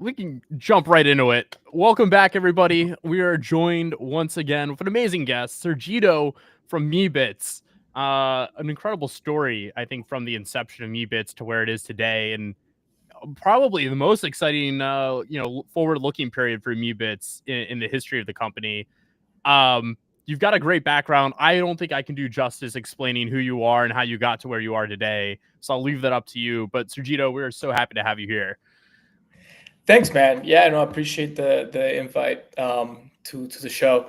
we can jump right into it. Welcome back, everybody. We are joined once again with an amazing guest, Sergito from Meebits. An incredible story, I think, from the inception of Meebits to where it is today, and probably the most exciting, forward-looking period for Meebits in the history of the company. You've got a great background. I don't think I can do justice explaining who you are and how you got to where you are today, so I'll leave that up to you. But Sergito, we're so happy to have you here. Thanks, man. Yeah, no, I appreciate the invite to the show.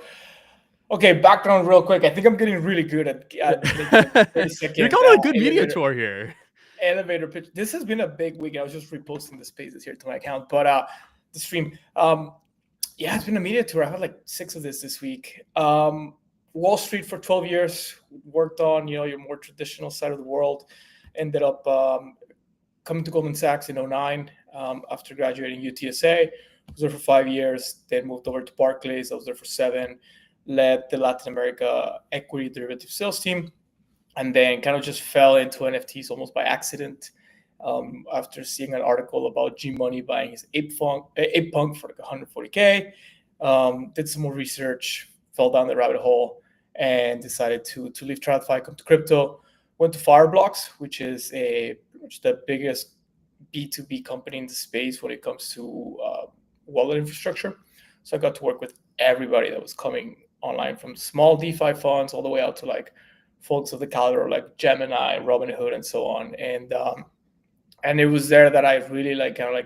Okay, background real quick. I think I'm getting really good at making a 30 You're second going on a good media tour here. elevator pitch. This has been a big week. I was just reposting the spaces here to my account, but the stream. Yeah, it's been a media tour. I had like 6 of this week. Wall Street for 12 years. Worked on your more traditional side of the world. Ended up coming to Goldman Sachs in 2009 after graduating UTSA. I was there for 5 years, then moved over to Barclays. I was there for 7, led the Latin America equity derivative sales team, and then kind of just fell into NFTs almost by accident after seeing an article about G Money buying his ape punk for like 140K. Did some more research, fell down the rabbit hole, and decided to leave TradFi, come to crypto. Went to Fireblocks, which is pretty much the biggest B2B company in the space when it comes to wallet infrastructure. So I got to work with everybody that was coming online, from small DeFi funds all the way out to like folks of the caliber like Gemini, Robinhood, and so on. And it was there that I really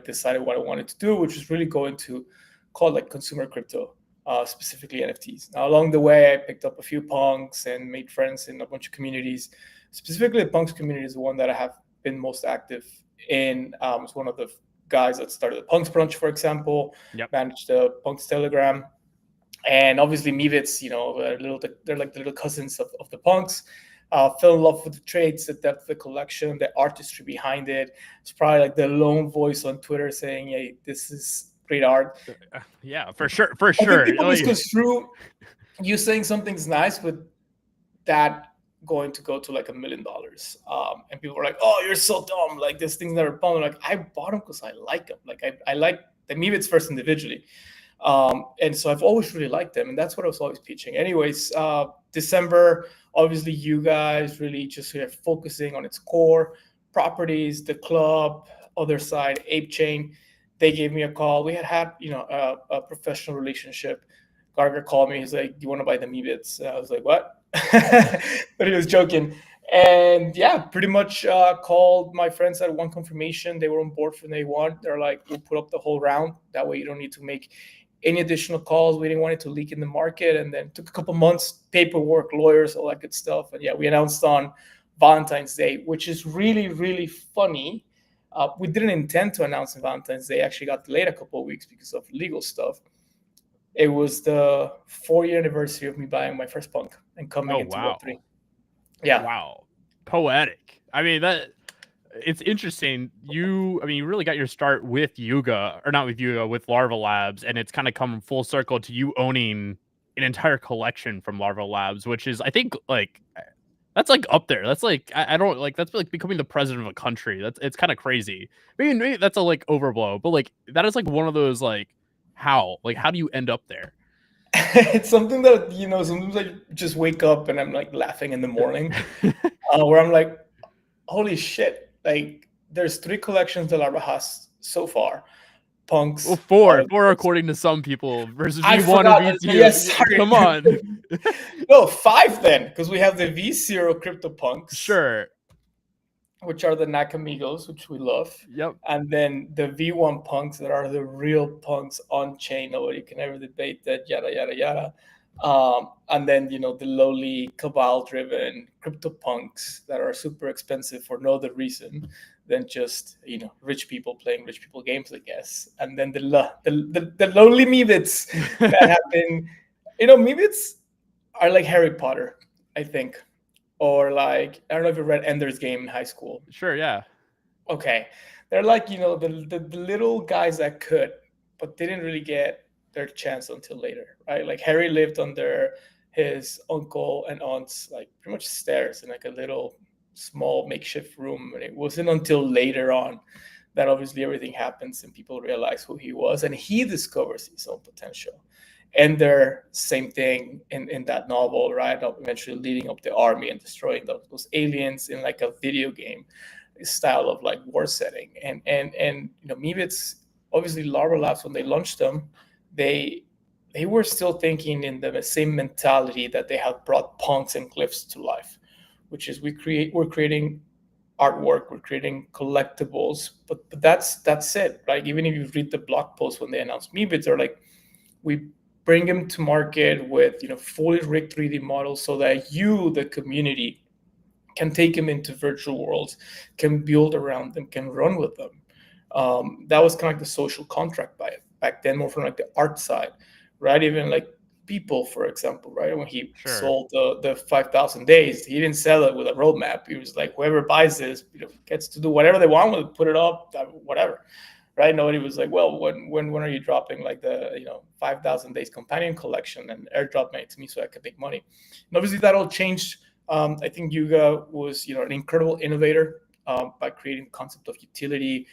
decided what I wanted to do, which was really go into called like consumer crypto, specifically NFTs. Now, along the way, I picked up a few punks and made friends in a bunch of communities. Specifically, the punks community is the one that I have been most active in. It's one of the guys that started the Punks Brunch, for example. Yep. Managed the Punks Telegram, and obviously Meebits. They're like the little cousins of the punks. Fell in love with the traits, the depth of the collection, the artistry behind it. It's probably like the lone voice on Twitter saying, "Hey, this is great art." Yeah, for sure. I think people misconstrue you saying something's nice with that going to go to like $1 million. And people are like, "Oh, you're so dumb. Like, this thing's never pumped." Like, I bought them because I like them. Like, I like the Meebits first individually. And so I've always really liked them. And that's what I was always pitching. Anyways, December, obviously you guys really just focusing on its core properties, the club, other side, Ape Chain. They gave me a call. We had a professional relationship. Gardner called me. He's like, "Do you want to buy the Meebits?" I was like, "What?" But he was joking. And yeah, pretty much called my friends at One Confirmation. They were on board from day one. They're like, "We'll put up the whole round. That way you don't need to make any additional calls." We didn't want it to leak in the market. And then took a couple months, paperwork, lawyers, all that good stuff. And yeah, we announced on Valentine's Day, which is really, really funny. We didn't intend to announce on Valentine's Day. Actually got delayed a couple of weeks because of legal stuff. It was the 4-year anniversary of me buying my first punk and coming into Web3. Yeah. Wow. Poetic. I mean, it's interesting. You really got your start with Yuga, or not with Yuga, with Larva Labs, and it's kind of come full circle to you owning an entire collection from Larva Labs, which is, I think, like, that's like up there. That's like, I don't like, that's like becoming the president of a country. It's kind of crazy. Maybe that's a like overblow, but like that is like one of those like, how do you end up there? It's something that sometimes I just wake up and I'm like laughing in the morning, where I'm like, holy shit, like there's 3 collections that Larva has so far. Punks. Well, four according to some people versus I V1 and V2. Yes, sorry. Come on. No, 5 then, because we have the V0 CryptoPunks. Sure. Which are the Nakamigos, which we love. Yep. And then the V1 punks that are the real punks on chain. Nobody can ever debate that, yada, yada, yada. And then, the lowly cabal-driven crypto punks that are super expensive for no other reason than just, rich people playing rich people games, I guess. And then the lowly Meebits that have been, Meebits are like Harry Potter, I think. Or like, I don't know if you read Ender's Game in high school. Sure, yeah. Okay. They're like, the little guys that could, but didn't really get their chance until later, right? Like Harry lived under his uncle and aunt's like pretty much stairs in like a little small makeshift room. And it wasn't until later on that obviously everything happens and people realize who he was, and he discovers his own potential. And they're same thing in that novel, right? Eventually leading up the army and destroying those aliens in like a video game style of like war setting. And Meebits, obviously Larva Labs, when they launched them, they were still thinking in the same mentality that they had brought Punks and Glyphs to life, which is we're creating artwork, we're creating collectibles, but that's it, right? Even if you read the blog post when they announced Meebits, they're like, we bring them to market with fully rigged 3D models so that you, the community, can take them into virtual worlds, can build around them, can run with them. That was kind of like the social contract back then, more from like the art side, right? Even like People, for example, right? When he sold the 5,000 days, he didn't sell it with a roadmap. He was like, whoever buys this, gets to do whatever they want with it, put it up, whatever, right? Nobody was like, well, when are you dropping like the 5,000 days companion collection and airdrop it to me so I could make money? And obviously that all changed. I think Yuga was an incredible innovator by creating the concept of utility,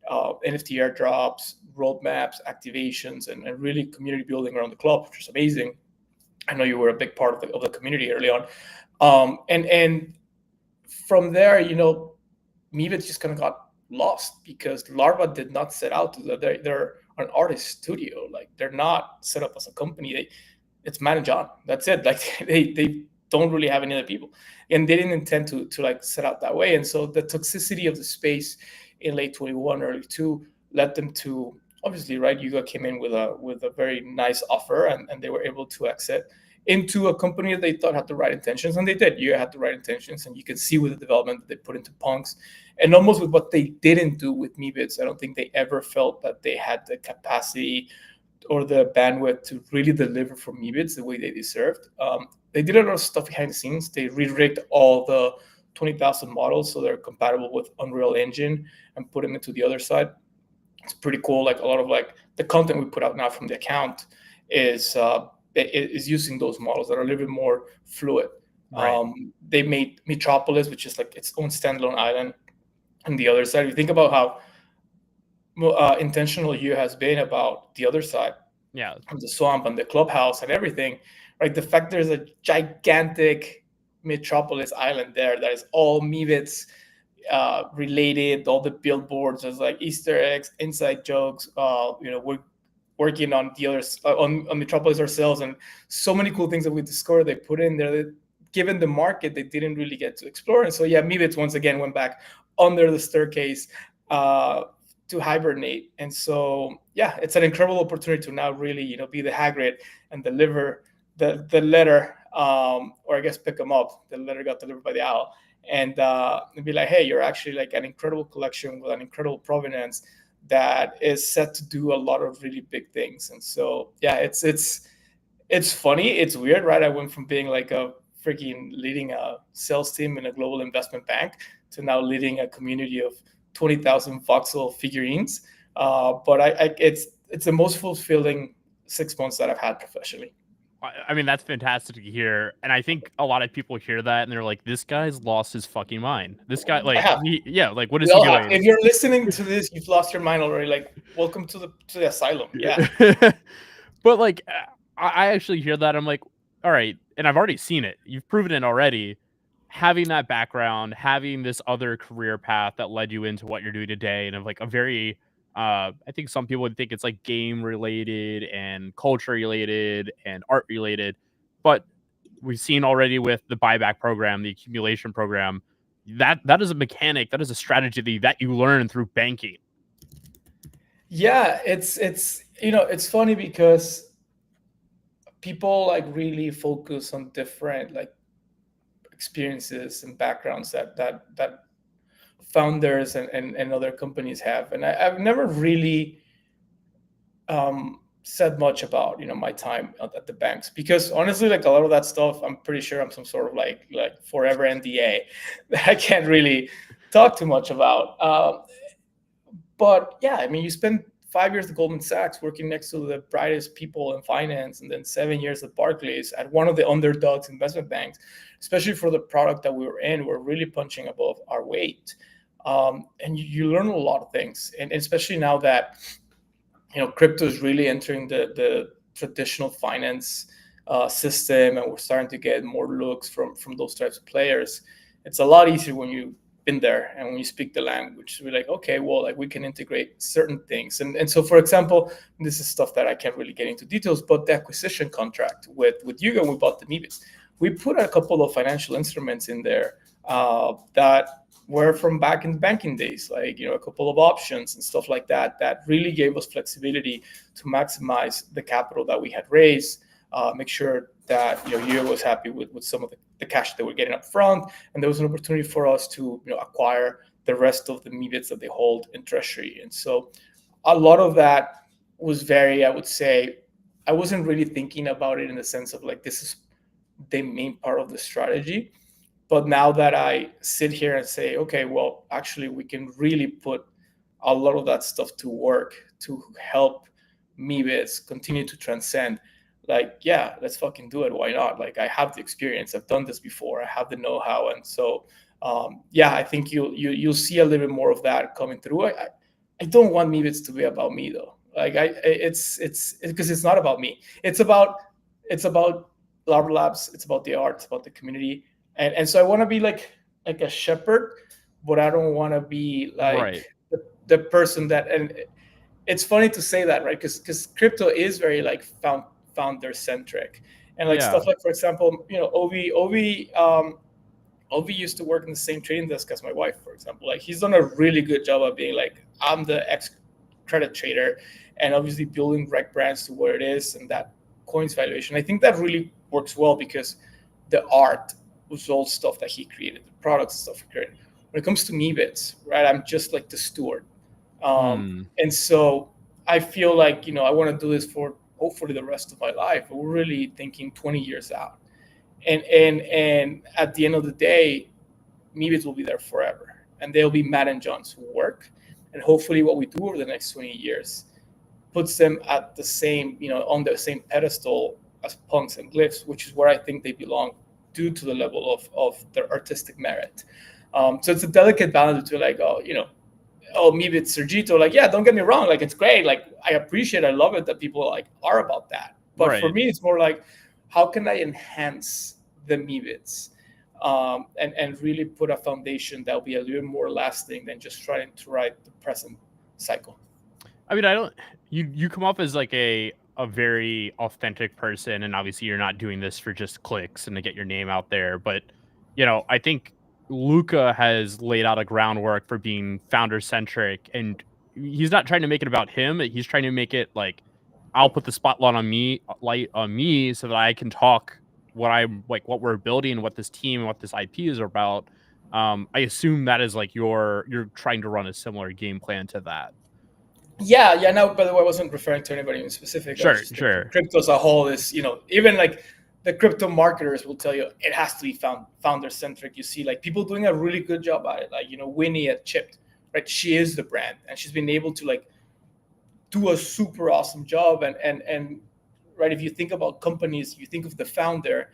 NFT airdrops, roadmaps, activations, and really community building around the club, which is amazing. I know you were a big part of the community early on. And from there, Meebits just kind of got lost because Larva did not set out to they're an artist studio. Like, they're not set up as a company. It's managed on. That's it. Like, they don't really have any other people, and they didn't intend to like set out that way. And so the toxicity of the space in late 21, early 2 led them to, obviously, right, Yuga came in with a very nice offer, and they were able to exit into a company that they thought had the right intentions, and they did. Yuga had the right intentions, and you can see with the development that they put into Punks, and almost with what they didn't do with Meebits. I don't think they ever felt that they had the capacity or the bandwidth to really deliver for Meebits the way they deserved. They did a lot of stuff behind the scenes. They re-rigged all the 20,000 models so they're compatible with Unreal Engine and put them into the other side. It's pretty cool. Like, a lot of like the content we put out now from the account is using those models that are a little bit more fluid. Right. They made Metropolis, which is like its own standalone island. On the other side, if you think about how intentional you has been about the other side, from the swamp and the clubhouse and everything, right? The fact there's a gigantic Metropolis island there that is all Meebits related, all the billboards, there's like Easter eggs, inside jokes. We're working on the others on Metropolis ourselves, and so many cool things that we discovered they put in there that, given the market, they didn't really get to explore. And so Meebits once again went back under the staircase to hibernate. And so it's an incredible opportunity to now really be the Hagrid and deliver the letter, or I guess pick them up. The letter got delivered by the owl, and be like, hey, you're actually like an incredible collection with an incredible provenance that is set to do a lot of really big things. And so it's funny, it's weird, right? I went from being like a freaking leading a sales team in a global investment bank to now leading a community of 20,000 voxel figurines. But it's the most fulfilling 6 months that I've had professionally. I mean, that's fantastic to hear. And I think a lot of people hear that and they're like, this guy's lost his fucking mind. This guy, like, like, what is he doing? If you're listening to this, you've lost your mind already. Like, welcome to the asylum. Yeah. But like, I actually hear that. I'm like, all right. And I've already seen it. You've proven it already. Having that background, having this other career path that led you into what you're doing today, and of like a very, I think some people would think it's like game related and culture related and art related, but we've seen already with the buyback program, the accumulation program, that is a mechanic, that is a strategy that you learn through banking. Yeah, it's funny because people like really focus on different like experiences and backgrounds that founders and other companies have, and I've never really said much about my time at the banks, because honestly, like, a lot of that stuff, I'm pretty sure I'm some sort of like forever NDA that I can't really talk too much about. But yeah, I mean, you spend 5 years at Goldman Sachs working next to the brightest people in finance, and then 7 years at Barclays at one of the underdogs investment banks. Especially for the product that we were in, we're really punching above our weight. And you learn a lot of things, and especially now that crypto is really entering the traditional finance system, and we're starting to get more looks from those types of players. It's a lot easier when you've been there and when you speak the language. We're like, okay, well, like we can integrate certain things, and so for example, this is stuff that I can't really get into details, but the acquisition contract with Yuga, when we bought the Mibits, we put a couple of financial instruments in there that were from back in the banking days, like a couple of options and stuff like that, that really gave us flexibility to maximize the capital that we had raised, make sure that Yuga was happy with some of the cash that we're getting up front, and there was an opportunity for us to acquire the rest of the Mibits that they hold in treasury. And so a lot of that was very, I would say, I wasn't really thinking about it in the sense of like this is the main part of the strategy. But now that I sit here and say, okay, well, actually, we can really put a lot of that stuff to work to help Mibits continue to transcend. Like, yeah, let's fucking do it. Why not? Like, I have the experience. I've done this before. I have the know-how, and so, yeah, I think you'll see a little bit more of that coming through. I don't want Mibits to be about me though. Like, it's because it's not about me. It's about Larva Labs. It's about the art. It's about the community. And so I want to be like a shepherd, but I don't want to be like Right. the person that. And it's funny to say that, right? Because crypto is very like founder centric, and like Yeah. stuff like, for example, Ovi used to work in the same trading desk as my wife, for example. Like, he's done a really good job of being like, I'm the ex credit trader, and obviously building rec brands to where it is and that coins valuation. I think that really works well because the art was all stuff that he created, the products and stuff he created. When it comes to Mibits, right, I'm just like the steward. And so I feel like, I want to do this for hopefully the rest of my life. We're really thinking 20 years out. And at the end of the day, Mibits will be there forever. And they'll be Matt and John's who work. And hopefully what we do over the next 20 years puts them at the same, on the same pedestal as punks and glyphs, which is where I think they belong due to the level of their artistic merit. So it's a delicate balance between like, maybe it's Sergito. Like, yeah, don't get me wrong. Like, it's great. Like, I appreciate, I love it that people like are about that. But Right. for me, it's more like, how can I enhance the Mibits and really put a foundation that will be a little more lasting than just trying to ride the present cycle. I mean, you come off as like a very authentic person, and obviously you're not doing this for just clicks and to get your name out there, but I think Luca has laid out a groundwork for being founder centric, and he's not trying to make it about him. He's trying to make it like, I'll put the spotlight on me, so that I can talk what I'm like, what we're building, what this team and what this IP is about. I assume that is like you're trying to run a similar game plan to that. Yeah. No, by the way, I wasn't referring to anybody in specific. I was just thinking Sure. crypto as a whole is, even like the crypto marketers will tell you it has to be founder centric. You see like people doing a really good job at it. Like, Winnie at Chipped, right? She is the brand, and she's been able to like do a super awesome job. And right, if you think about companies, you think of the founder.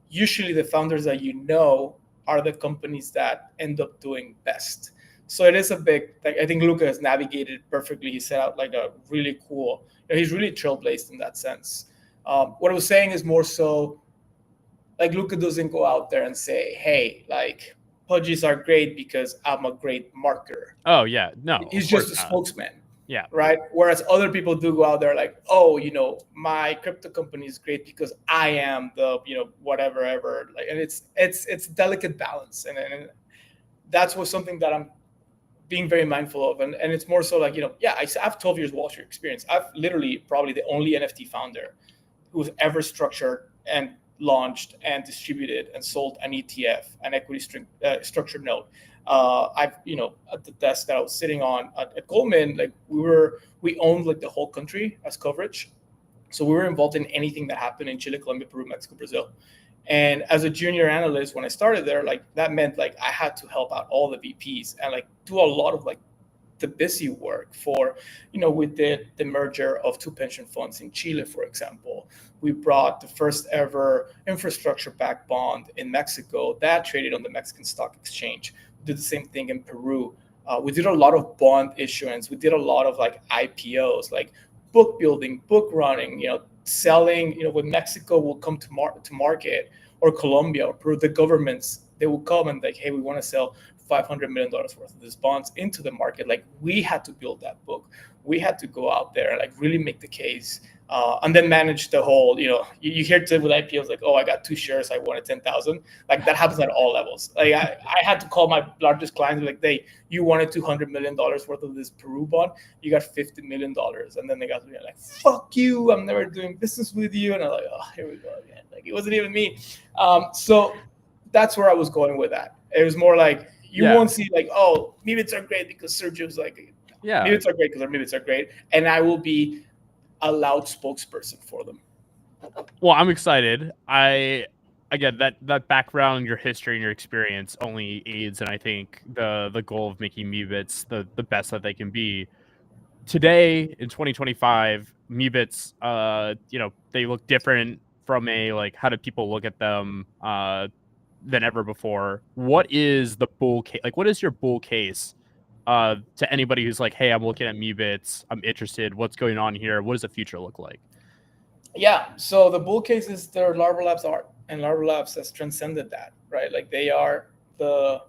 Usually the founders that are the companies that end up doing best. So it is a big, like, I think Luca has navigated perfectly. He set out like a really cool, he's really trailblazed in that sense. What I was saying is more so like Luca doesn't go out there and say, hey, like pudgies are great because I'm a great marketer. Oh yeah, no, He's of just course a not. spokesman. Yeah. Right. Whereas other people do go out there like, oh, my crypto company is great because I am the, whatever ever. Like, and it's delicate balance. And that's what something that I'm being very mindful of. And it's more so like, yeah, I have 12 years Wall Street experience. I've literally probably the only NFT founder who's ever structured and launched and distributed and sold an ETF, an equity structured note. I've, at the desk that I was sitting on at Goldman, like we owned like the whole country as coverage. So we were involved in anything that happened in Chile, Colombia, Peru, Mexico, Brazil. And as a junior analyst, when I started there, like that meant like I had to help out all the VPs and like do a lot of like the busy work for, we did the merger of two pension funds in Chile, for example. We brought the first ever infrastructure-backed bond in Mexico that traded on the Mexican stock exchange. We did the same thing in Peru. We did a lot of bond issuance. We did a lot of like IPOs, like book building, book running, selling, when Mexico will come to market, or Colombia or Peru, the governments, they will come and like, hey, we want to sell $500 million worth of these bonds into the market. Like, we had to build that book. We had to go out there and like really make the case, and then manage the whole, you hear to with IPOs like, oh, I got 2 shares, I wanted 10,000. Like, that happens at all levels. Like, I had to call my largest clients like, you wanted $200 million worth of this Peru bond, you got $50 million. And then they got me like, fuck you, I'm never doing business with you. And I'm like, oh, here we go again. Like, it wasn't even me. So that's where I was going with that. It was more like, you won't see like, oh, MiBits are great because Sergio's like, MiBits are great because our MiBits are great, and I will be a loud spokesperson for them. Well, I'm excited. Again, that background, your history, and your experience only aids, and I think the goal of making MiBits the best that they can be. Today in 2025, MiBits, they look different from a like, how do people look at them than ever before. What is the bull case? Like, what is your bull case to anybody who's like, hey, I'm looking at MiBits, I'm interested, what's going on here? What does the future look like? Yeah, so the bull case is their Larva Labs art, and Larva Labs has transcended that, right? Like, they are the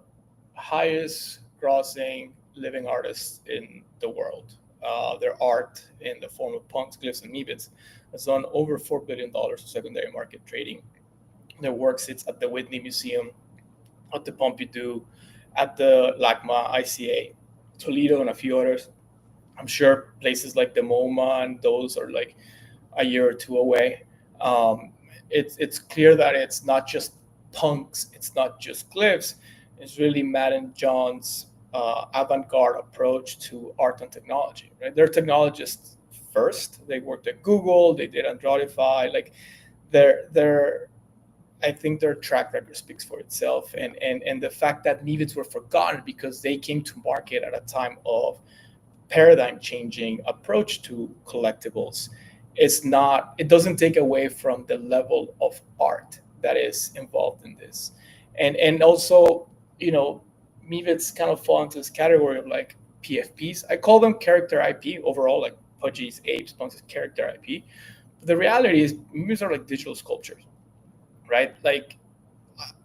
highest grossing living artists in the world. Their art in the form of punks, glyphs, and MiBits has done over $4 billion of secondary market trading. Their work sits at the Whitney Museum, at the Pompidou, at the LACMA, ICA, Toledo, and a few others. I'm sure places like the MoMA and those are like a year or 2 away. It's clear that it's not just punks, it's not just glyphs. It's really Matt and John's avant-garde approach to art and technology. Right? They're technologists first. They worked at Google. They did Androidify. Like, I think their track record speaks for itself, and the fact that MiBits were forgotten because they came to market at a time of paradigm changing approach to collectibles. It doesn't take away from the level of art that is involved in this. And also, MiBits kind of fall into this category of like PFPs. I call them character IP overall, like Pudgy's, Apes, Punks is character IP. But the reality is MiBits are like digital sculptures, right? Like,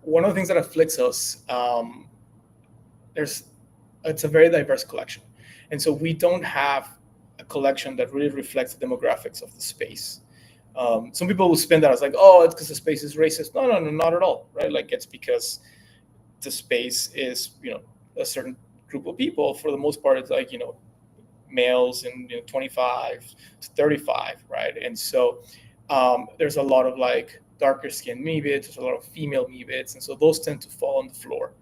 one of the things that afflicts us, it's a very diverse collection. And so we don't have a collection that really reflects the demographics of the space. Some people will spin that as like, oh, it's because the space is racist. No, not at all, right? Like, it's because the space is, a certain group of people. For the most part, it's like, males in 25 to 35, right? And so there's a lot of like darker skinned MiBits, there's a lot of female MiBits, and so those tend to fall on the floor.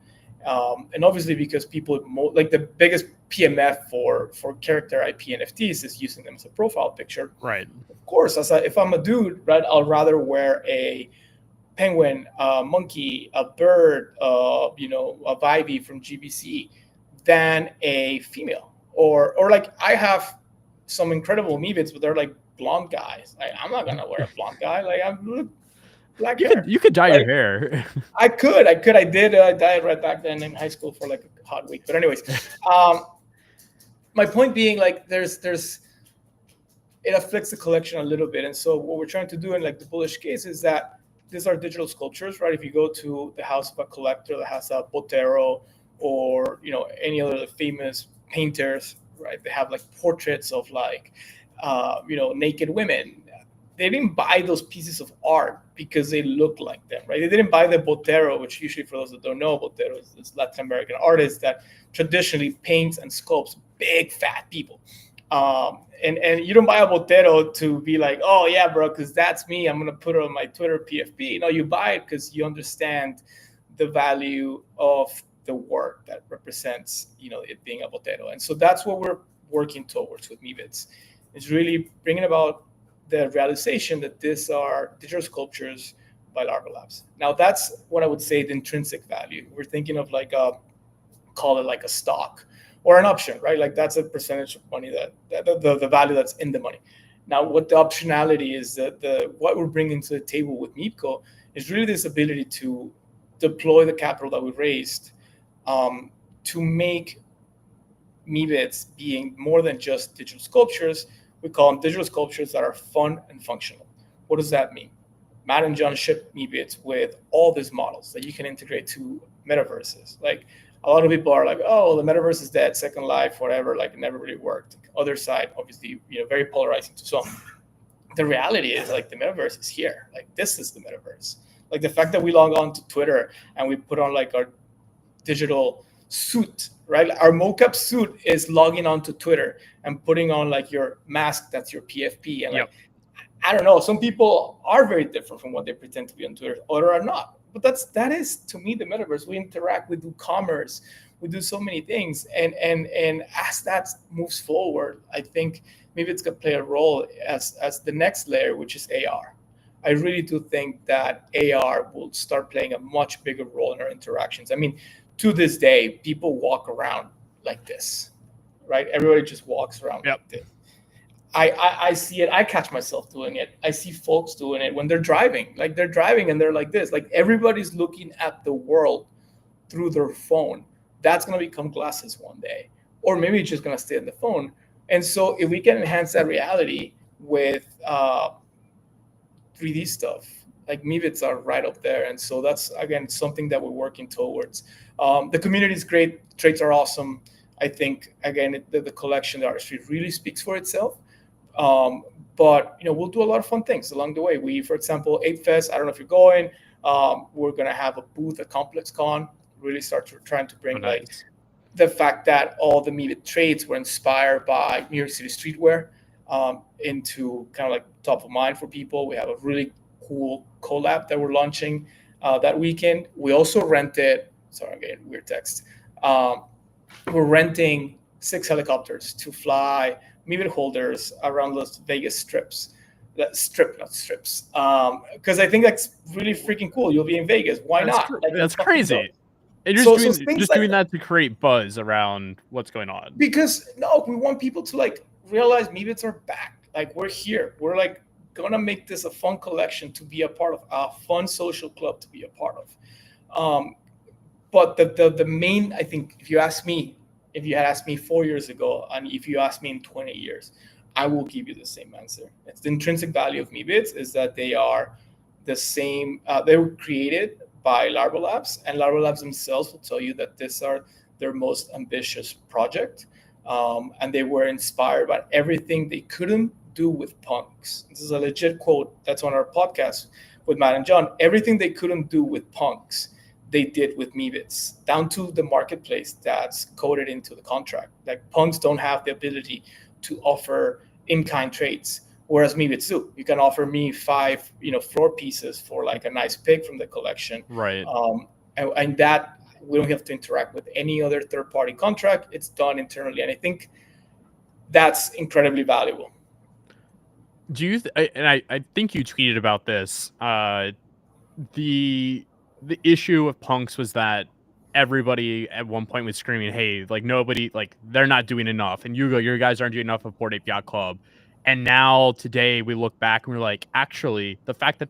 And obviously, because people like the biggest PMF for character IP NFTs is using them as a profile picture. Right. Of course, if I'm a dude, right, I'll rather wear a penguin, a monkey, a bird, a Vibe from GBC than a female. Or like, I have some incredible MiBits, but they're like blonde guys. Like, I'm not gonna wear a blonde guy. Like, I'm black hair. You could dye your hair. I could. I did. I dyed right back then in high school for like a hot week. But anyways, my point being, like, it affects the collection a little bit. And so what we're trying to do in like the bullish case is that these are digital sculptures, right? If you go to the house of a collector that has a Botero, or any other famous painters, right? They have like portraits of like naked women. They didn't buy those pieces of art because they look like them, right? They didn't buy the Botero, which usually, for those that don't know, Botero is this Latin American artist that traditionally paints and sculpts big fat people. And you don't buy a Botero to be like, oh yeah, bro, because that's me, I'm gonna put it on my Twitter PFP. No, you buy it because you understand the value of the work that represents, it being a Botero. And so that's what we're working towards with MiBits. It's really bringing about the realization that these are digital sculptures by Larva Labs. Now, that's what I would say the intrinsic value. We're thinking of like call it like a stock or an option, right? Like, that's a percentage of money that the value that's in the money. Now, what the optionality is, that what we're bringing to the table with MiBco is really this ability to deploy the capital that we raised to make Meebits being more than just digital sculptures. We call them digital sculptures that are fun and functional. What does that mean? Matt and John ship Meebits with all these models that you can integrate to metaverses. Like a lot of people are like, oh, the metaverse is dead, Second Life, whatever, like it never really worked. Other side, obviously, very polarizing to some. The reality is like the metaverse is here. Like this is the metaverse. Like the fact that we log on to Twitter and we put on like our digital suit, right? Our mocap suit is logging on to Twitter and putting on like your mask, that's your PFP. And like, I don't know, some people are very different from what they pretend to be on Twitter, or are not. But that is to me the metaverse. We interact, we do commerce, we do so many things. And as that moves forward, I think maybe it's gonna play a role as the next layer, which is AR. I really do think that AR will start playing a much bigger role in our interactions. I mean, to this day, people walk around like this, right? Everybody just walks around like this. I see it. I catch myself doing it. I see folks doing it when they're driving. Like they're driving and they're like this. Like everybody's looking at the world through their phone. That's going to become glasses one day. Or maybe it's just going to stay on the phone. And so if we can enhance that reality with 3D stuff, like Meebits are right up there. And so that's, again, something that we're working towards. The community is great. Trades are awesome. I think, again, the collection, the artistry really speaks for itself. But we'll do a lot of fun things along the way. We, for example, Ape Fest, I don't know if you're going, we're going to have a booth at ComplexCon, really start trying to bring like the fact that all the Meebit trades were inspired by New York City streetwear into kind of like top of mind for people. We have a really cool collab that we're launching that weekend. We also rented, sorry, I'm getting weird text. We're renting 6 helicopters to fly Meebit holders around Las Vegas strips. Not strips. Because I think that's really freaking cool. You'll be in Vegas. Why not? Like, that's crazy. And you're just doing that to create buzz around what's going on. Because no, we want people to like realize Meebits are back. Like we're here. We're like gonna make this a fun collection to be a part of, a fun social club to be a part of. But the main, I think, if you had asked me 4 years ago, and if you ask me in 20 years, I will give you the same answer. It's the intrinsic value of Meebits is that they are the same. They were created by Larva Labs, and Larva Labs themselves will tell you that these are their most ambitious project, and they were inspired by everything they couldn't do with punks. This is a legit quote that's on our podcast with Matt and John. Everything they couldn't do with punks, they did with Meebits, down to the marketplace that's coded into the contract. Like punks don't have the ability to offer in-kind trades, whereas Meebits do. You can offer me 5, floor pieces for like a nice pick from the collection. Right. And that we don't have to interact with any other third-party contract. It's done internally, and I think that's incredibly valuable. Do you? I think you tweeted about this. The issue of punks was that everybody at one point was screaming, "Hey, like nobody, like they're not doing enough," and your guys aren't doing enough of Bored Ape Yacht Club. And now today we look back and we're like, actually, the fact that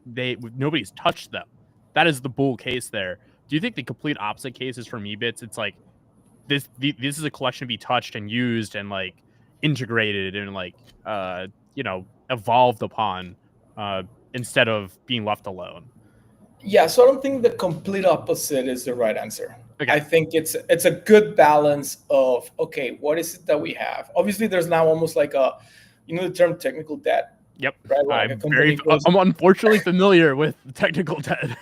nobody's touched them, that is the bull case there. Do you think the complete opposite case is for Meebits? It's like this is a collection to be touched and used and like integrated and like evolved upon instead of being left alone. Yeah, so I don't think the complete opposite is the right answer. Okay. I think it's a good balance of, okay, what is it that we have? Obviously, there's now almost like the term technical debt. Yep. Right? Like I'm unfortunately familiar with technical debt.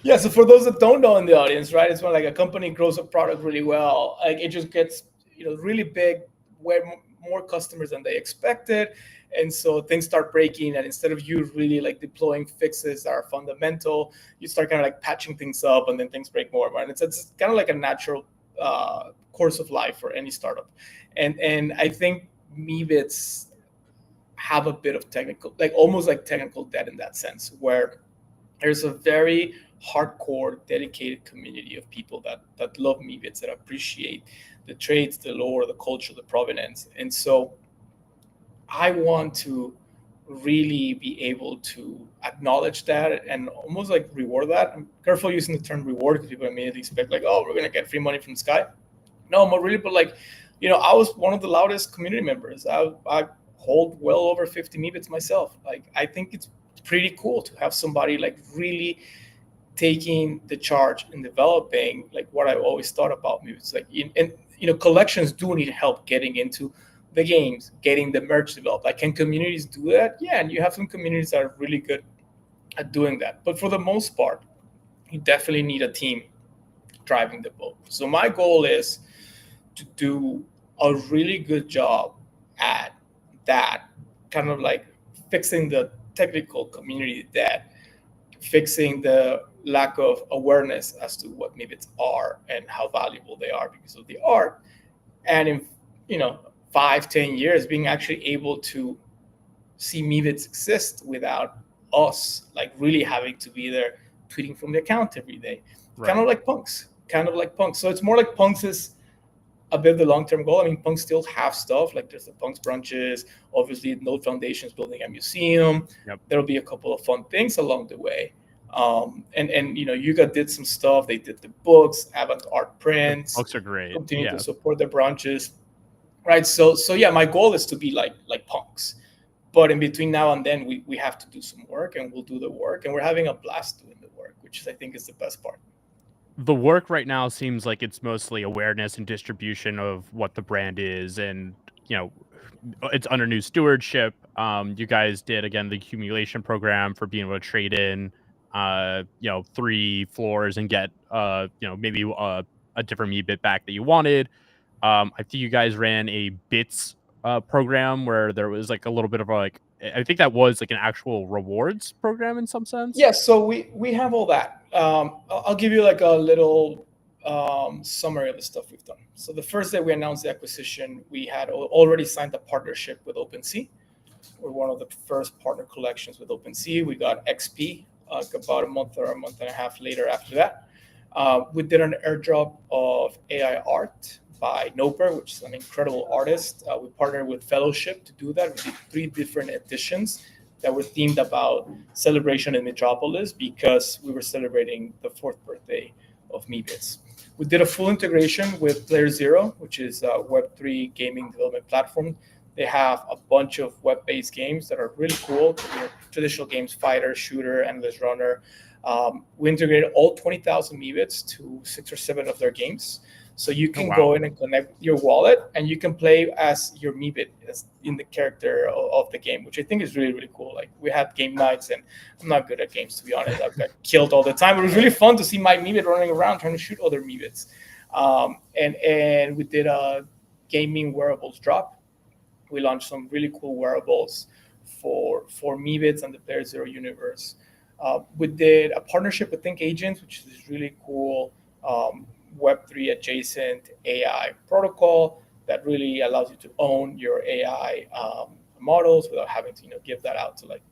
Yeah, so for those that don't know in the audience, right, it's when like a company grows a product really well, like it just gets really big, way more customers than they expected. And so things start breaking, and instead of you really like deploying fixes that are fundamental, you start kind of like patching things up, and then things break more. Right? It's kind of like a natural course of life for any startup. And I think Meebits have a bit of almost like technical debt in that sense, where there's a very hardcore, dedicated community of people that love Meebits, that appreciate the trades, the lore, the culture, the provenance. And so I want to really be able to acknowledge that and almost like reward that. I'm careful using the term reward because people immediately expect like, oh, we're going to get free money from the sky. No, more really, but like, I was one of the loudest community members. I hold well over 50 Meebits myself. Like, I think it's pretty cool to have somebody like really taking the charge in developing like what I've always thought about Meebits. Like, collections do need help getting into the games, getting the merch developed. Like, can communities do that? Yeah, and you have some communities that are really good at doing that. But for the most part, you definitely need a team driving the boat. So my goal is to do a really good job at that, kind of like fixing the technical community debt, fixing the lack of awareness as to what Meebits are and how valuable they are because of the art. And in 5-10 years, being actually able to see Meebits exist without us like really having to be there tweeting from the account every day. Right. Kind of like punks. So it's more like punks is a bit of the long-term goal. I mean, punks still have stuff like there's the punks brunches, obviously Node Foundation is building a museum. Yep. There'll be a couple of fun things along the way. And Yuga did some stuff. They did the books, Avant Art prints. Books are great. Continue to support the branches, right? So yeah, my goal is to be like punks, but in between now and then, we have to do some work, and we'll do the work, and we're having a blast doing the work, which I think is the best part. The work right now seems like it's mostly awareness and distribution of what the brand is, and it's under new stewardship. You guys did again the accumulation program for being able to trade in 3 floors and get maybe a different Meebit back that you wanted. I think you guys ran a bits program where there was like a little bit of I think that was like an actual rewards program in some sense. Yes, so we have all that. I'll give you like a little summary of the stuff we've done. So the first day we announced the acquisition, we had already signed a partnership with OpenSea. We're one of the first partner collections with OpenSea. We got XP about a month or a month and a half later after that. We did an airdrop of AI art by Noper, which is an incredible artist. We partnered with Fellowship to do that. We did 3 different editions that were themed about celebration in Metropolis because we were celebrating the 4th birthday of Meebits. We did a full integration with Player Zero, which is a Web3 gaming development platform. They have a bunch of web-based games that are really cool. Traditional games, fighter, shooter, endless runner. We integrated all 20,000 Meebits to 6 or 7 of their games. So you can go in and connect your wallet, and you can play as your Meebit as in the character of the game, which I think is really, really cool. Like, we had game nights, and I'm not good at games, to be honest. I've got killed all the time. But it was really fun to see my Meebit running around trying to shoot other Meebits. And we did a gaming wearables drop. We launched some really cool wearables for Meebits and the Player Zero universe. We did a partnership with Think Agents, which is really cool Web3 adjacent AI protocol that really allows you to own your AI models without having to give that out to like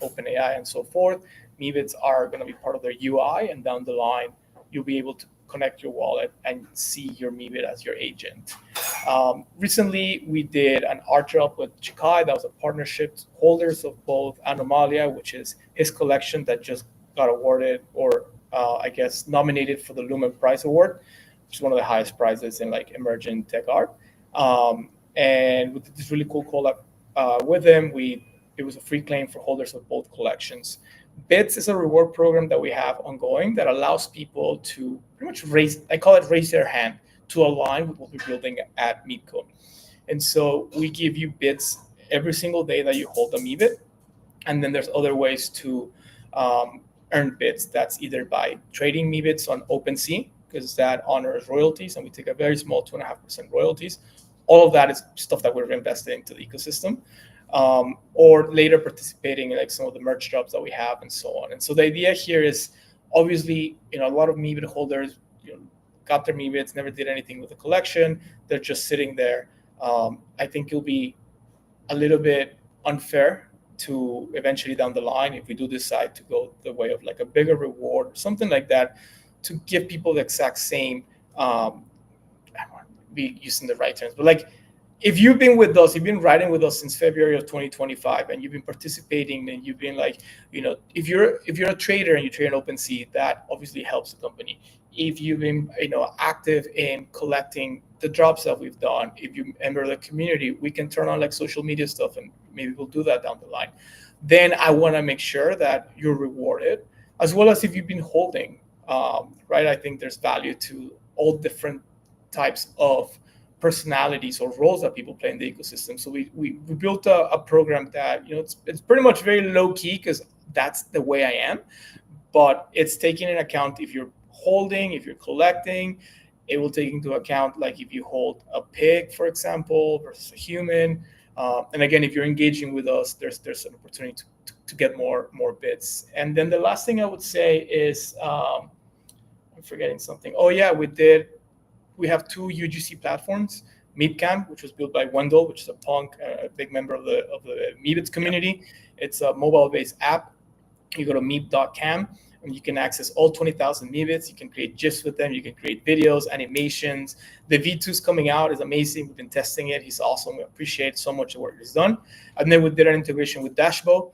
OpenAI and so forth. Meebits are going to be part of their UI, and down the line, you'll be able to connect your wallet and see your Meebit as your agent. Recently, we did an art drop with Chikai. That was a partnership. Holders of both Anomalia, which is his collection that just got awarded or nominated for the Lumen Prize Award, which is one of the highest prizes in like emerging tech art. And we did this really cool collab with them. It was a free claim for holders of both collections. Bits is a reward program that we have ongoing that allows people to pretty much raise their hand to align with what we're building at Meebco. And so we give you bits every single day that you hold a Meebit. And then there's other ways to earn bits. That's either by trading Meebits on OpenSea, because that honors royalties, and we take a very small 2.5% royalties. All of that is stuff that we're investing into the ecosystem. Or later participating in like some of the merch drops that we have and so on. And so the idea here is obviously, a lot of Meebit holders, got their Meebits, never did anything with the collection. They're just sitting there. I think it'll be a little bit unfair to eventually down the line, if we do decide to go the way of like a bigger reward or something like that, to give people the exact same, I don't want to be using the right terms, but like, if you've been with us, you've been riding with us since February of 2025, and you've been participating, and you've been like, if you're a trader and you trade on OpenSea, that obviously helps the company. if you've been active in collecting the drops that we've done, if you enter the community, we can turn on like social media stuff, and maybe we'll do that down the line. Then I want to make sure that you're rewarded, as well as if you've been holding, right? I think there's value to all different types of personalities or roles that people play in the ecosystem. So we built a program that it's pretty much very low key, because that's the way I am, but it's taking into account if you're holding, if you're collecting. It will take into account like if you hold a pig, for example, versus a human. And again, if you're engaging with us, there's an opportunity to get more bits. And then the last thing I would say is, I'm forgetting something. Oh yeah, we have two UGC platforms. Meepcam, which was built by Wendell, which is a punk, a big member of the Meebits community. It's a mobile-based app. You go to meep.cam, and you can access all 20,000 Meebits. You can create GIFs with them. You can create videos, animations. The V2's coming out is amazing. We've been testing it. He's awesome. We appreciate so much the work he's done. And then we did an integration with Dashbo,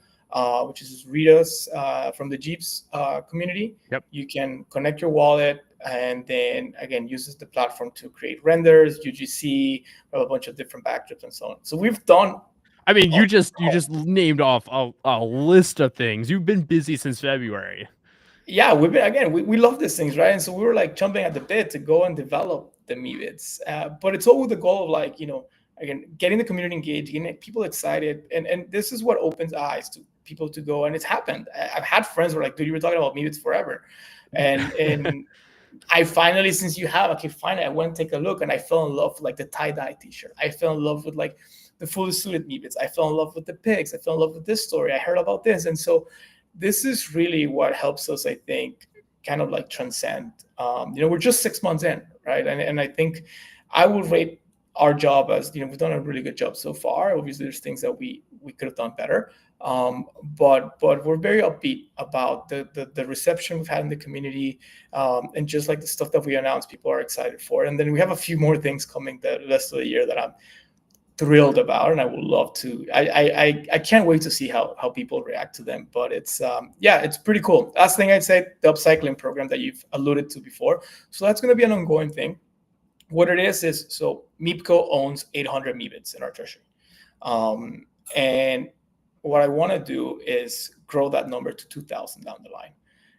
which is Rita's from the Jeeps community. Yep. You can connect your wallet, and then again uses the platform to create renders, UGC, a bunch of different backdrops and so on. So we've done. I mean, you just named off a list of things. You've been busy since February. Yeah, we love these things, right? And so we were like jumping at the bit to go and develop the Meebits, but it's all with the goal of like again getting the community engaged, getting people excited, and this is what opens eyes to people to go. And it's happened. I've had friends who are like, dude, you were talking about Meebits forever, and I finally, since you have, okay, finally, I went and take a look, and I fell in love with like the tie-dye t-shirt. I fell in love with like the fully suited Meebits. I fell in love with the pigs. I fell in love with this story. I heard about this. And so this is really what helps us, I think, kind of like transcend. We're just 6 months in, right? And I think I will rate our job as, we've done a really good job so far. Obviously, there's things that we could have done better. But we're very upbeat about the reception we've had in the community, and just like the stuff that we announced, people are excited for. And then we have a few more things coming the rest of the year that I'm thrilled about, and I would love to. I can't wait to see how people react to them. But it's it's pretty cool. Last thing I'd say, the upcycling program that you've alluded to before. So that's going to be an ongoing thing. What it is so Meepco owns 800 Meebits in our treasury, and what I want to do is grow that number to 2,000 down the line,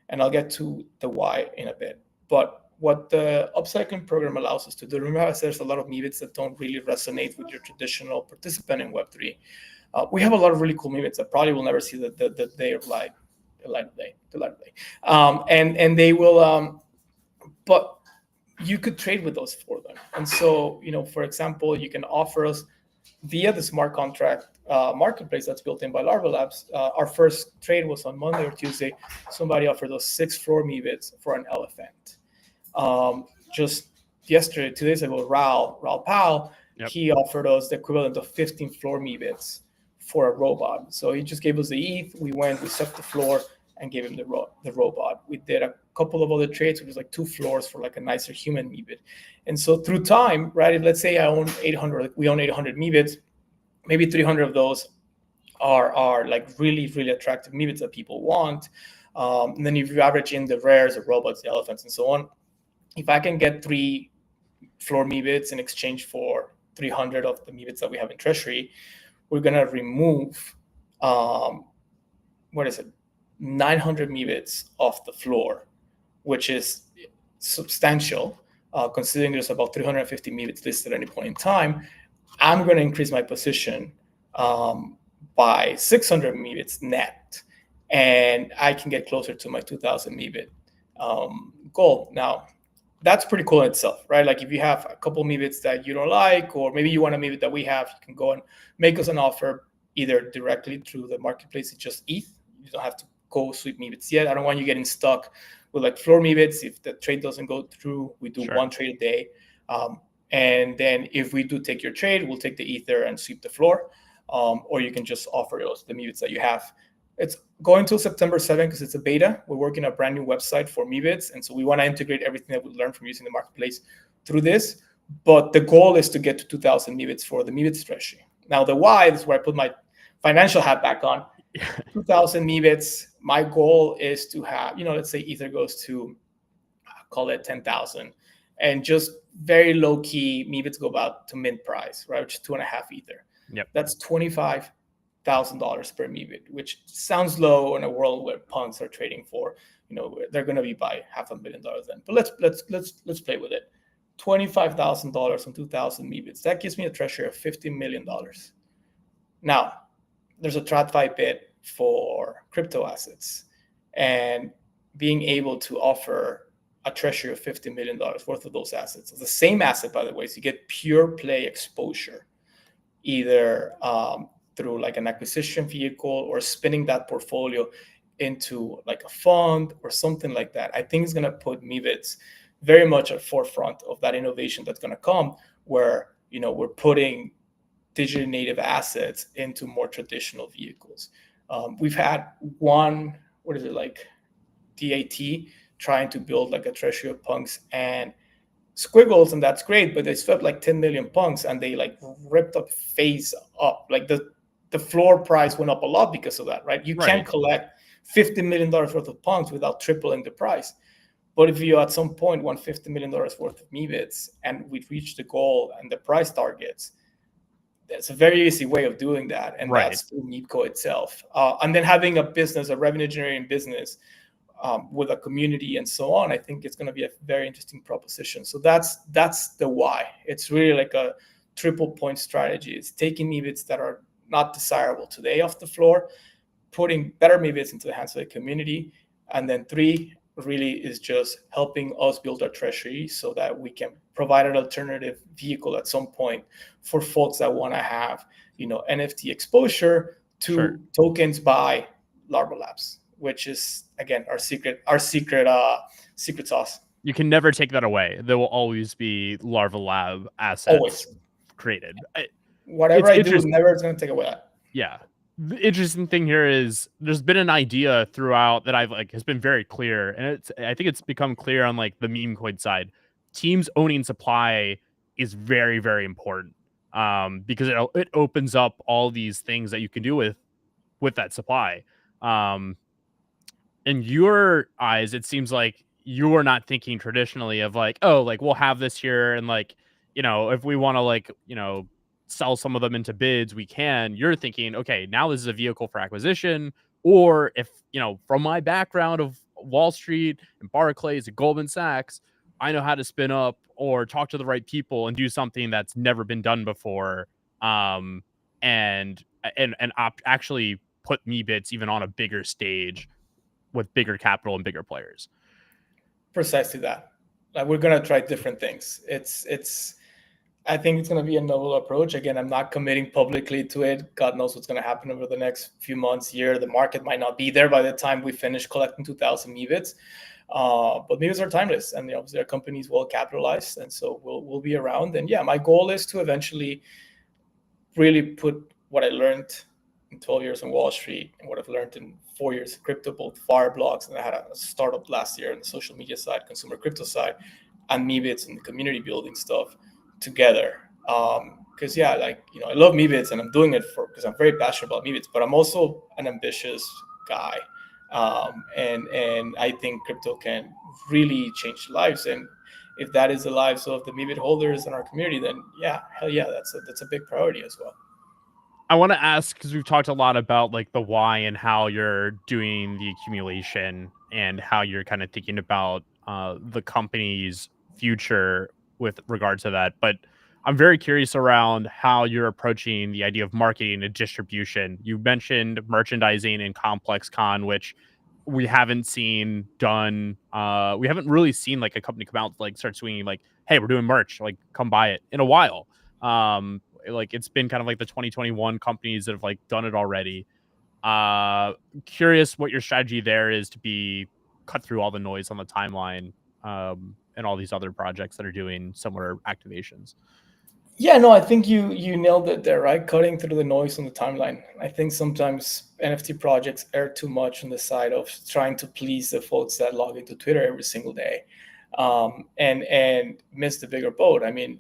and I'll get to the why in a bit. But what the upcycling program allows us to do, remember there's a lot of Meebits that don't really resonate with your traditional participant in Web3. We have a lot of really cool Meebits that probably will never see the day of light, the light of day. And they will, but you could trade with those for them. And so, for example, you can offer us via the smart contract marketplace that's built in by Larva Labs. Our first trade was on Monday or Tuesday. Somebody offered us 6 floor Meebits for an elephant. Just yesterday, 2 days ago, Raul Powell, Yep. He offered us the equivalent of 15 floor Meebits for a robot. So he just gave us the ETH. We set the floor and gave him the robot. We did a couple of other trades, which was like 2 floors for like a nicer human Meebit. And so through time, right, let's say I own 800, we own 800 Meebits, maybe 300 of those are like really, really attractive Meebits that people want. And then if you average in the rares, the robots, the elephants, and so on, if I can get 3 floor Meebits in exchange for 300 of the Meebits that we have in treasury, we're going to remove, 900 Meebits off the floor, which is substantial, considering there's about 350 Meebits listed at any point in time. I'm going to increase my position by 600 Meebits net, and I can get closer to my 2,000 Meebit goal. Now, that's pretty cool in itself, right? Like if you have a couple Meebits that you don't like, or maybe you want a Meebit that we have, you can go and make us an offer either directly through the marketplace. It's just ETH. You don't have to go sweep Meebits yet. I don't want you getting stuck with like floor Meebits. If the trade doesn't go through, we do one trade a day. And then if we do take your trade, we'll take the Ether and sweep the floor. Or you can just offer us the Meebits that you have. It's going till September 7th because it's a beta. We're working on a brand new website for Meebits. And so we want to integrate everything that we learned from using the marketplace through this. But the goal is to get to 2,000 Meebits for the Meebits treasury. Now, the why, this is where I put my financial hat back on. 2,000 Meebits. My goal is to have, let's say Ether goes to call it 10,000, and just very low key Meebits go about to mint price, right, which is 2.5 Ether. Yep. That's $25,000 per Meebit, which sounds low in a world where punks are trading for, they're going to be by $500,000 then. But let's play with it. $25,000 on 2,000 Meebits. That gives me a treasury of $50 million. Now, there's a TradFi bit for crypto assets, and being able to offer a treasury of $50 million worth of those assets. It's the same asset, by the way, so you get pure play exposure, either through like an acquisition vehicle or spinning that portfolio into like a fund or something like that. I think it's going to put Meebits very much at forefront of that innovation that's going to come, where we're putting digitally native assets into more traditional vehicles. We've had one, DAT trying to build like a treasury of punks and squiggles, and that's great, but they swept like 10 million punks and they like ripped up face up. Like the floor price went up a lot because of that, right? You can't collect $50 million worth of punks without tripling the price. But if you at some point want $50 million worth of Meebits and we've reached the goal and the price targets, it's a very easy way of doing that, and that's through Meebco itself. And then having a business, a revenue-generating business with a community and so on, I think it's going to be a very interesting proposition. So that's the why. It's really like a triple point strategy. It's taking Meebits that are not desirable today off the floor, putting better Meebits into the hands of the community, and then 3 really is just helping us build our treasury so that we can provide an alternative vehicle at some point for folks that want to have, NFT exposure to tokens by Larva Labs, which is again our secret sauce. You can never take that away. There will always be Larva Lab assets created. Whatever I do, never is going to take away that. Yeah. The interesting thing here is there's been an idea throughout that has been very clear, and I think it's become clear on like the meme coin side. Teams owning supply is very, very important because it opens up all these things that you can do with that supply. In your eyes, it seems like you are not thinking traditionally of like, oh, like we'll have this here and like, if we want to sell some of them into bids, we can. You're thinking, okay, now this is a vehicle for acquisition, or if from my background of Wall Street and Barclays and Goldman Sachs, I know how to spin up or talk to the right people and do something that's never been done before, and actually put Meebits even on a bigger stage with bigger capital and bigger players. Precisely that. Like we're gonna try different things. I think it's going to be a novel approach. Again, I'm not committing publicly to it. God knows what's going to happen over the next few months, year. The market might not be there by the time we finish collecting 2,000 Meebits. But Meebits are timeless, and obviously our company is well capitalized, and so we'll be around. And yeah, my goal is to eventually really put what I learned in 12 years on Wall Street and what I've learned in 4 years of crypto, both Fireblocks, and I had a startup last year on the social media side, consumer crypto side, and Meebits and the community building stuff together. Because I love Meebits and I'm doing it because I'm very passionate about Meebits, but I'm also an ambitious guy, and I think crypto can really change lives, and if that is the lives of the Meebit holders in our community, then hell yeah, that's a big priority as well. I want to ask, because we've talked a lot about like the why and how you're doing the accumulation and how you're kind of thinking about the company's future with regard to that, but I'm very curious around how you're approaching the idea of marketing and distribution. You mentioned merchandising in Complex Con, which we haven't seen done. We haven't really seen like a company come out like start swinging like, hey, we're doing merch, like come buy it in a while. Like it's been kind of like the 2021 companies that have like done it already. Curious what your strategy there is to be cut through all the noise on the timeline. And all these other projects that are doing similar activations. Yeah, no, I think you nailed it there, right? Cutting through the noise on the timeline. I think sometimes NFT projects err too much on the side of trying to please the folks that log into Twitter every single day, and miss the bigger boat. I mean,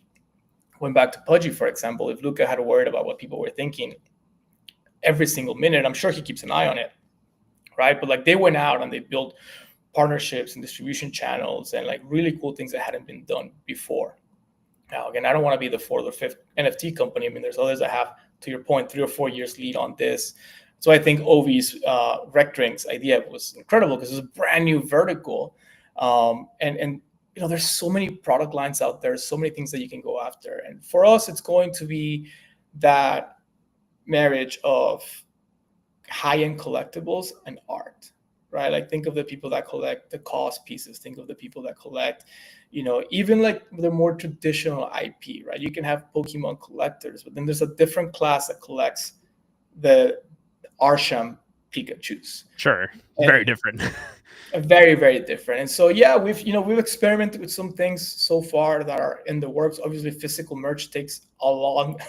going back to Pudgy, for example, if Luca had worried about what people were thinking every single minute, I'm sure he keeps an eye on it, right? But like they went out and they built partnerships and distribution channels and like really cool things that hadn't been done before. Now, again, I don't want to be the fourth or fifth NFT company. I mean, there's others that have, to your point, 3 or 4 years lead on this. So I think Ovi's rec drinks idea was incredible because it was a brand new vertical. And there's so many product lines out there, so many things that you can go after. And for us, it's going to be that marriage of high-end collectibles and art, right? Like think of the people that collect the cost pieces. Think of the people that collect, even like the more traditional IP, right? You can have Pokemon collectors, but then there's a different class that collects the Arsham Pikachus. Sure. Very different. Very, very different. And so, yeah, we've experimented with some things so far that are in the works. Obviously, physical merch takes a lot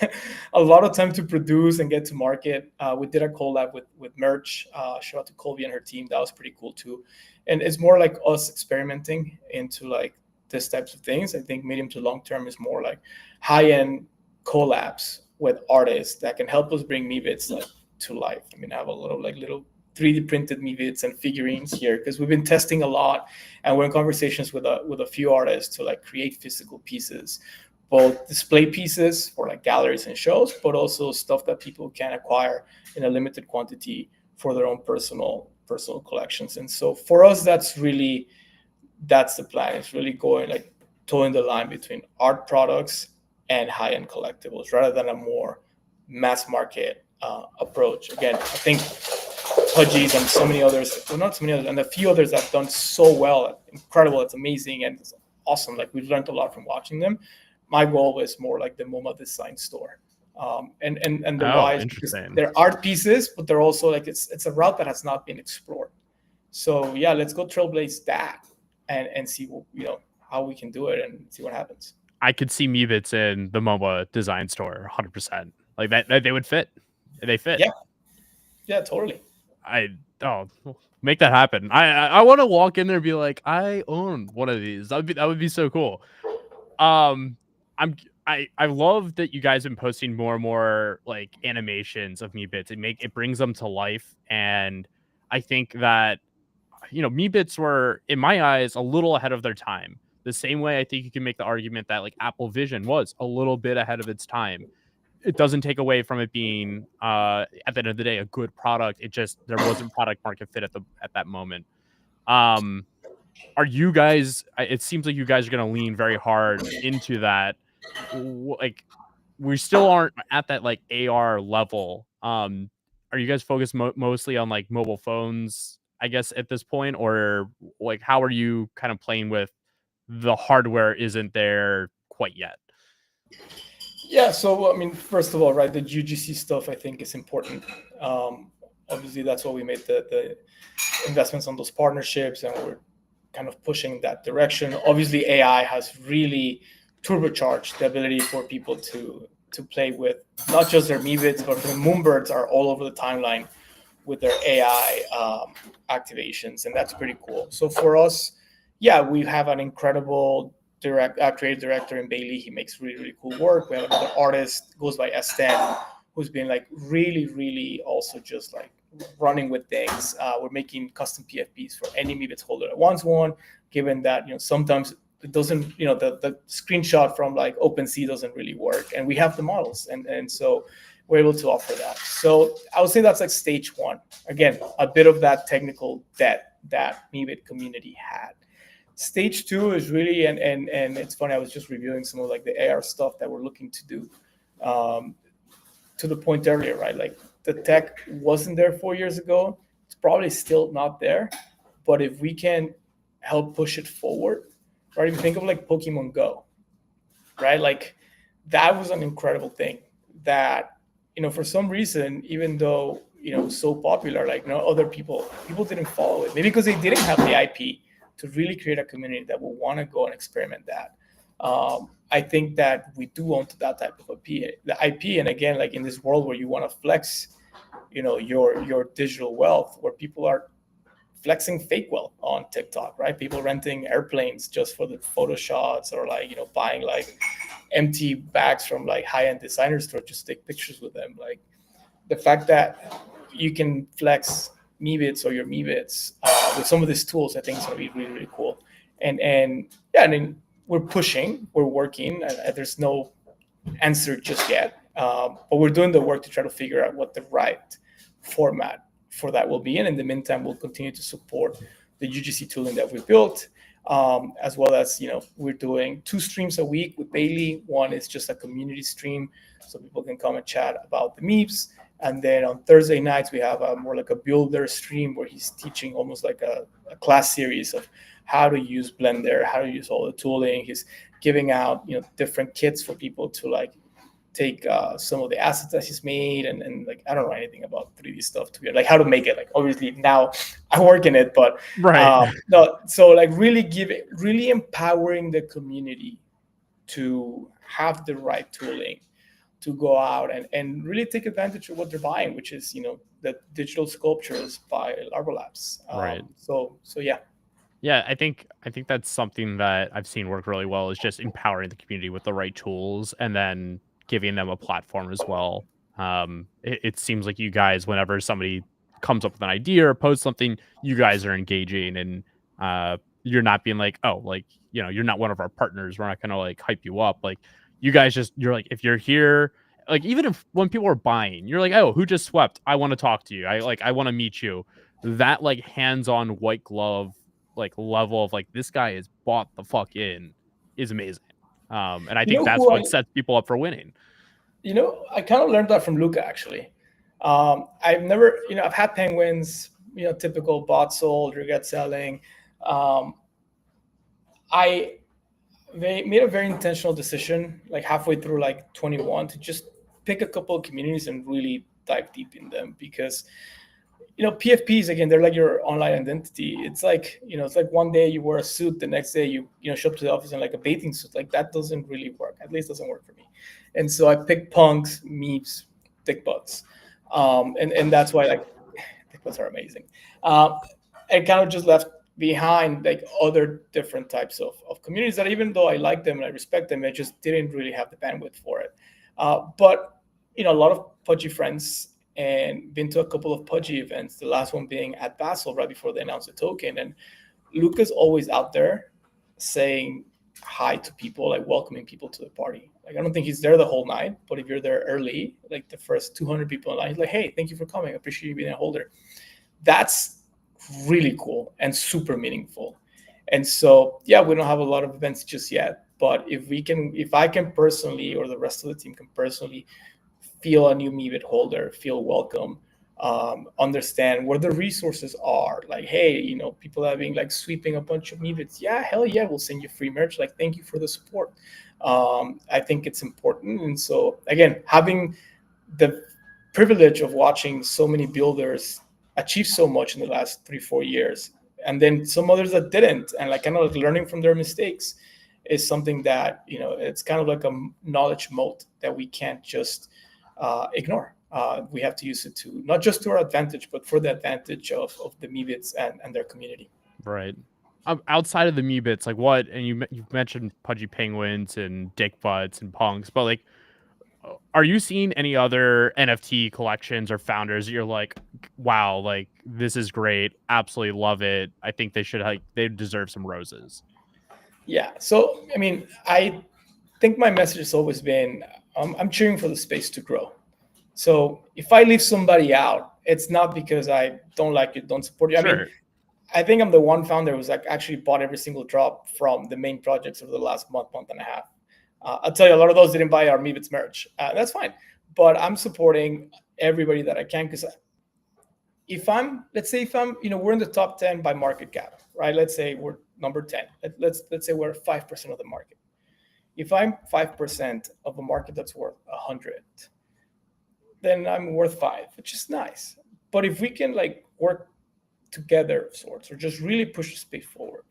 of time to produce and get to market. We did a collab with merch. Shout out to Colby and her team. That was pretty cool too. And it's more like us experimenting into like this types of things. I think medium to long term is more like high-end collabs with artists that can help us bring Meebits like to life. I mean, I have a lot of like little 3D printed Meebits and figurines here because we've been testing a lot, and we're in conversations with a few artists to like create physical pieces, both display pieces for like galleries and shows, but also stuff that people can acquire in a limited quantity for their own personal collections. And so for us, that's the plan. It's really going like towing the line between art products and high-end collectibles rather than a more mass market approach. Again, I think Pudgies and so many others, well, not so many others, and a few others that have done so well, incredible, it's amazing, and it's awesome. Like we've learned a lot from watching them. My goal was more like the MoMA design store. And the why is because they're art pieces, but they're also like it's a route that has not been explored. So yeah, let's go trailblaze that and see how we can do it and see what happens. I could see Meebits in the MoMA design store 100%. Like that they would fit. They fit. Yeah, totally. Make that happen. I want to walk in there and be like, I own one of these. That would be so cool. I love that you guys have been posting more and more like animations of Meebits. It brings them to life, and I think that Meebits were, in my eyes, a little ahead of their time. The same way I think you can make the argument that like Apple Vision was a little bit ahead of its time. It doesn't take away from it being at the end of the day a good product. It just there wasn't product market fit at that moment. Are you guys? It seems like you guys are going to lean very hard into that. Like we still aren't at that like AR level. Are you guys focused mostly on like mobile phones, I guess, at this point, or like how are you kind of playing with the hardware isn't there quite yet? Yeah, so I mean, first of all, right, the UGC stuff I think is important. Obviously, that's why we made the investments on those partnerships, and we're kind of pushing that direction. Obviously, AI has really turbocharged the ability for people to play with not just their Meebits, but the Moonbirds are all over the timeline with their AI activations, and that's pretty cool. So for us, yeah, we have an incredible creative director in Bailey. He makes really, really cool work. We have another artist, goes by S10, who's been like really, really also just like running with things. We're making custom PFPs for any Meebits holder that wants one, given that sometimes it doesn't, the screenshot from like OpenSea doesn't really work, and we have the models, and so we're able to offer that. So I would say that's like stage one. Again, a bit of that technical debt that Meebit community had. Stage two is really, and it's funny, I was just reviewing some of like the AR stuff that we're looking to do. To the point earlier, right? Like the tech wasn't there 4 years ago. It's probably still not there, but if we can help push it forward, right? If you think of like Pokemon Go, right? Like that was an incredible thing that, for some reason, even though, it was so popular, like other people didn't follow it. Maybe because they didn't have the IP to really create a community that will want to go and experiment that. I think that we do own that type of the IP. And again, like in this world where you want to flex, your digital wealth, where people are flexing fake wealth on TikTok, right? People renting airplanes just for the photo shots, or like, buying like empty bags from like high-end designer store, just take pictures with them. Like the fact that you can flex Meebits or your Meebits with some of these tools, I think it's going to be really, really cool. And yeah, I mean, we're pushing, we're working. There's no answer just yet, but we're doing the work to try to figure out what the right format for that will be. And in the meantime, we'll continue to support the UGC tooling that we built, as well as, we're doing 2 streams a week with Bailey. One is just a community stream, so people can come and chat about the meeps. And then on Thursday nights, we have more like a builder stream where he's teaching almost like a class series of how to use Blender, how to use all the tooling. He's giving out, different kits for people to like take some of the assets that he's made, and like, I don't know anything about 3D stuff to be like how to make it. Like, obviously now I work in it, but Right. no. So like really empowering the community to have the right tooling to go out and really take advantage of what they're buying, which is, the digital sculptures by Larva Labs. Right. So yeah. Yeah, I think that's something that I've seen work really well is just empowering the community with the right tools and then giving them a platform as well. It seems like you guys, whenever somebody comes up with an idea or posts something, you guys are engaging and you're not being like, oh, like, you're not one of our partners. We're not gonna like hype you up. Like, you guys you're like, if you're here, like, even if when people are buying, you're like, oh, who just swept? I want to talk to you. I want to meet you. That like hands-on white glove like level of like this guy is bought the fuck in is amazing. And I You think know that's who what sets people up for winning. I kind of learned that from Luca, actually. I've never, I've had penguins, typical bought, sold, regret selling. Um, they made a very intentional decision, like halfway through like 21, to just pick a couple of communities and really dive deep in them, because PFPs, again, they're like your online identity. It's like, it's like one day you wear a suit, the next day you show up to the office in like a bathing suit. Like, that doesn't really work. At least doesn't work for me. And so I picked punks, meeps, dick butts. And that's why, like, dick butts are amazing. And kind of just left behind like other different types of communities that, even though I like them and I respect them, I just didn't really have the bandwidth for it. But a lot of pudgy friends, and been to a couple of pudgy events, the last one being at Basel right before they announced the token. And Luca's always out there saying hi to people, like welcoming people to the party. Like, I don't think he's there the whole night, but if you're there early, like the first 200 people in line, he's like, hey, thank you for coming. I appreciate you being a holder. That's really cool and super meaningful. And so, yeah, we don't have a lot of events just yet, but if I can personally, or the rest of the team can personally feel a new Meebit holder, feel welcome, understand where the resources are. Like, hey, people having like sweeping a bunch of Meebits. Yeah, hell yeah, we'll send you free merch. Like, thank you for the support. I think it's important. And so, again, having the privilege of watching so many builders achieve so much in the last 3-4 years, and then some others that didn't, and like kind of like learning from their mistakes, is something that, it's kind of like a knowledge moat that we can't just ignore. We have to use it to not just to our advantage, but for the advantage of the Meebits and their community. Right. Outside of the Meebits, like what, and you mentioned pudgy penguins and dick butts and punks, but like, are you seeing any other NFT collections or founders that you're like, wow, like this is great, absolutely love it. I think they deserve some roses. Yeah. So, I mean, I think my message has always been, I'm cheering for the space to grow. So if I leave somebody out, it's not because I don't like it, don't support you. Sure. I mean, I think I'm the one founder who's like actually bought every single drop from the main projects over the last month and a half. I'll tell you, a lot of those didn't buy our Meebits merch. That's fine. But I'm supporting everybody that I can, because let's say we're in the top 10 by market cap, right? Let's say we're number 10. Let's say we're 5% of the market. If I'm 5% of a market that's worth 100, then I'm worth 5, which is nice. But if we can like work together of sorts, or just really push the space forward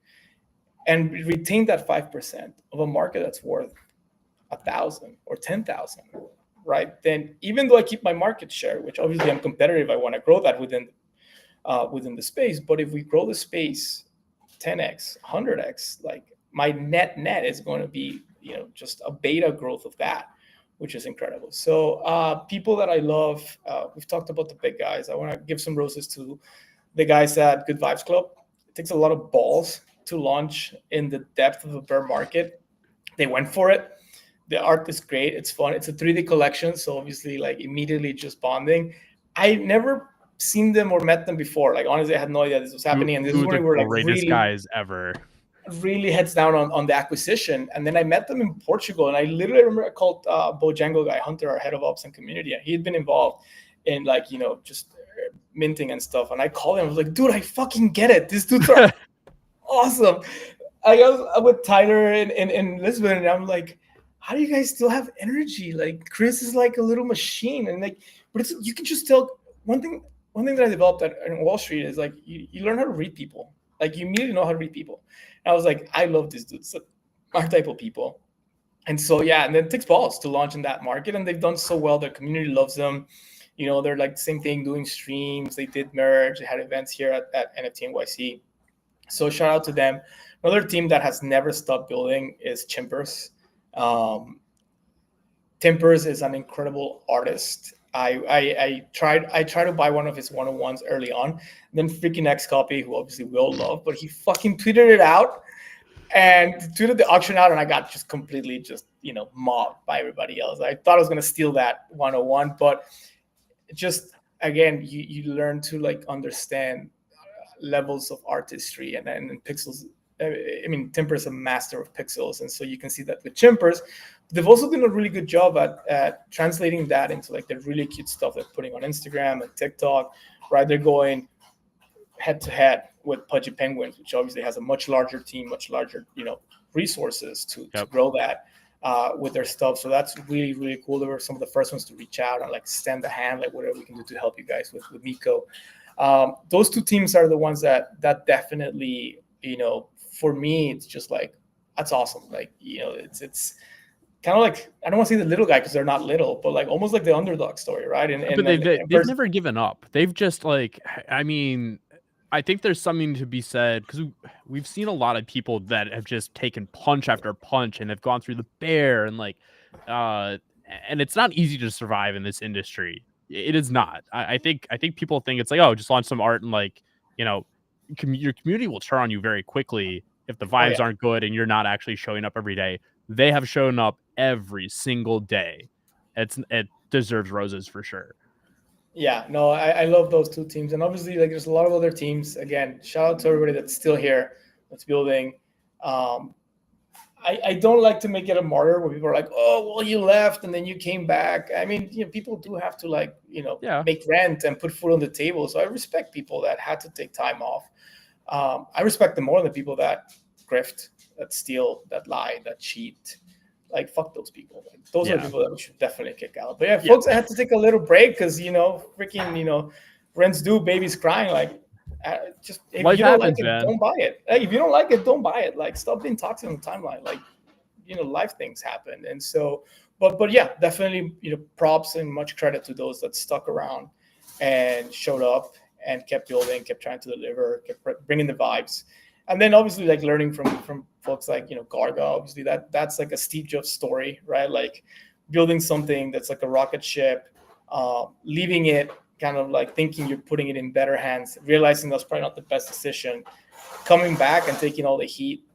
and retain that 5% of a market that's worth 1,000 or 10,000, right? Then even though I keep my market share, which obviously I'm competitive, I want to grow that within the space. But if we grow the space 10x, 100x, like my net is going to be, just a beta growth of that, which is incredible. So people that I love, we've talked about the big guys. I want to give some roses to the guys at Good Vibes Club. It takes a lot of balls to launch in the depth of a bear market. They went for it. The art is great. It's fun. It's a 3D collection, so obviously, like, immediately just bonding. I never seen them or met them before. Like, honestly, I had no idea this was happening, and this is Two of when the we were like greatest guys ever. really heads down on the acquisition. And then I met them in Portugal, and I literally remember I called Bojango guy Hunter, our head of ops and community, and he had been involved in, like, just minting and stuff. And I called him. I was like, dude, I fucking get it. These dudes are awesome. I was with Tyler in Lisbon, and I'm like, how do you guys still have energy? Like, Chris is like a little machine, and like, but you can just tell one thing that I developed in Wall Street is like you learn how to read people. Like, you immediately know how to read people. And I was like, I love these dudes, archetypal people. And so, yeah, and then it takes balls to launch in that market, and they've done so well. Their community loves them. They're like the same thing, doing streams. They did merge. They had events here at NFT NYC. So shout out to them. Another team that has never stopped building is Chimpers. Timpers is an incredible artist. I tried to buy one of his one-on-ones early on. Then freaking Xcopy, who obviously we all love, but he fucking tweeted it out and tweeted the auction out, and I got just completely mobbed by everybody else. I thought I was gonna steal that 101, but just again, you learn to like understand levels of artistry and pixels. I mean, Timper is a master of pixels, and so you can see that with Chimpers. They've also done a really good job at translating that into like the really cute stuff they're putting on Instagram and TikTok, right? They're going head to head with Pudgy Penguins, which obviously has a much larger team, much larger resources to grow that with their stuff. So that's really, really cool. They were some of the first ones to reach out and like extend a hand, like whatever we can do to help you guys with Miko. Those two teams are the ones that definitely, for me, it's just like, that's awesome. Like, it's kind of like, I don't want to say the little guy because they're not little, but like almost like the underdog story, right? But they've never given up. They've just like, I mean, I think there's something to be said because we've seen a lot of people that have just taken punch after punch and have gone through the bear and like, and it's not easy to survive in this industry. It is not. I think people think it's like, oh, just launch some art and like, your community will turn on you very quickly if the vibes aren't good and you're not actually showing up every day. They have shown up every single day. It deserves roses for sure. Yeah, no, I love those two teams. And obviously, like, there's a lot of other teams. Again, shout out to everybody that's still here, that's building. I don't like to make it a martyr where people are like, oh, well, you left and then you came back. I mean, people do have to like, make rent and put food on the table. So I respect people that had to take time off. I respect them more than people that grift, that steal, that lie, that cheat. Like, fuck those people. Like, those are people that we should definitely kick out. But folks, I had to take a little break because, freaking, rent's due, baby's crying. Like, just if Life you don't happens, like it, man. don't buy it. Like, if you don't like it, don't buy it. Like, stop being toxic on the timeline. Like, life things happen. And so, but yeah, definitely, props and much credit to those that stuck around and showed up and kept building, kept trying to deliver, kept bringing the vibes. And then obviously like learning from folks like, Garga, obviously that's like a Steve Jobs story, right? Like building something that's like a rocket ship, leaving it kind of like thinking you're putting it in better hands, realizing that's probably not the best decision, coming back and taking all the heat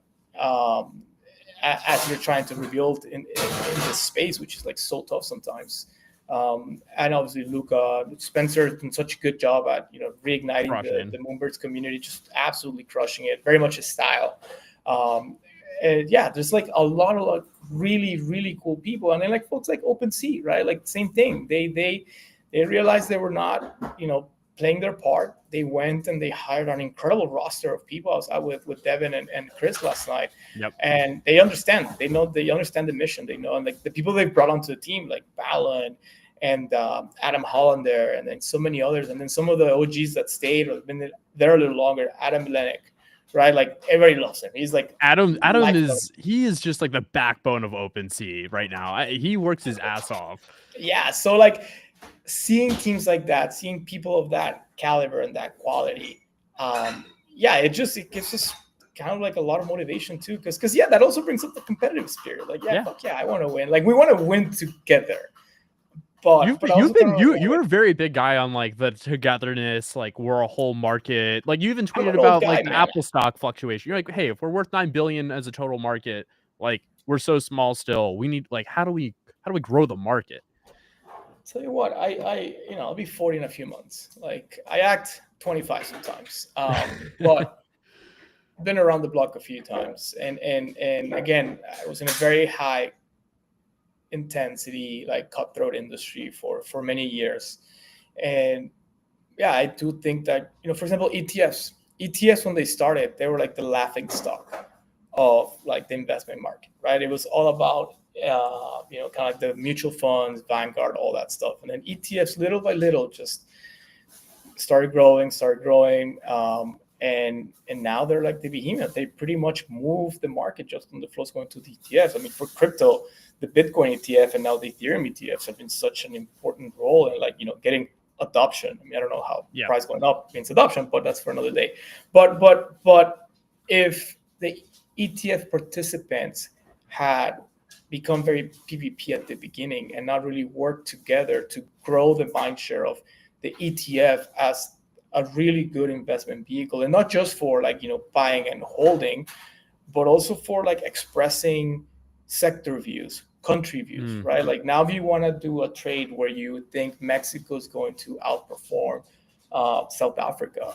as you're trying to rebuild in this space, which is like so tough sometimes. And obviously Luca, Spencer did such a good job at reigniting the Moonbirds community, just absolutely crushing it. Very much his style. And yeah, there's like a lot of really, really cool people. And then like folks like OpenSea, right? Like same thing. They realized they were not, playing their part. They went and they hired an incredible roster of people. I was out with Devin and Chris last night. Yep. And they understand. They understand the mission. They know, and like the people they've brought onto the team, like Ballon and Adam Hollander, and then so many others. And then some of the OGs that stayed or have been there a little longer, Adam Milenick, right? Like everybody loves him. He's like Adam is just like the backbone of OpenSea right now. He works his ass off. Yeah. So like seeing teams like that, seeing people of that caliber and that quality, it gives us kind of like a lot of motivation too. Because that also brings up the competitive spirit. Like, fuck yeah, I want to win. Like we want to win together. But I also kind of you were a very big guy on like the togetherness, like we're a whole market. Like you even I'm tweeted an old about guy, like the man. Apple stock fluctuation. You're like, hey, if we're worth 9 billion as a total market, like we're so small still. We need like how do we grow the market? Tell you what, I'll be 40 in a few months. Like I act 25 sometimes, but been around the block a few times, and again, I was in a very high intensity, like cutthroat industry for many years, and yeah, I do think that for example, ETFs when they started, they were like the laughing stock of like the investment market, right? It was all about kind of like the mutual funds, Vanguard, all that stuff, and then ETFs little by little just started growing, and now they're like the behemoth. They pretty much move the market just on the flows going to the ETFs. I mean, for crypto, the Bitcoin ETF and now the Ethereum ETFs have been such an important role in like getting adoption. I mean, I don't know how price going up means adoption, but that's for another day. But if the ETF participants had become very PvP at the beginning and not really work together to grow the mind share of the ETF as a really good investment vehicle, and not just for like buying and holding, but also for like expressing sector views, country views, right? Like now if you want to do a trade where you think Mexico is going to outperform South Africa,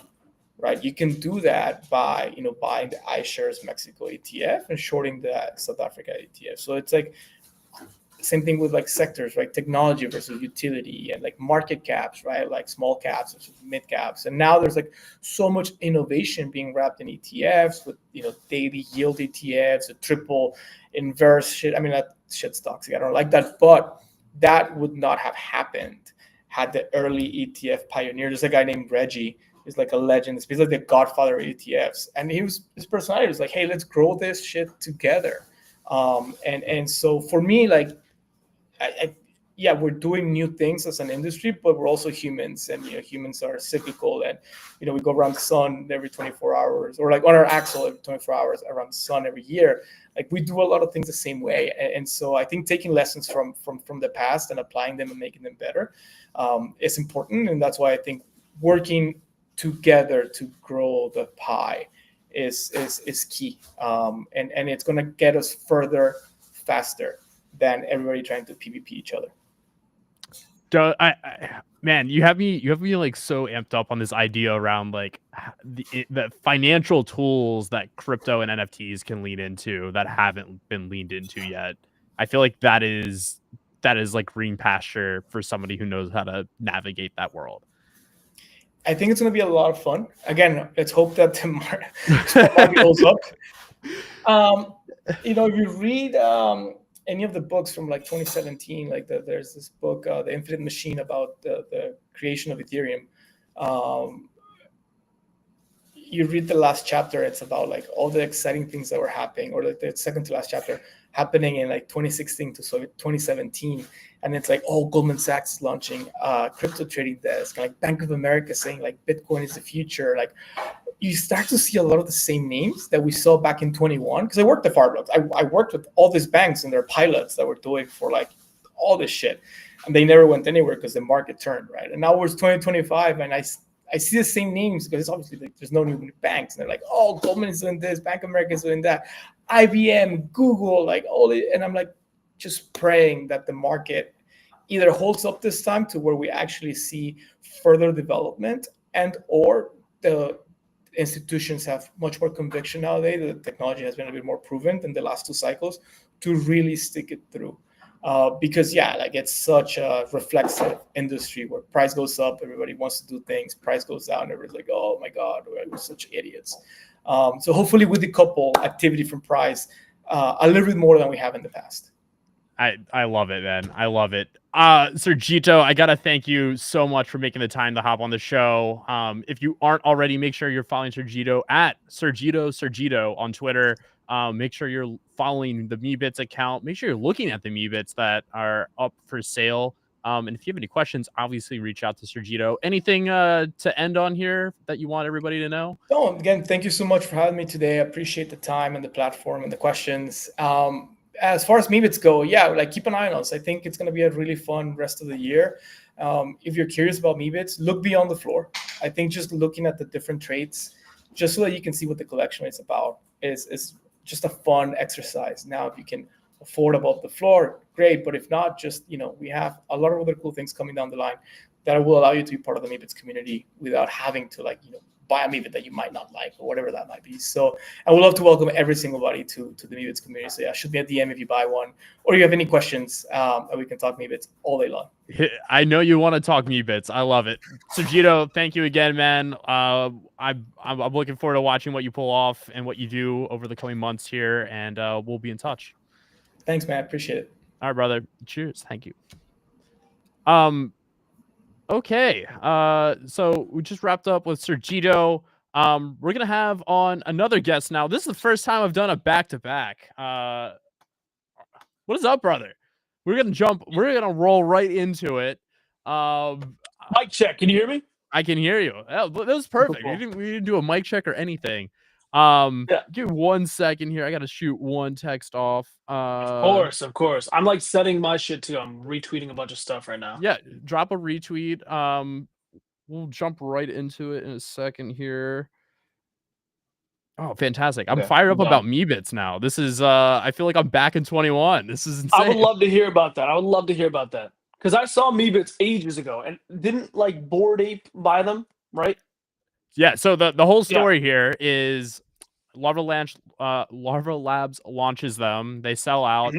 right? You can do that by buying the iShares Mexico ETF and shorting the South Africa ETF. So it's like same thing with like sectors, right? Technology versus utility, and like market caps, right? Like small caps versus mid caps. And now there's like so much innovation being wrapped in ETFs with daily yield ETFs, a triple inverse shit. I mean, that shit's toxic. I don't like that, but that would not have happened had the early ETF pioneer. There's a guy named Reggie. He's like a legend. He's like the godfather of ETFs, and his personality was like, hey, let's grow this shit together. And so for me, like, yeah, we're doing new things as an industry, but we're also humans, and humans are cyclical, and we go around the sun every 24 hours, or like on our axle every 24 hours around the sun every year. Like we do a lot of things the same way, and so I think taking lessons from the past and applying them and making them better is important, and that's why I think working together to grow the pie is key, and it's going to get us further faster than everybody trying to PvP each other. Man, you have me like so amped up on this idea around like the financial tools that crypto and NFTs can lean into that haven't been leaned into yet. I feel like that is like green pasture for somebody who knows how to navigate that world. I think it's going to be a lot of fun. Again, let's hope that the market holds up. If you read any of the books from like 2017, like there's this book, The Infinite Machine, about the creation of Ethereum. You read the last chapter, it's about like all the exciting things that were happening, or like the second to last chapter happening in like 2016 to 2017. And it's like, oh, Goldman Sachs is launching a crypto trading desk, like Bank of America saying like Bitcoin is the future. Like you start to see a lot of the same names that we saw back in 21. Because I worked at Fireblocks. I worked with all these banks and their pilots that were doing for like all this shit. And they never went anywhere because the market turned, right? And now it's 2025, and I see the same names because it's obviously like there's no new banks. And they're like, oh, Goldman is doing this, Bank of America is doing that, IBM, Google, like all it. And I'm like just praying that the market either holds up this time to where we actually see further development, and or the institutions have much more conviction nowadays. The technology has been a bit more proven than the last two cycles to really stick it through. Because like it's such a reflexive industry where price goes up, everybody wants to do things, price goes down, everybody's like, oh my God, we're such idiots. So hopefully with the couple activity from price, a little bit more than we have in the past. I love it, man. I love it. Sergito, I gotta thank you so much for making the time to hop on the show. If you aren't already, make sure you're following Sergito at Sergito on Twitter. Make sure you're following the MeBits account. Make sure you're looking at the MeBits that are up for sale. And if you have any questions, obviously reach out to Sergito. Anything to end on here that you want everybody to know? No, again, thank you so much for having me today. I appreciate the time and the platform and the questions. as far as Meebits go, yeah, like keep an eye on us. I think it's going to be a really fun rest of the year. If you're curious about Meebits, look beyond the floor. I think just looking at the different traits, just so that you can see what the collection is about, is just a fun exercise. Now, if you can afford above the floor, great. But if not, just we have a lot of other cool things coming down the line that will allow you to be part of the Meebits community without having to buy a Meebit that you might not like or whatever that might be. So I would love to welcome every single body to the Meebits community. So yeah, shoot me a DM if you buy one or you have any questions, and we can talk Meebits all day long. I know you want to talk Meebits. I love it. Sergito, thank you again, man. I'm looking forward to watching what you pull off and what you do over the coming months here, and we'll be in touch. Thanks, man. Appreciate it. All right, brother. Cheers. Thank you. Okay. So we just wrapped up with Sergito. We're gonna have on another guest now. This is the first time I've done a back-to-back. What is up, brother? We're gonna roll right into it. Mic check. Can you hear me? I can hear you. That was perfect. Cool. We didn't do a mic check or anything. Yeah. Give me 1 second here. I gotta shoot one text off. Of course. I'm like setting my shit too. I'm retweeting a bunch of stuff right now. Yeah, drop a retweet. We'll jump right into it in a second here. Oh, fantastic. I'm fired up about Meebits now. This is I feel like I'm back in 21. This is insane. I would love to hear about that. Because I saw Meebits ages ago and didn't like Bored Ape buy them, right? Yeah, so the whole story here is Larva Labs launches them, they sell out.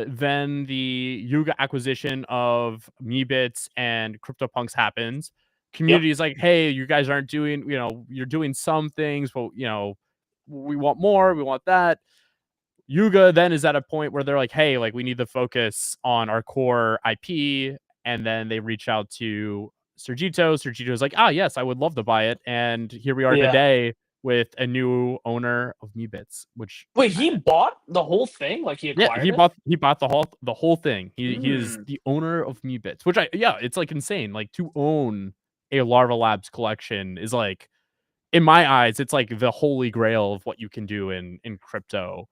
Then the Yuga acquisition of Meebits and CryptoPunks happens. Community is like, hey, you guys aren't doing, you're doing some things, but we want more, we want that. Yuga then is at a point where they're like, hey, like we need to focus on our core IP, and then they reach out to Sergito. Sergito's like, yes, I would love to buy it, and here we are today with a new owner of Meebits. Which wait, he bought the whole thing? Like he acquired he bought the whole thing. He is the owner of Meebits, which it's like insane. Like to own a Larva Labs collection is like, in my eyes, it's like the holy grail of what you can do in crypto.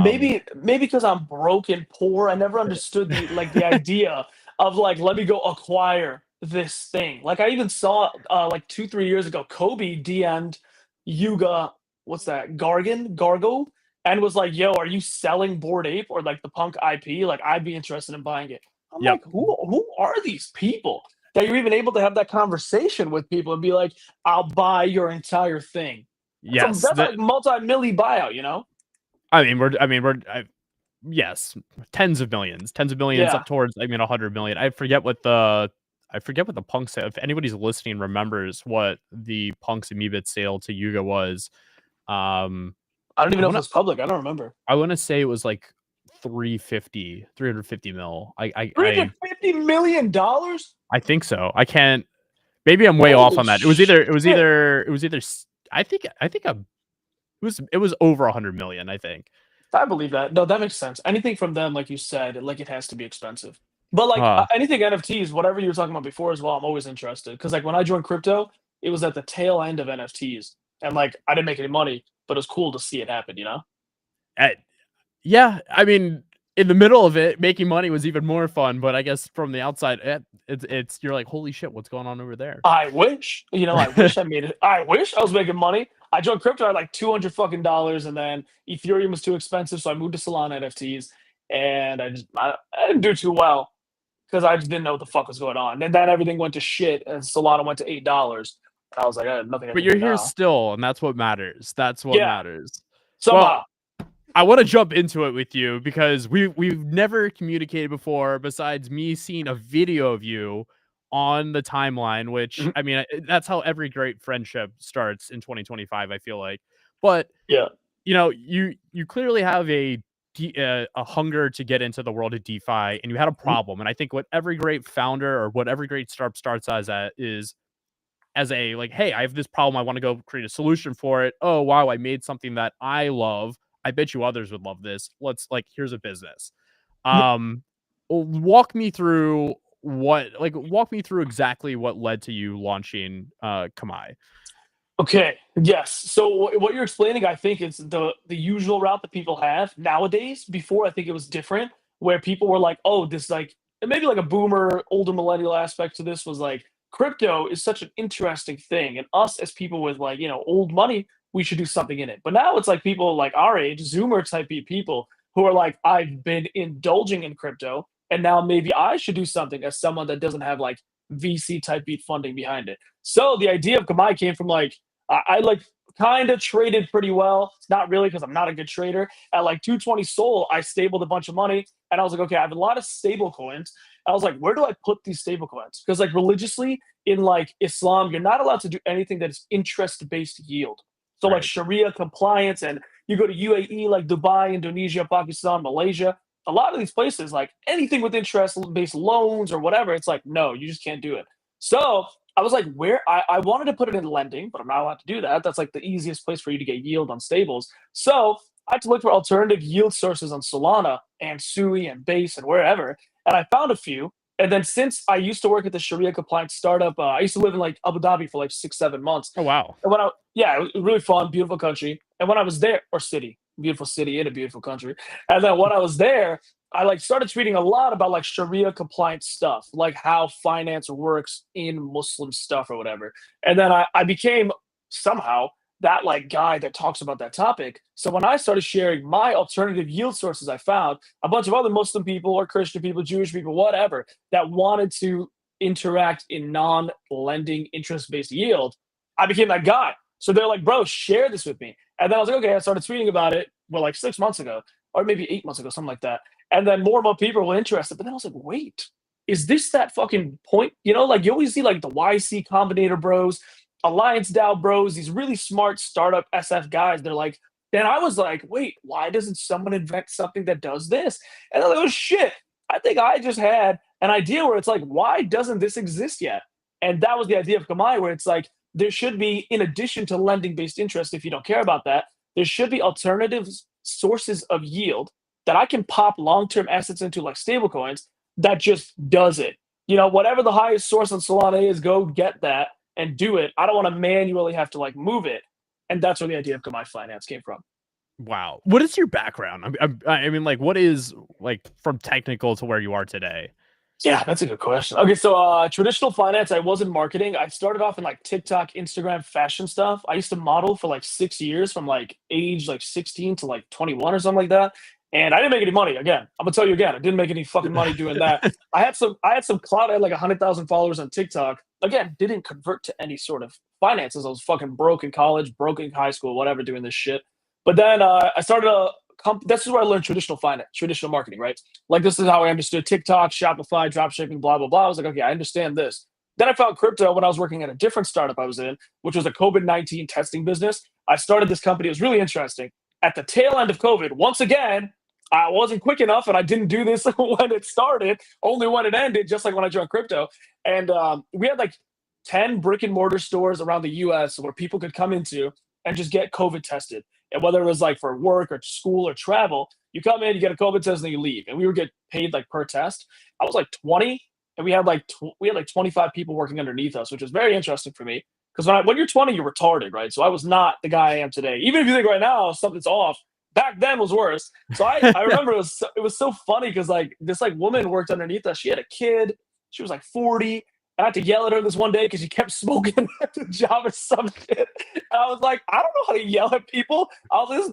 Maybe because I'm broke and poor, I never understood the idea of like, let me go acquire this thing. Like I even saw like 2-3 years ago, Kobe DM'd Yuga, what's that, Gargo, and was like, yo, are you selling Bored Ape or like the Punk IP? Like I'd be interested in buying it. I'm like, who are these people that you're even able to have that conversation with people and be like, I'll buy your entire thing? Yes, that's like multi-milli buyout, you know? Yes, tens of millions up towards 100 million. I forget what the Punks, if anybody's listening remembers what the Punks and Meebits sale to Yuga was. I don't even know if it was public. I don't remember. I want to say it was like 350 mil. $350 million? I think so. I can't, maybe I'm way off on that. It was either I think it was over 100 million, I think. I believe that. No, that makes sense. Anything from them, like you said, like it has to be expensive. But like anything NFTs, whatever you were talking about before as well, I'm always interested. Because like when I joined crypto, it was at the tail end of NFTs. And like I didn't make any money, but it was cool to see it happen, you know? Yeah, I mean, in the middle of it, making money was even more fun. But I guess from the outside, it's you're like, holy shit, what's going on over there? I wish, I wish I made it. I wish I was making money. I joined crypto at like $200 fucking, and then Ethereum was too expensive, so I moved to Solana NFTs, and I didn't do too well because I just didn't know what the fuck was going on. And then everything went to shit, and Solana went to $8. I was like, I had nothing. But you're here still, and that's what matters. That's what matters. Somehow. Well, I want to jump into it with you because we've never communicated before, besides me seeing a video of you on the timeline, which I mean, that's how every great friendship starts in 2025, I feel like. But you clearly have a hunger to get into the world of DeFi, and you had a problem. And I think what every great founder or what every great startup starts as a like, hey, I have this problem, I want to go create a solution for it. Oh wow, I made something that I love. I bet you others would love this. Here's a business. Walk me through exactly what led to you launching Kamai. Okay. Yes. So what you're explaining, I think, is the usual route that people have nowadays. Before, I think it was different, where people were like, "Oh, this like," and maybe like a boomer, older millennial aspect to this was like, crypto is such an interesting thing, and us as people with like old money, we should do something in it. But now it's like people like our age, Zoomer type people, who are like, "I've been indulging in crypto, and now maybe I should do something," as someone that doesn't have like VC type beat funding behind it. So the idea of Kamai came from like I like kind of traded pretty well. It's not really because I'm not a good trader. At like 220 Sol, I stabled a bunch of money, and I was like, okay, I have a lot of stable coins. I was like, where do I put these stable coins? Because like religiously in like Islam, you're not allowed to do anything that is interest based yield. So like Right. Sharia compliance, and you go to UAE, like Dubai, Indonesia, Pakistan, Malaysia. A lot of these places, like anything with interest based loans or whatever, it's like, no, you just can't do it. So I was like, where I wanted to put it in lending, but I'm not allowed to do that. That's like the easiest place for you to get yield on stables. So I had to look for alternative yield sources on Solana and Sui and Base and wherever. And I found a few. And then since I used to work at the Sharia compliance startup, I used to live in like Abu Dhabi for like 6, 7 months. Oh wow. And yeah, it was really fun, beautiful country. And when I was there, or city, beautiful city in a beautiful country. And then when I was there, I like started reading a lot about like Sharia compliant stuff, like how finance works in Muslim stuff or whatever. And then I became somehow that like guy that talks about that topic. So when I started sharing my alternative yield sources, I found a bunch of other Muslim people or Christian people, Jewish people, whatever, that wanted to interact in non-lending interest-based yield. I became that guy. So they're like, bro, share this with me. And then I was like, okay, I started tweeting about it, well, like 6 months ago, or maybe 8 months ago, something like that. And then more and more people were interested. But then I was like, wait, is this that fucking point? Like you always see like the YC Combinator bros, Alliance DAO bros, these really smart startup SF guys. They're like, then I was like, wait, why doesn't someone invent something that does this? And I was like, oh shit, I think I just had an idea where it's like, why doesn't this exist yet? And that was the idea of Kamai, where it's like, there should be, in addition to lending based interest, if you don't care about that, there should be alternative sources of yield that I can pop long-term assets into, like stablecoins, that just does it. Whatever the highest source on Solana is, go get that and do it. I don't want to manually have to like move it. And that's where the idea of Kamai Finance came from. Wow. What is your background? I mean, like, what is like from technical to where you are today? Yeah, that's a good question. Okay, so traditional finance, I was in marketing. I started off in like TikTok, Instagram, fashion stuff. I used to model for like 6 years, from like age like 16 to like 21 or something like that. And I didn't make any money. Again, I'm gonna tell you again, I didn't make any fucking money doing that. I had some clout. I had like 100,000 followers on TikTok. Again, didn't convert to any sort of finances. I was fucking broke in college, broke in high school, whatever, doing this shit. But then I started a this is where I learned traditional finance, traditional marketing, right? Like this is how I understood TikTok, Shopify, dropshipping, blah, blah, blah. I was like, okay, I understand this. Then I found crypto when I was working at a different startup I was in, which was a COVID-19 testing business. I started this company. It was really interesting. At the tail end of COVID, once again, I wasn't quick enough and I didn't do this when it started, only when it ended, just like when I joined crypto. And we had like 10 brick and mortar stores around the US where people could come into and just get COVID tested. And whether it was like for work or school or travel, you come in, you get a COVID test, and then you leave. And we would get paid like per test. I was like 20, and we had like 25 people working underneath us, which was very interesting for me. Because when you're 20, you're retarded, right? So I was not the guy I am today. Even if you think right now something's off, back then was worse. So I remember it was so funny because like this like woman worked underneath us. She had a kid. She was like 40. I had to yell at her this one day because she kept smoking at the job or some shit. And I was like, I don't know how to yell at people.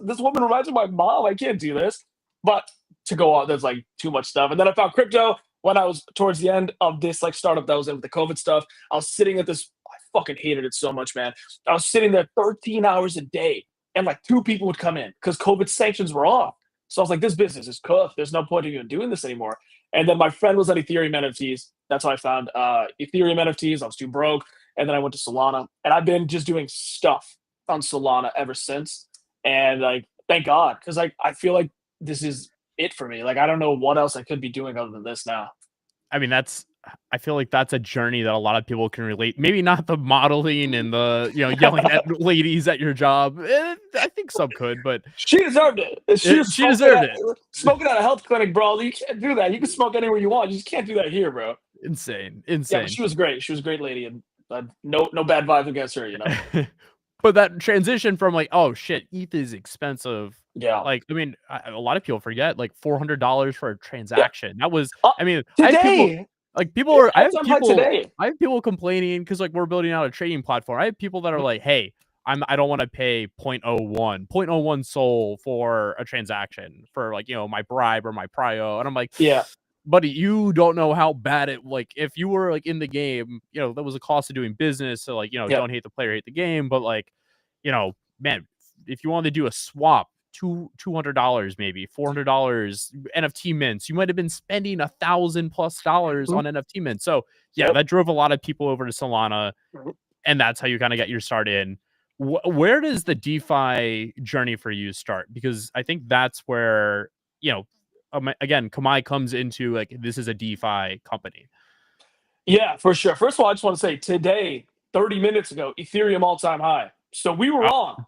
This woman reminds me of my mom. I can't do this. But to go on, there's like too much stuff. And then I found crypto when I was towards the end of this like startup that was in with the COVID stuff. I was sitting at this. I fucking hated it so much, man. I was sitting there 13 hours a day, and like 2 people would come in because COVID sanctions were off. So I was like, this business is cooked. There's no point in even doing this anymore. And then my friend was at Ethereum NFTs. That's how I found Ethereum NFTs. I was too broke. And then I went to Solana. And I've been just doing stuff on Solana ever since. And like, thank God. Because like I feel like this is it for me. Like I don't know what else I could be doing other than this now. I mean, I feel like that's a journey that a lot of people can relate. Maybe not the modeling and the, yelling at ladies at your job. I think some could, but she deserved it. She deserved it. Smoking at a health clinic, bro. You can't do that. You can smoke anywhere you want. You just can't do that here, bro. Insane. Yeah, but she was great. She was a great lady, and no bad vibes against her. But that transition from like, oh shit, ETH is expensive. Yeah. Like, I mean, a lot of people forget like $400 for a transaction. That was, Uh, I mean, I have people Today, like people yeah, are, all-time high today. I have people complaining because like we're building out a trading platform. I have people that are like, hey, I don't want to pay 0.01 Sol for a transaction for like, my bribe or my prio. And I'm like, Yeah. buddy, you don't know how bad it, like, if you were like in the game, that was a cost of doing business. So like, Yeah. don't hate the player, hate the game. But like, man, if you wanted to do a swap, $200, maybe $400 NFT mints, you might have been spending $1,000+ on NFT mints. So yeah, Yep. that drove a lot of people over to Solana, Mhm. and that's how you kind of get your start in. Where does the DeFi journey for you start? Because I think that's where, again, Kamai comes into like, this is a DeFi company. Yeah, for sure. First of all, I just want to say today, 30 minutes ago, Ethereum all-time high. So we were Oh, wrong.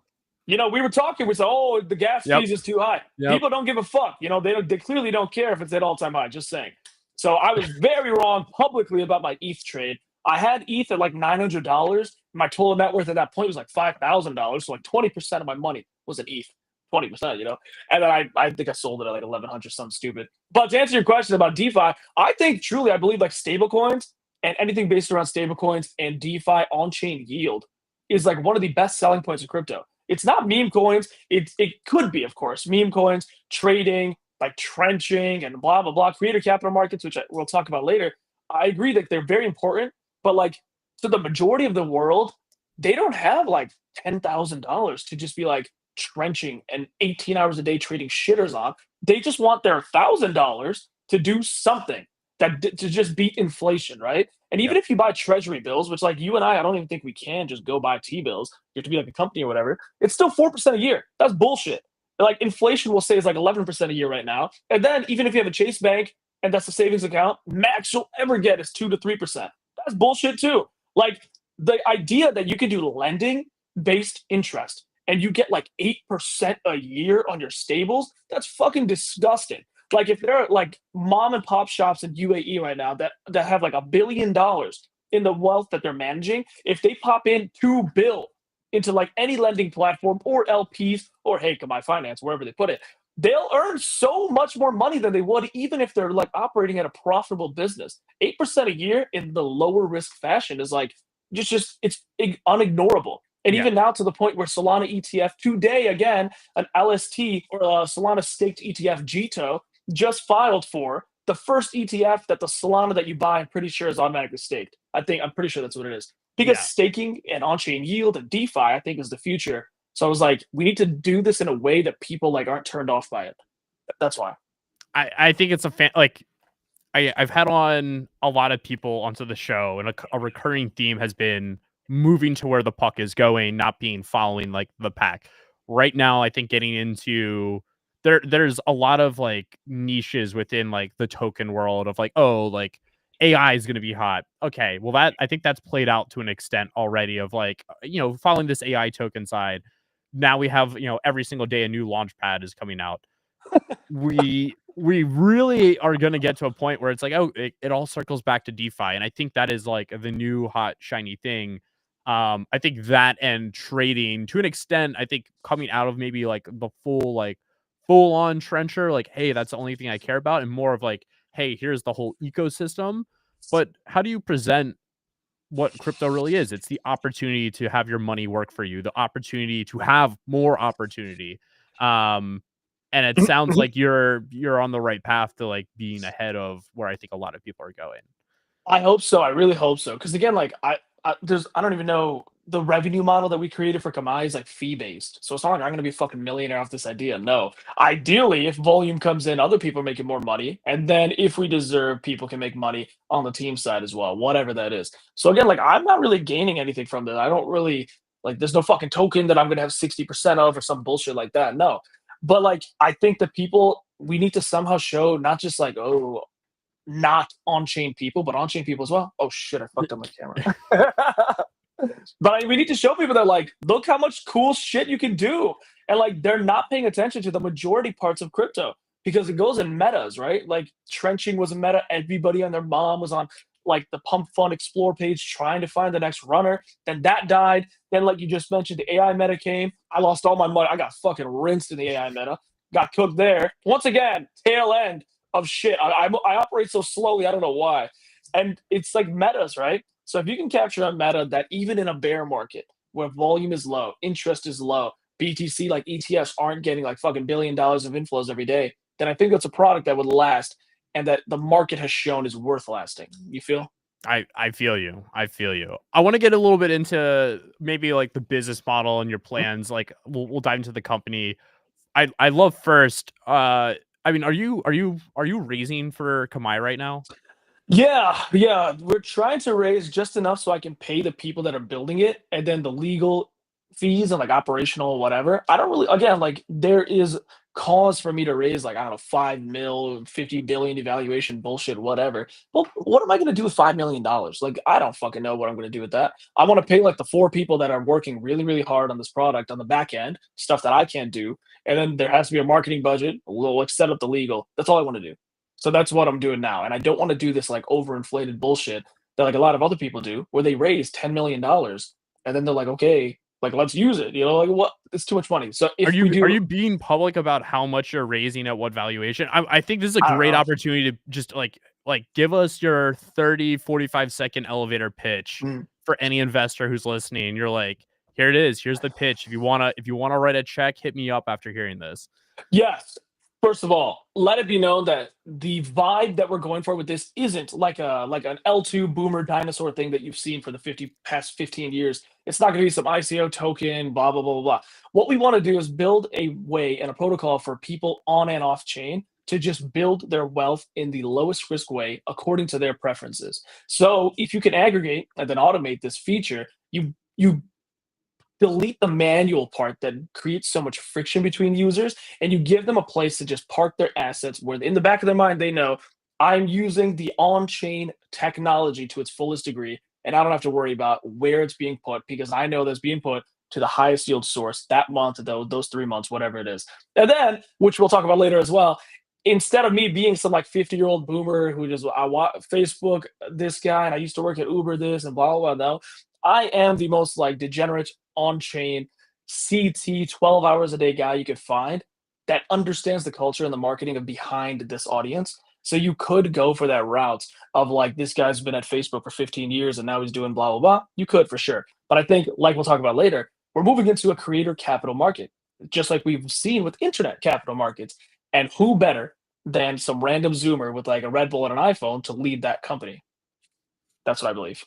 We were talking. We said, "Oh, the gas yep. fees is too high." Yep. People don't give a fuck. They clearly don't care if it's at all-time high. Just saying. So I was very wrong publicly about my ETH trade. I had ETH at like $900. My total net worth at that point was like $5,000. So like 20% of my money was in ETH. 20%, And then I think I sold it at like 1,100, something stupid. But to answer your question about DeFi, I think truly, I believe like stable coins and anything based around stablecoins and DeFi on-chain yield is like one of the best selling points of crypto. It's not meme coins. It could be, of course, meme coins, trading, like trenching and blah, blah, blah, creator capital markets, which we'll talk about later. I agree that they're very important, but like to the majority of the world, they don't have like $10,000 to just be like trenching and 18 hours a day trading shitters on. They just want their $1,000 to do something to just beat inflation, right? And even Yep. if you buy treasury bills, which like you and I don't even think we can just go buy T-bills. You have to be like a company or whatever. It's still 4% a year. That's bullshit. Like inflation will say is like 11% a year right now. And then even if you have a Chase Bank and that's a savings account, max you'll ever get is 2 to 3%. That's bullshit too. Like the idea that you can do lending based interest and you get like 8% a year on your stables, that's fucking disgusting. Like if there are like mom and pop shops in UAE right now that have like $1 billion in the wealth that they're managing, if they pop in $2 billion into like any lending platform or LPs or hey, Kamai Finance, wherever they put it, they'll earn so much more money than they would even if they're like operating at a profitable business. 8% a year in the lower risk fashion is like just it's unignorable. And Yeah. even now to the point where Solana ETF today, again, an LST or a Solana staked ETF JITO just filed for the first ETF that the Solana that you buy, I'm pretty sure is automatically staked. I'm pretty sure that's what it is. Because Yeah. staking and on-chain yield and DeFi, I think, is the future. So I was like, we need to do this in a way that people like aren't turned off by it. That's why. I think it's I've had on a lot of people onto the show, and a recurring theme has been moving to where the puck is going, not being following like the pack. Right now, I think getting into there's a lot of like niches within like the token world of like, oh, like AI is going to be hot. Okay, well I think that's played out to an extent already of like, following this AI token side. Now we have, every single day a new launch pad is coming out. we really are going to get to a point where it's like, oh, it all circles back to DeFi. And I think that is like the new hot shiny thing. I think that and trading to an extent, I think coming out of maybe like the full on trencher, like, hey, that's the only thing I care about, and more of like, hey, here's the whole ecosystem. But how do you present what crypto really is? It's the opportunity to have your money work for you, the opportunity to have more opportunity. And it sounds like you're on the right path to like being ahead of where I think a lot of people are going. I hope so. I really hope so. Because again, like I don't even know the revenue model that we created for Kamai is like fee based. So it's not like I'm going to be a fucking millionaire off this idea. No. Ideally, if volume comes in, other people are making more money, and then if we deserve, people can make money on the team side as well, whatever that is. So again, like I'm not really gaining anything from that. I don't really like. There's no fucking token that I'm going to have 60% of or some bullshit like that. No. But like I think that people we need to somehow show not just like not on-chain people, but on-chain people as well. Oh shit, I fucked up my camera. But we need to show people that like, look how much cool shit you can do. And like they're not paying attention to the majority parts of crypto because it goes in metas, right? Like trenching was a meta. Everybody and their mom was on like the pump fund explore page trying to find the next runner. Then that died. Then, like you just mentioned, the AI meta came. I lost all my money. I got fucking rinsed in the AI meta. Got cooked there. Once again, tail end of shit. I operate so slowly. I don't know why. And it's like metas, right? So if you can capture a meta that even in a bear market where volume is low, interest is low, BTC like ETFs aren't getting like fucking $1 billion of inflows every day, then I think that's a product that would last and that the market has shown is worth lasting. You feel? I feel you. I feel you. I want to get a little bit into maybe like the business model and your plans. Like we'll dive into the company. I love first. I mean, are you raising for Kamai right now? Yeah. We're trying to raise just enough so I can pay the people that are building it, and then the legal fees and like operational whatever. I don't really, again, like there is cause for me to raise like I don't know 5 mil, 50 billion evaluation bullshit, whatever. Well, what am I gonna do with $5 million? Like I don't fucking know what I'm gonna do with that. I want to pay like the four people that are working really, really hard on this product on the back end, stuff that I can't do. And then there has to be a marketing budget. We'll like set up the legal. That's all I want to do. So that's what I'm doing now. And I don't want to do this like overinflated bullshit that like a lot of other people do, where they raise $10 million and then they're like, okay, like let's use it. You know, like what? It's too much money. So if we do, Are you being public about how much you're raising at what valuation? I think this is a I don't great know. opportunity to just like give us your 30-45 second elevator pitch Mm. for any investor who's listening. You're like, here it is. Here's the pitch. If you wanna write a check, hit me up after hearing this. Yes. First of all, let it be known that the vibe that we're going for with this isn't like an L2 boomer dinosaur thing that you've seen for the past 15 years. It's not going to be some ICO token, blah blah blah blah blah. What we want to do is build a way and a protocol for people on and off chain to just build their wealth in the lowest risk way according to their preferences. So if you can aggregate and then automate this feature, you delete the manual part that creates so much friction between users, and you give them a place to just park their assets where in the back of their mind they know I'm using the on-chain technology to its fullest degree, and I don't have to worry about where it's being put because I know that's being put to the highest yield source that month, those 3 months, whatever it is. And then, which we'll talk about later as well, instead of me being some like 50-year-old boomer who just I want Facebook this guy and I used to work at Uber this and blah blah blah. No, I am the most like degenerate on chain CT 12 hours a day guy you could find that understands the culture and the marketing of behind this audience. So you could go for that route of like this guy's been at Facebook for 15 years and now he's doing blah blah blah. You could for sure. But I think like we'll talk about later, we're moving into a creator capital market, just like we've seen with internet capital markets. And who better than some random Zoomer with like a Red Bull and an iPhone to lead that company? That's what I believe.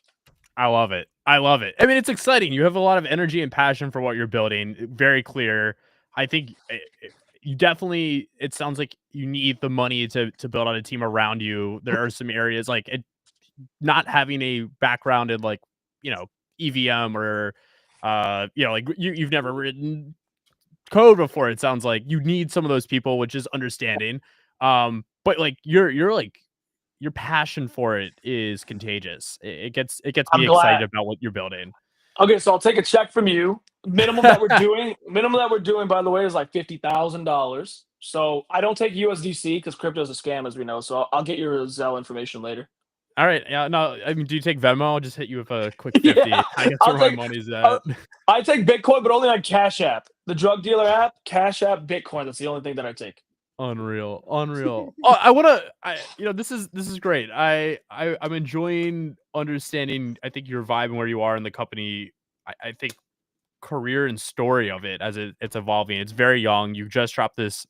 I love it. I love it. I mean, it's exciting. You have a lot of energy and passion for what you're building. Very clear. I think you definitely. It sounds like you need the money to build out a team around you. There are some areas like not having a background in like EVM or like you've never written code before. It sounds like you need some of those people, which is understanding. But like you're like your passion for it is contagious. It gets I'm me excited glad. about what you're building. Okay, so I'll take a check from you. Minimum that we're doing, by the way, is like $50,000. So I don't take USDC because crypto is a scam, as we know. So I'll get your Zelle information later. All right. Yeah. No. I mean, do you take Venmo? I'll just hit you with a quick 50. Yeah, I guess I'll where my take. money's at. I take Bitcoin, but only on Cash App, the drug dealer app. Cash App, Bitcoin. That's the only thing that I take. Unreal. Unreal. Oh, this is great. I'm enjoying understanding. I think your vibe and where you are in the company. I think career and story of it as it's evolving. It's very young. You just dropped this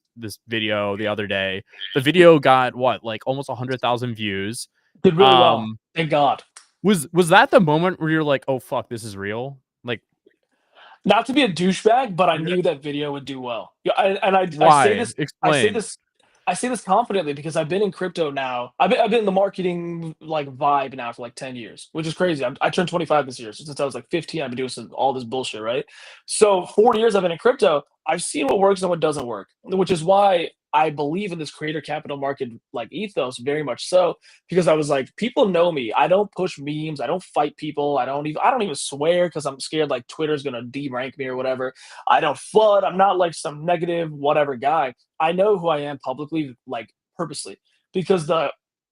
video the other day. The video got what, like almost 100,000 views. Did really well. Thank God. Was that the moment where you're like, oh fuck, this is real? Like, Not to be a douchebag, but I knew that video would do well. Yeah, I say why? this. I say Explain. this. I say this confidently because I've been in crypto now. I've been in the marketing like vibe now for like 10 years, which is crazy. I turned 25 this year. So since I was like 15, I've been doing all this bullshit, right? So 4 years I've been in crypto. I've seen what works and what doesn't work, which is why I believe in this creator capital market like ethos very much so, because I was like, people know me. I don't push memes. I don't fight people. I don't even swear because I'm scared like Twitter's gonna derank me or whatever. I don't flood. I'm not like some negative whatever guy. I know who I am publicly, like purposely, because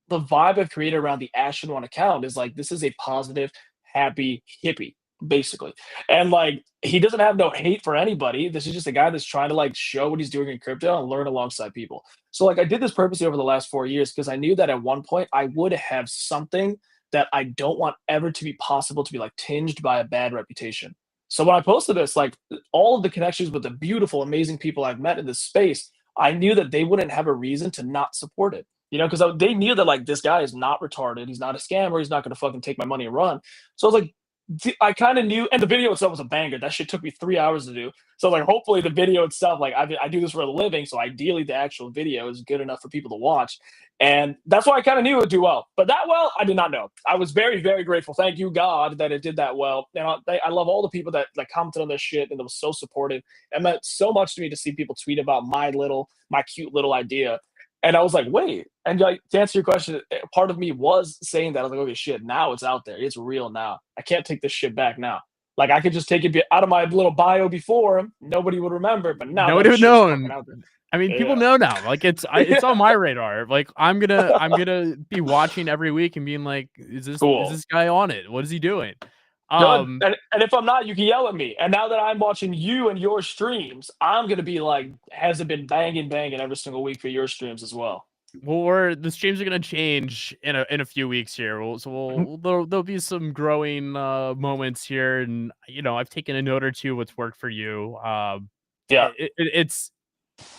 the vibe I've created around the Ashen One account is like this is a positive, happy hippie, basically. And like he doesn't have no hate for anybody. This is just a guy that's trying to like show what he's doing in crypto and learn alongside people. So like I did this purposely over the last 4 years because I knew that at one point I would have something that I don't want ever to be possible to be like tinged by a bad reputation. So when I posted this, like all of the connections with the beautiful, amazing people I've met in this space, I knew that they wouldn't have a reason to not support it. You know, because they knew that like this guy is not retarded, he's not a scammer, he's not going to fucking take my money and run. So I was like, I kind of knew, and the video itself was a banger. That shit took me 3 hours to do. So like, hopefully the video itself, like I do this for a living, so ideally the actual video is good enough for people to watch, and that's why I kind of knew it would do well. But that well, I did not know. I was very, very grateful. Thank you, God, that it did that well. And I love all the people that like commented on this shit and that was so supportive. It meant so much to me to see people tweet about my cute little idea. And I was like, wait. And like, to answer your question, part of me was saying that. I was like, okay, shit, now it's out there. It's real now. I can't take this shit back now. Like, I could just take it out of my little bio before. Nobody would remember, but now nobody would shit's know. fucking out there. I mean, people know now. Like it's on my radar. Like I'm gonna be watching every week and being like, is this guy on it? What is he doing? And if I'm not, you can yell at me. And now that I'm watching you and your streams, I'm gonna be like, has it been banging every single week for your streams as well? Well, the streams are gonna change in a few weeks here. There'll be some growing moments here, and you know I've taken a note or two what's worked for you. Yeah,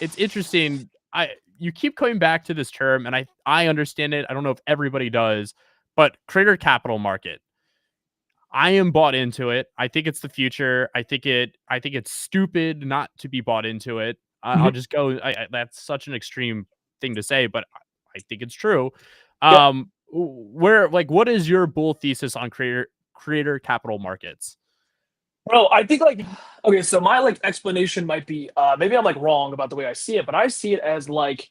it's interesting. You keep coming back to this term, and I understand it. I don't know if everybody does, but creator capital market. I am bought into it. I think it's the future. I think it's stupid not to be bought into it. I'll just go. That's such an extreme thing to say, but I think it's true. What is your bull thesis on creator capital markets? bro, I think like okay, so my like explanation might be maybe I'm like wrong about the way I see it, but I see it as like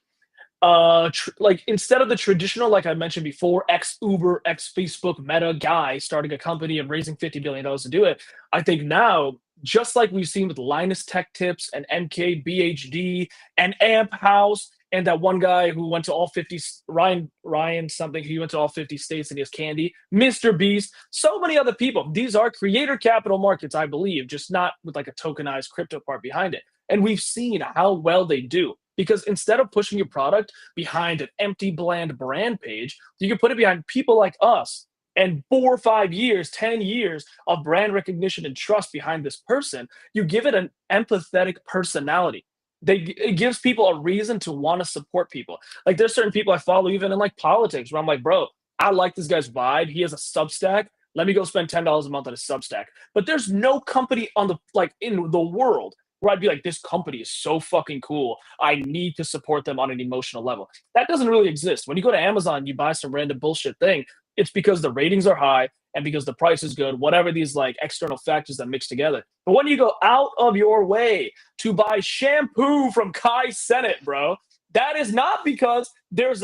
like instead of the traditional, like I mentioned before, ex Uber, ex Facebook, Meta guy starting a company and raising $50 billion to do it. I think now, just like we've seen with Linus Tech Tips and MKBHD and Amp House and that one guy who went to all 50, Ryan something, he went to all 50 states and he has candy, Mr. Beast, so many other people. These are creator capital markets, I believe, just not with like a tokenized crypto part behind it. And we've seen how well they do. Because instead of pushing your product behind an empty, bland brand page, you can put it behind people like us. And 4 or 5 years, 10 years of brand recognition and trust behind this person, you give it an empathetic personality. It gives people a reason to want to support people. Like there's certain people I follow even in like politics where I'm like, bro, I like this guy's vibe. He has a Substack. Let me go spend $10 a month on a Substack. But there's no company on the like in the world where I'd be like, this company is so fucking cool. I need to support them on an emotional level. That doesn't really exist. When you go to Amazon, you buy some random bullshit thing, it's because the ratings are high and because the price is good, whatever these like external factors that mix together. But when you go out of your way to buy shampoo from Kai Cenat, bro, that is not because there's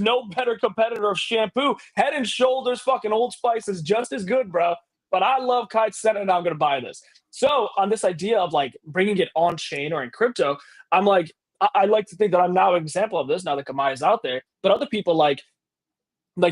no better competitor of shampoo. Head and Shoulders fucking Old Spice is just as good, bro. But I love Kai Cenat and I'm going to buy this. So on this idea of like bringing it on chain or in crypto, I'm like, I like to think that I'm now an example of this now that Kamai is out there. But other people like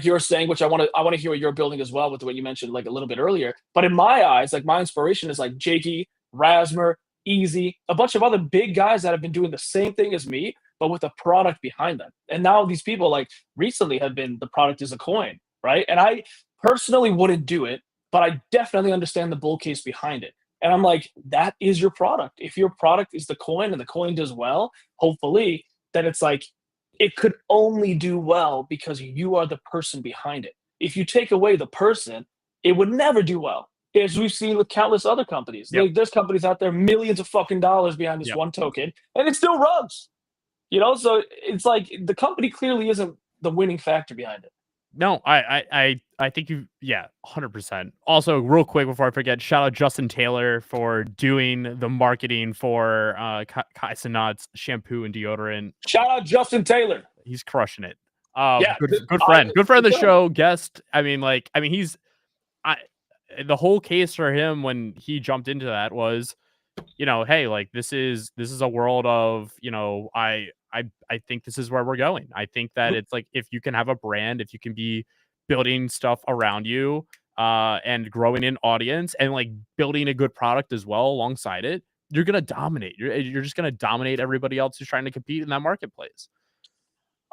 you're saying, which I want to hear what you're building as well with what you mentioned like a little bit earlier. But in my eyes, like my inspiration is like Jakey, Rasmer, Easy, a bunch of other big guys that have been doing the same thing as me, but with a product behind them. And now these people like recently have been the product is a coin, right? And I personally wouldn't do it, but I definitely understand the bull case behind it. And I'm like, that is your product. If your product is the coin and the coin does well, hopefully, then it's like, it could only do well because you are the person behind it. If you take away the person, it would never do well. As we've seen with countless other companies. Yep. Like, there's companies out there, millions of fucking dollars behind this one token, and it still runs. You know, so it's like the company clearly isn't the winning factor behind it. No, I think 100%. Also, real quick before I forget, shout out Justin Taylor for doing the marketing for Kai Cenat's shampoo and deodorant. Shout out Justin Taylor. He's crushing it. Yeah, good friend of the show, guest. He's the whole case for him when he jumped into that was, you know, hey, like this is a world of, you know, I I think this is where we're going. I think that it's like, if you can have a brand, if you can be building stuff around you, and growing an audience and like building a good product as well alongside it, you're gonna dominate. You're just gonna dominate everybody else who's trying to compete in that marketplace.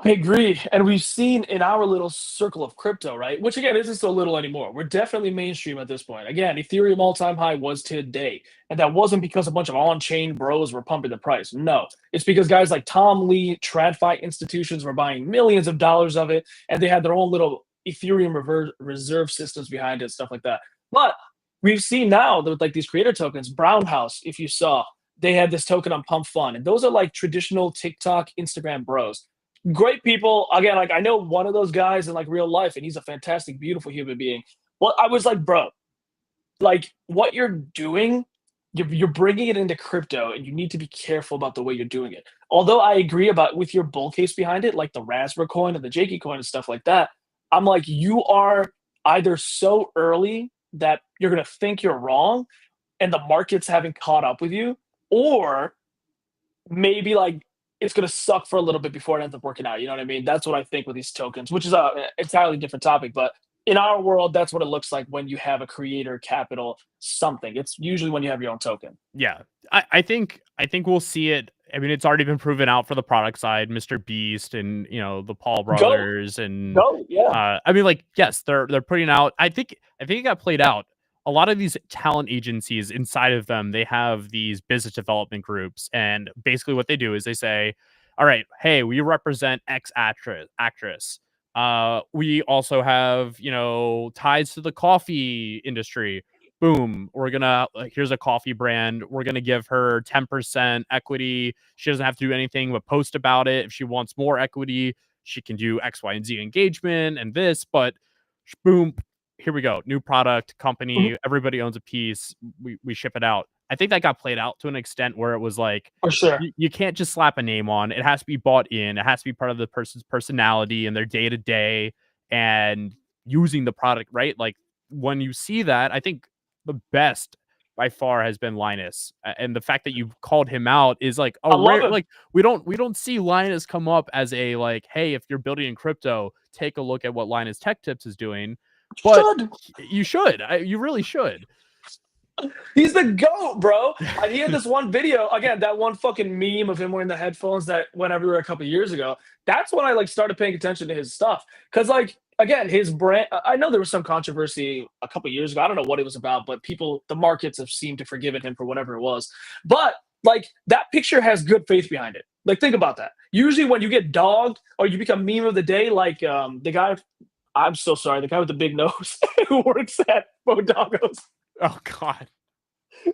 I agree. And we've seen in our little circle of crypto, right? Which again isn't so little anymore. We're definitely mainstream at this point. Again, Ethereum all-time high was today. And that wasn't because a bunch of on-chain bros were pumping the price. No. It's because guys like Tom Lee, TradFi institutions were buying millions of dollars of it, and they had their own little Ethereum reserve systems behind it, stuff like that. But we've seen now that with like these creator tokens, Brown House, if you saw, they had this token on Pump Fun. And those are like traditional TikTok, Instagram bros. Great people. Again, like I know one of those guys in like real life, and he's a fantastic, beautiful human being. Well, I was like, bro, like what you're doing, you're bringing it into crypto, and you need to be careful about the way you're doing it. Although I agree about with your bull case behind it, like the Raspberry coin and the Jakey coin and stuff like that. I'm like, you are either so early that you're gonna think you're wrong, and the markets haven't caught up with you, or maybe like it's going to suck for a little bit before it ends up working out. You know what I mean? That's what I think with these tokens, which is an entirely different topic. But in our world, that's what it looks like when you have a creator capital something. It's usually when you have your own token. Yeah, I think we'll see it. I mean, it's already been proven out for the product side, Mr. Beast and the Paul brothers Yeah. I mean, like, yes, they're putting out. I think it got played out. A lot of these talent agencies, inside of them, they have these business development groups, and basically what they do is they say, all right, hey, we represent X actress. We also have, ties to the coffee industry. Boom, we're gonna, here's a coffee brand. We're gonna give her 10% equity. She doesn't have to do anything but post about it. If she wants more equity, she can do X, Y, and Z engagement and this, but boom, here we go. New product, company, everybody owns a piece. We ship it out. I think that got played out to an extent where it was like, For sure. you can't just slap a name on. It has to be bought in. It has to be part of the person's personality and their day to day and using the product, right? Like when you see that, I think the best by far has been Linus, and the fact that you called him out is like I love rare. it. Like we don't see Linus come up as a like, hey, if you're building in crypto, take a look at what Linus Tech Tips is doing. But you should. You really should. He's the GOAT, bro. He had this one video, again, that one fucking meme of him wearing the headphones that went everywhere a couple years ago. That's when I like started paying attention to his stuff. Because like, again, his brand, I know there was some controversy a couple years ago. I don't know what it was about, but the markets have seemed to forgiven him for whatever it was. But like that picture has good faith behind it. Like think about that. Usually when you get dogged or you become meme of the day, like the guy, I'm so sorry, the guy with the big nose who works at Bodogos. Oh God.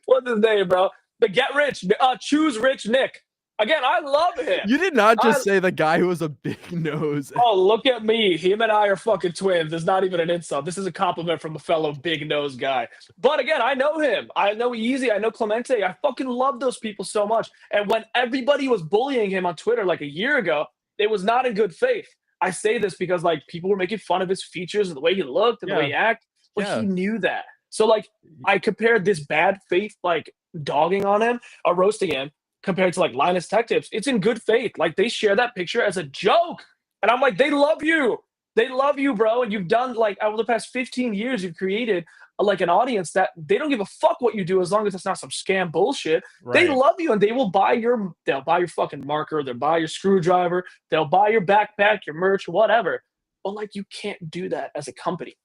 What's his name, bro? The Get Rich, Choose Rich Nick. Again, I love him. You did not just say the guy who was a big nose. Oh, look at me. Him and I are fucking twins. It's not even an insult. This is a compliment from a fellow big nose guy. But again, I know him. I know Easy. I know Clemente. I fucking love those people so much. And when everybody was bullying him on Twitter like a year ago, it was not in good faith. I say this because like people were making fun of his features and the way he looked and the way he acted, but he knew that. So like I compared this bad faith, like dogging on him or roasting him compared to like Linus Tech Tips. It's in good faith. Like they share that picture as a joke. And I'm like, they love you. They love you, bro. And you've done like over the past 15 years, you've created like an audience that they don't give a fuck what you do as long as it's not some scam bullshit. Right. They love you and they will they'll buy your fucking marker, they'll buy your screwdriver, they'll buy your backpack, your merch, whatever. But like you can't do that as a company.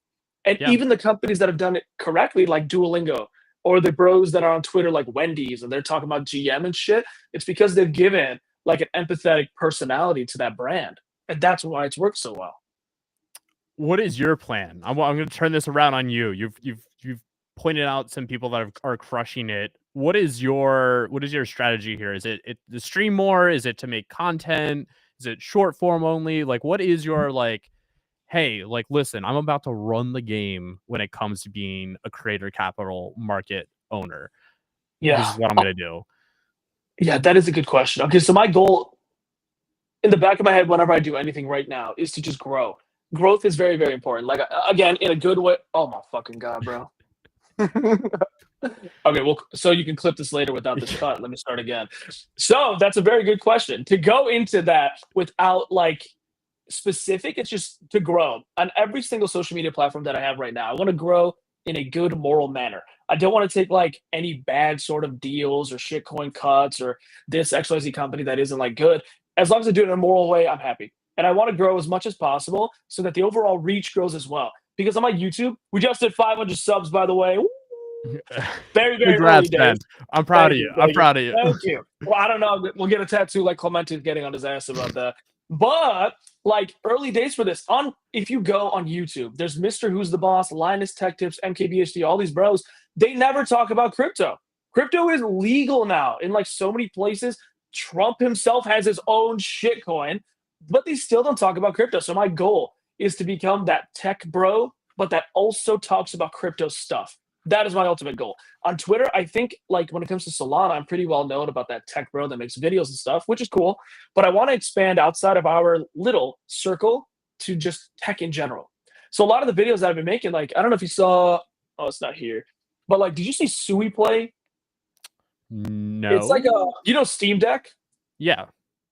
And even the companies that have done it correctly, like Duolingo, or the bros that are on Twitter like Wendy's and they're talking about GM and shit, it's because they've given like an empathetic personality to that brand. And that's why it's worked so well. What is your plan? I'm going to turn this around on you. You've pointed out some people that are crushing it. What is your strategy here? Is it to stream more? Is it to make content? Is it short form only? Like, what is your like, hey, like, listen, I'm about to run the game when it comes to being a creator capital market owner. Yeah. This is what I'm going to do. Yeah, that is a good question. Okay, so my goal in the back of my head whenever I do anything right now is to just grow. Growth is very, very important. Like, again, in a good way. Oh, my fucking God, bro. Okay, well, so you can clip this later without this cut. Let me start again. So that's a very good question. To go into that without like specific, it's just to grow on every single social media platform that I have right now. I want to grow in a good moral manner. I don't want to take like any bad sort of deals or shitcoin cuts or this XYZ company that isn't like good. As long as I do it in a moral way, I'm happy. And I want to grow as much as possible so that the overall reach grows as well. Because on my YouTube, we just did 500 subs, by the way. Woo! Very, very early Congrats, days. man. I'm proud Thank of you, you. I'm thank you, proud of you. thank you. Well, I don't know. We'll get a tattoo like Clementi's getting on his ass about that. But like early days for this, on if you go on YouTube, there's Mr. Who's the Boss, Linus Tech Tips, MKBHD, all these bros. They never talk about crypto. Crypto is legal now in like so many places. Trump himself has his own shitcoin, but they still don't talk about crypto. So my goal is to become that tech bro, but that also talks about crypto stuff. That is my ultimate goal. On Twitter, I think like when it comes to Solana, I'm pretty well known about that tech bro that makes videos and stuff, which is cool. But I want to expand outside of our little circle to just tech in general. So a lot of the videos that I've been making, like I don't know if you saw, oh, it's not here, but like, did you see Sui play? It's like No. a Steam Deck. Yeah.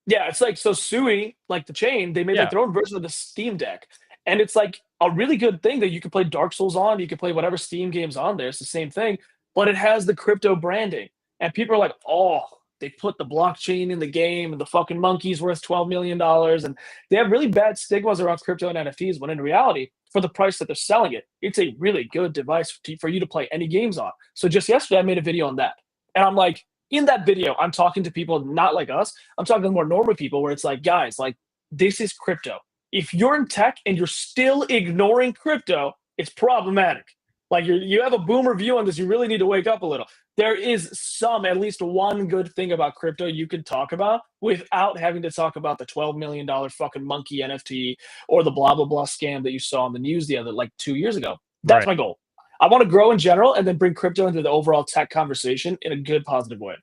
Yeah, it's like so Sui, like the chain, they made Yeah. like their own version of the Steam Deck. And it's like a really good thing that you can play Dark Souls on, you can play whatever Steam games on there. It's the same thing, but it has the crypto branding. And people are like, oh, they put the blockchain in the game and the fucking monkey's worth $12 million. And they have really bad stigmas around crypto and NFTs when in reality, for the price that they're selling it, it's a really good device for you to play any games on. So just yesterday, I made a video on that. And I'm like, in that video, I'm talking to people not like us. I'm talking to more normal people where it's like, guys, like, this is crypto. If you're in tech and you're still ignoring crypto, it's problematic. Like you have a boomer view on this, you really need to wake up a little. There is at least one good thing about crypto you can talk about without having to talk about the $12 million fucking monkey NFT or the blah, blah, blah scam that you saw on the news like 2 years ago. That's Right. my goal. I want to grow in general and then bring crypto into the overall tech conversation in a good, positive way.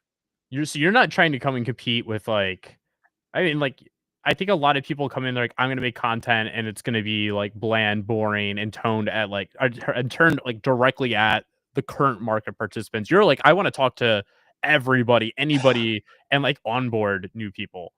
You're not trying to come and compete with like, I mean, like, I think a lot of people come in, they're like, I'm gonna make content and it's gonna be like bland, boring, and toned at like and turned like directly at the current market participants. You're like, I want to talk to everybody, anybody, and like onboard new people.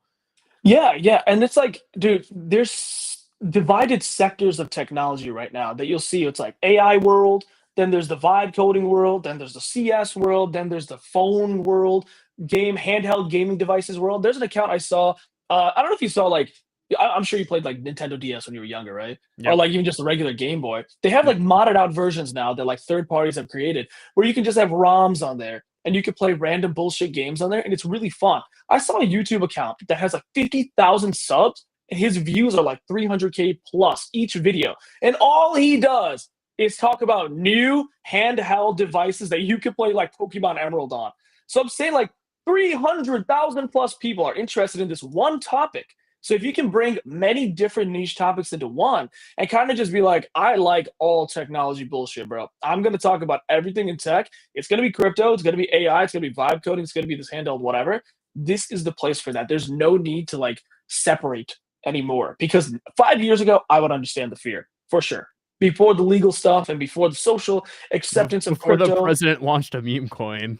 Yeah, yeah. And it's like, dude, there's divided sectors of technology right now that you'll see. It's like AI world, then there's the vibe coding world, then there's the CS world, then there's the phone world, handheld gaming devices world. There's an account I saw. I don't know if you saw like I'm sure you played like Nintendo DS when you were younger, right? Or Yep. like even just a regular Game Boy. They have like modded out versions now that like third parties have created where you can just have ROMs on there and you can play random bullshit games on there and it's really fun. I saw a YouTube account that has like 50,000 subs and his views are like 300K plus each video. And all he does is talk about new handheld devices that you can play like Pokemon Emerald on. So I'm saying like 300,000 plus people are interested in this one topic. So if you can bring many different niche topics into one and kind of just be like, I like all technology bullshit, bro. I'm going to talk about everything in tech. It's going to be crypto. It's going to be AI. It's going to be vibe coding. It's going to be this handheld, whatever. This is the place for that. There's no need to like separate anymore because 5 years ago, I would understand the fear for sure. Before the legal stuff and before the social acceptance of Before the crypto. president launched a meme coin.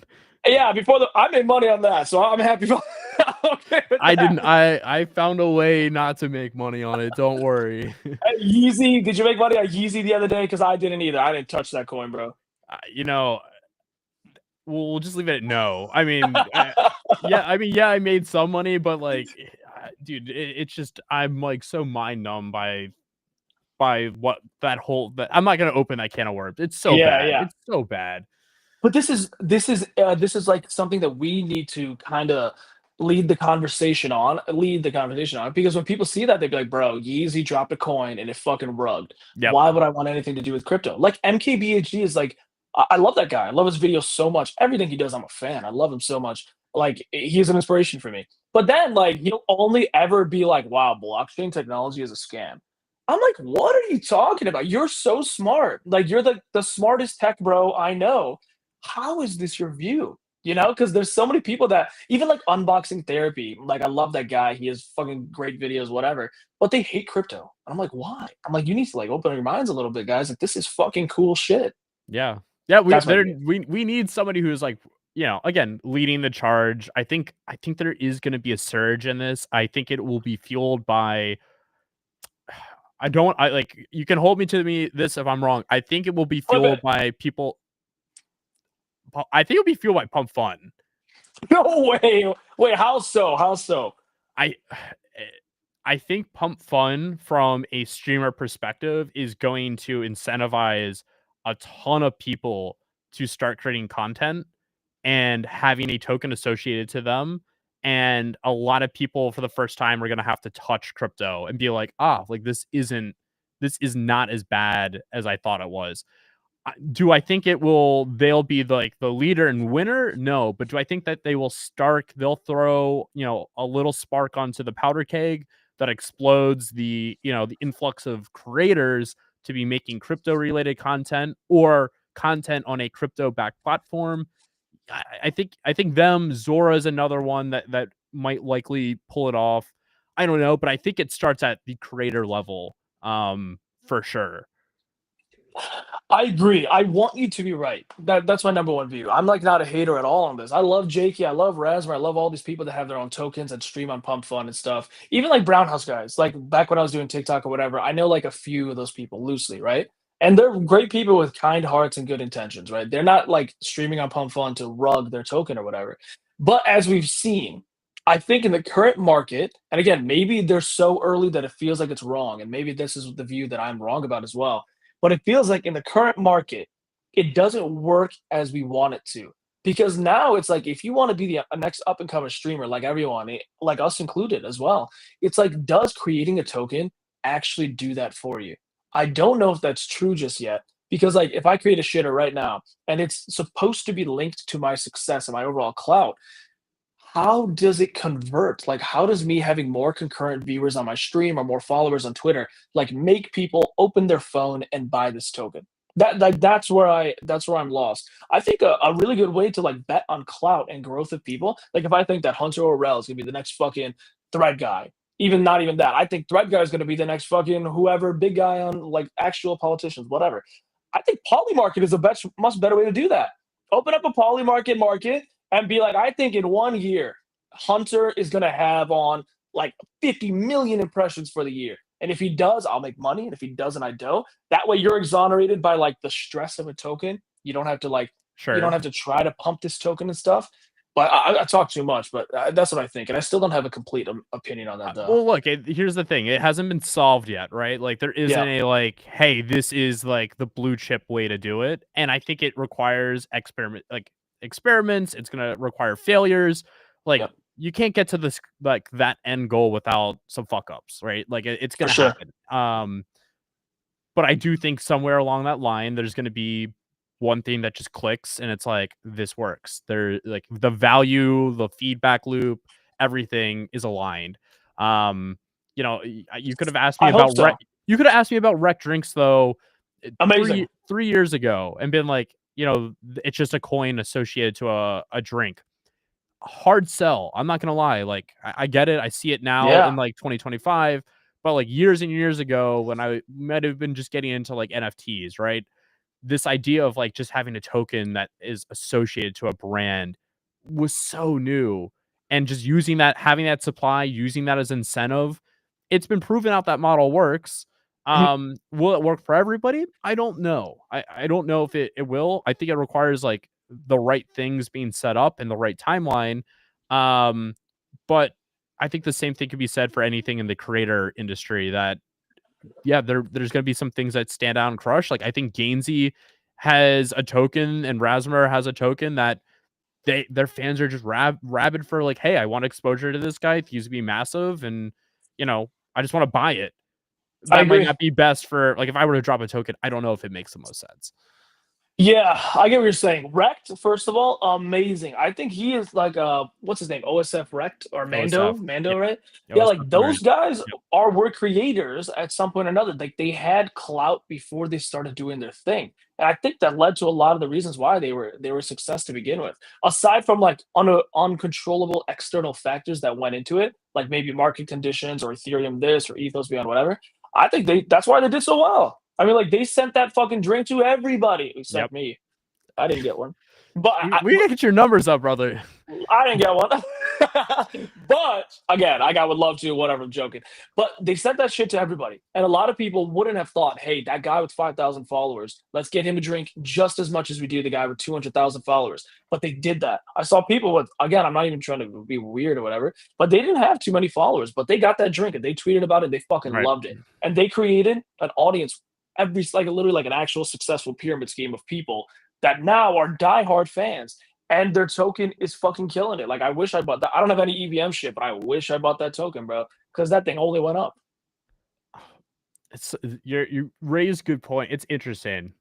Yeah, I made money on that, so I'm happy. Okay with I that. didn't. I found a way not to make money on it. Don't worry. Yeezy, did you make money on Yeezy the other day? Because I didn't either. I didn't touch that coin, bro. You know, we'll just leave it at no. I mean, yeah, I made some money, but like, dude, it's just I'm like so mind numb by what that I'm not gonna open that can of worms. It's so Yeah, bad. yeah. It's so bad. But this is like something that we need to kind of lead the conversation on because when people see that they'd be like, bro, Yeezy dropped a coin and it fucking rugged. Yep. Why would I want anything to do with crypto? Like MKBHD is like, I love that guy. I love his videos so much. Everything he does, I'm a fan. I love him so much. Like he's an inspiration for me. But then like he'll only ever be like, wow, blockchain technology is a scam. I'm like, what are you talking about? You're so smart. Like you're the smartest tech bro I know. How is this your view? Because there's so many people that even like unboxing therapy, like I love that guy. He has fucking great videos, whatever, but they hate crypto. And I'm like, why? I'm like, you need to like open your minds a little bit, guys. Like this is fucking cool shit. Yeah. Yeah, That's my view. we need somebody who's like, again, leading the charge. I think there is going to be a surge in this. I think it will be fueled by. I like. You can hold me to this if I'm wrong. I think it will be Flip fueled it. by people. I think it'll be fueled by Pump Fun. No way. Wait, how so? How so? I I think Pump Fun from a streamer perspective is going to incentivize a ton of people to start creating content and having a token associated to them. And a lot of people for the first time are going to have to touch crypto and be like, like this is not as bad as I thought it was. Do I think they'll be like the leader and winner? No, but do I think that they'll throw, a little spark onto the powder keg that explodes the influx of creators to be making crypto related content or content on a crypto backed platform? I think Zora is another one that might likely pull it off. I don't know, but I think it starts at the creator level, for sure. I agree. I want you to be right. That's my number one view. I'm like not a hater at all on this. I love Jakey. I love Rasmer. I love all these people that have their own tokens and stream on Pump Fun and stuff. Even like Brown House guys. Like back when I was doing TikTok or whatever, I know like a few of those people loosely, right? And they're great people with kind hearts and good intentions, right? They're not like streaming on Pump Fun to rug their token or whatever. But as we've seen, I think in the current market, and again, maybe they're so early that it feels like it's wrong, and maybe this is the view that I'm wrong about as well, but it feels like in the current market, it doesn't work as we want it to. Because now it's like if you want to be the next up and coming streamer, like everyone, like us included as well, it's like, does creating a token actually do that for you? I don't know if that's true just yet. Because like if I create a shitter right now and it's supposed to be linked to my success and my overall clout, how does it convert? Like, how does me having more concurrent viewers on my stream or more followers on Twitter, like, make people open their phone and buy this token? That's where I'm lost. I think a really good way to like bet on clout and growth of people, like if I think that Hunter Orel is gonna be the next fucking thread guy, even not even that, I think thread guy is gonna be the next fucking whoever big guy on like actual politicians, whatever. I think poly market is a much better way to do that. Open up a poly market and be like, I think in 1 year, Hunter is going to have on like 50 million impressions for the year. And if he does, I'll make money. And if he doesn't, I don't. That way you're exonerated by like the stress of a token. You don't have to you don't Sure. have to try to pump this token and stuff. But I talk too much, but that's what I think. And I still don't have a complete opinion on that though. Well, look, here's the thing. It hasn't been solved yet, right? Like there isn't Yeah. a like, hey, this is like the blue chip way to do it. And I think it requires experiments. It's going to require failures. Like Yep. you can't get to this like that end goal without some fuck ups, right? Like it's For going to sure. happen. But I do think somewhere along that line, there's going to be one thing that just clicks and it's like, this works. There, like the value, the feedback loop, everything is aligned. You could have asked me I hope about so. you could have asked me about rec drinks though, Amazing. 3 years ago and been like, it's just a coin associated to a drink. Hard sell. I'm not gonna lie. Like I get it. I see it now Yeah. in like 2025, but like years and years ago when I might have been just getting into like NFTs, right? This idea of like just having a token that is associated to a brand was so new, and just having that supply, using that as incentive, it's been proven out that model works. Mhm. Will it work for everybody? I don't know. I don't know if it will. I think it requires like the right things being set up and the right timeline. But I think the same thing could be said for anything in the creator industry that there's going to be some things that stand out and crush. Like I think Gainsey has a token and Rasmer has a token that their fans are just rabid for. Like, hey, I want exposure to this guy. He's to be massive, and I just want to buy it. I That might agree. not be best for like if I were to drop a token. I don't know if it makes the most sense. Yeah, I get what you're saying. Rect, first of all, amazing. I think he is like what's his name? OSF Rect or Mando? OSF, yeah, Mando, right? Yeah, OSF like Mando. those guys Yep. were creators at some point or another. Like they had clout before they started doing their thing. And I think that led to a lot of the reasons why they were a success to begin with. Aside from like uncontrollable external factors that went into it, like maybe market conditions or Ethereum this or Ethos beyond whatever. I think that's why they did so well. I mean, like they sent that fucking drink to everybody Yep. except me. I didn't get one. But We gotta get your numbers up, brother. I didn't get one. But again, I would love to, whatever, I'm joking. But they sent that shit to everybody. And a lot of people wouldn't have thought, hey, that guy with 5,000 followers, let's get him a drink just as much as we do the guy with 200,000 followers. But they did that. I saw people with, again, I'm not even trying to be weird or whatever, but they didn't have too many followers, but they got that drink and they tweeted about it. They fucking loved it. And they created an audience, literally like an actual successful pyramid scheme of people that now are diehard fans. And their token is fucking killing it. Like, I wish I bought that. I don't have any EVM shit, but I wish I bought that token, bro, because that thing only went up. You raise good point. It's interesting.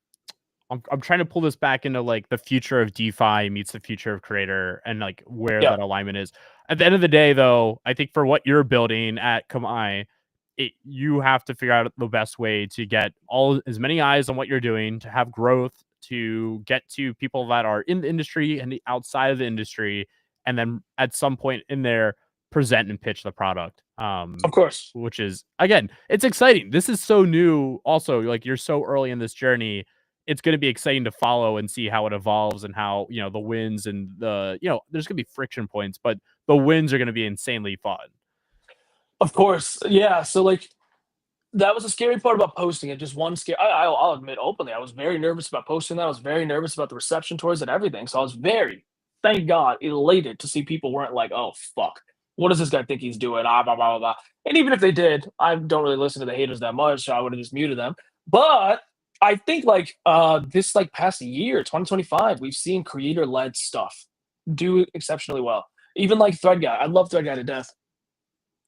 I'm trying to pull this back into like the future of DeFi meets the future of creator and like where that alignment is. At the end of the day, though, I think for what you're building at Kamai, you have to figure out the best way to get as many eyes on what you're doing, to have growth, to get to people that are in the industry and the outside of the industry, and then at some point in there present and pitch the product. Of course. Which is, again, it's exciting. This is so new. Also, like, you're so early in this journey. It's going to be exciting to follow and see how it evolves and how, the wins and there's going to be friction points, but the wins are going to be insanely fun. Of course. Yeah. So like, that was a scary part about posting it. Just one scare. I'll admit openly, I was very nervous about posting that. I was very nervous about the reception towards it, everything. So I was thank God, elated to see people weren't like, oh, fuck, what does this guy think he's doing? Blah, blah, blah, blah. And even if they did, I don't really listen to the haters that much, so I would have just muted them. But I think like this like past year, 2025, we've seen creator-led stuff do exceptionally well. Even like Thread Guy. I love Thread Guy to death.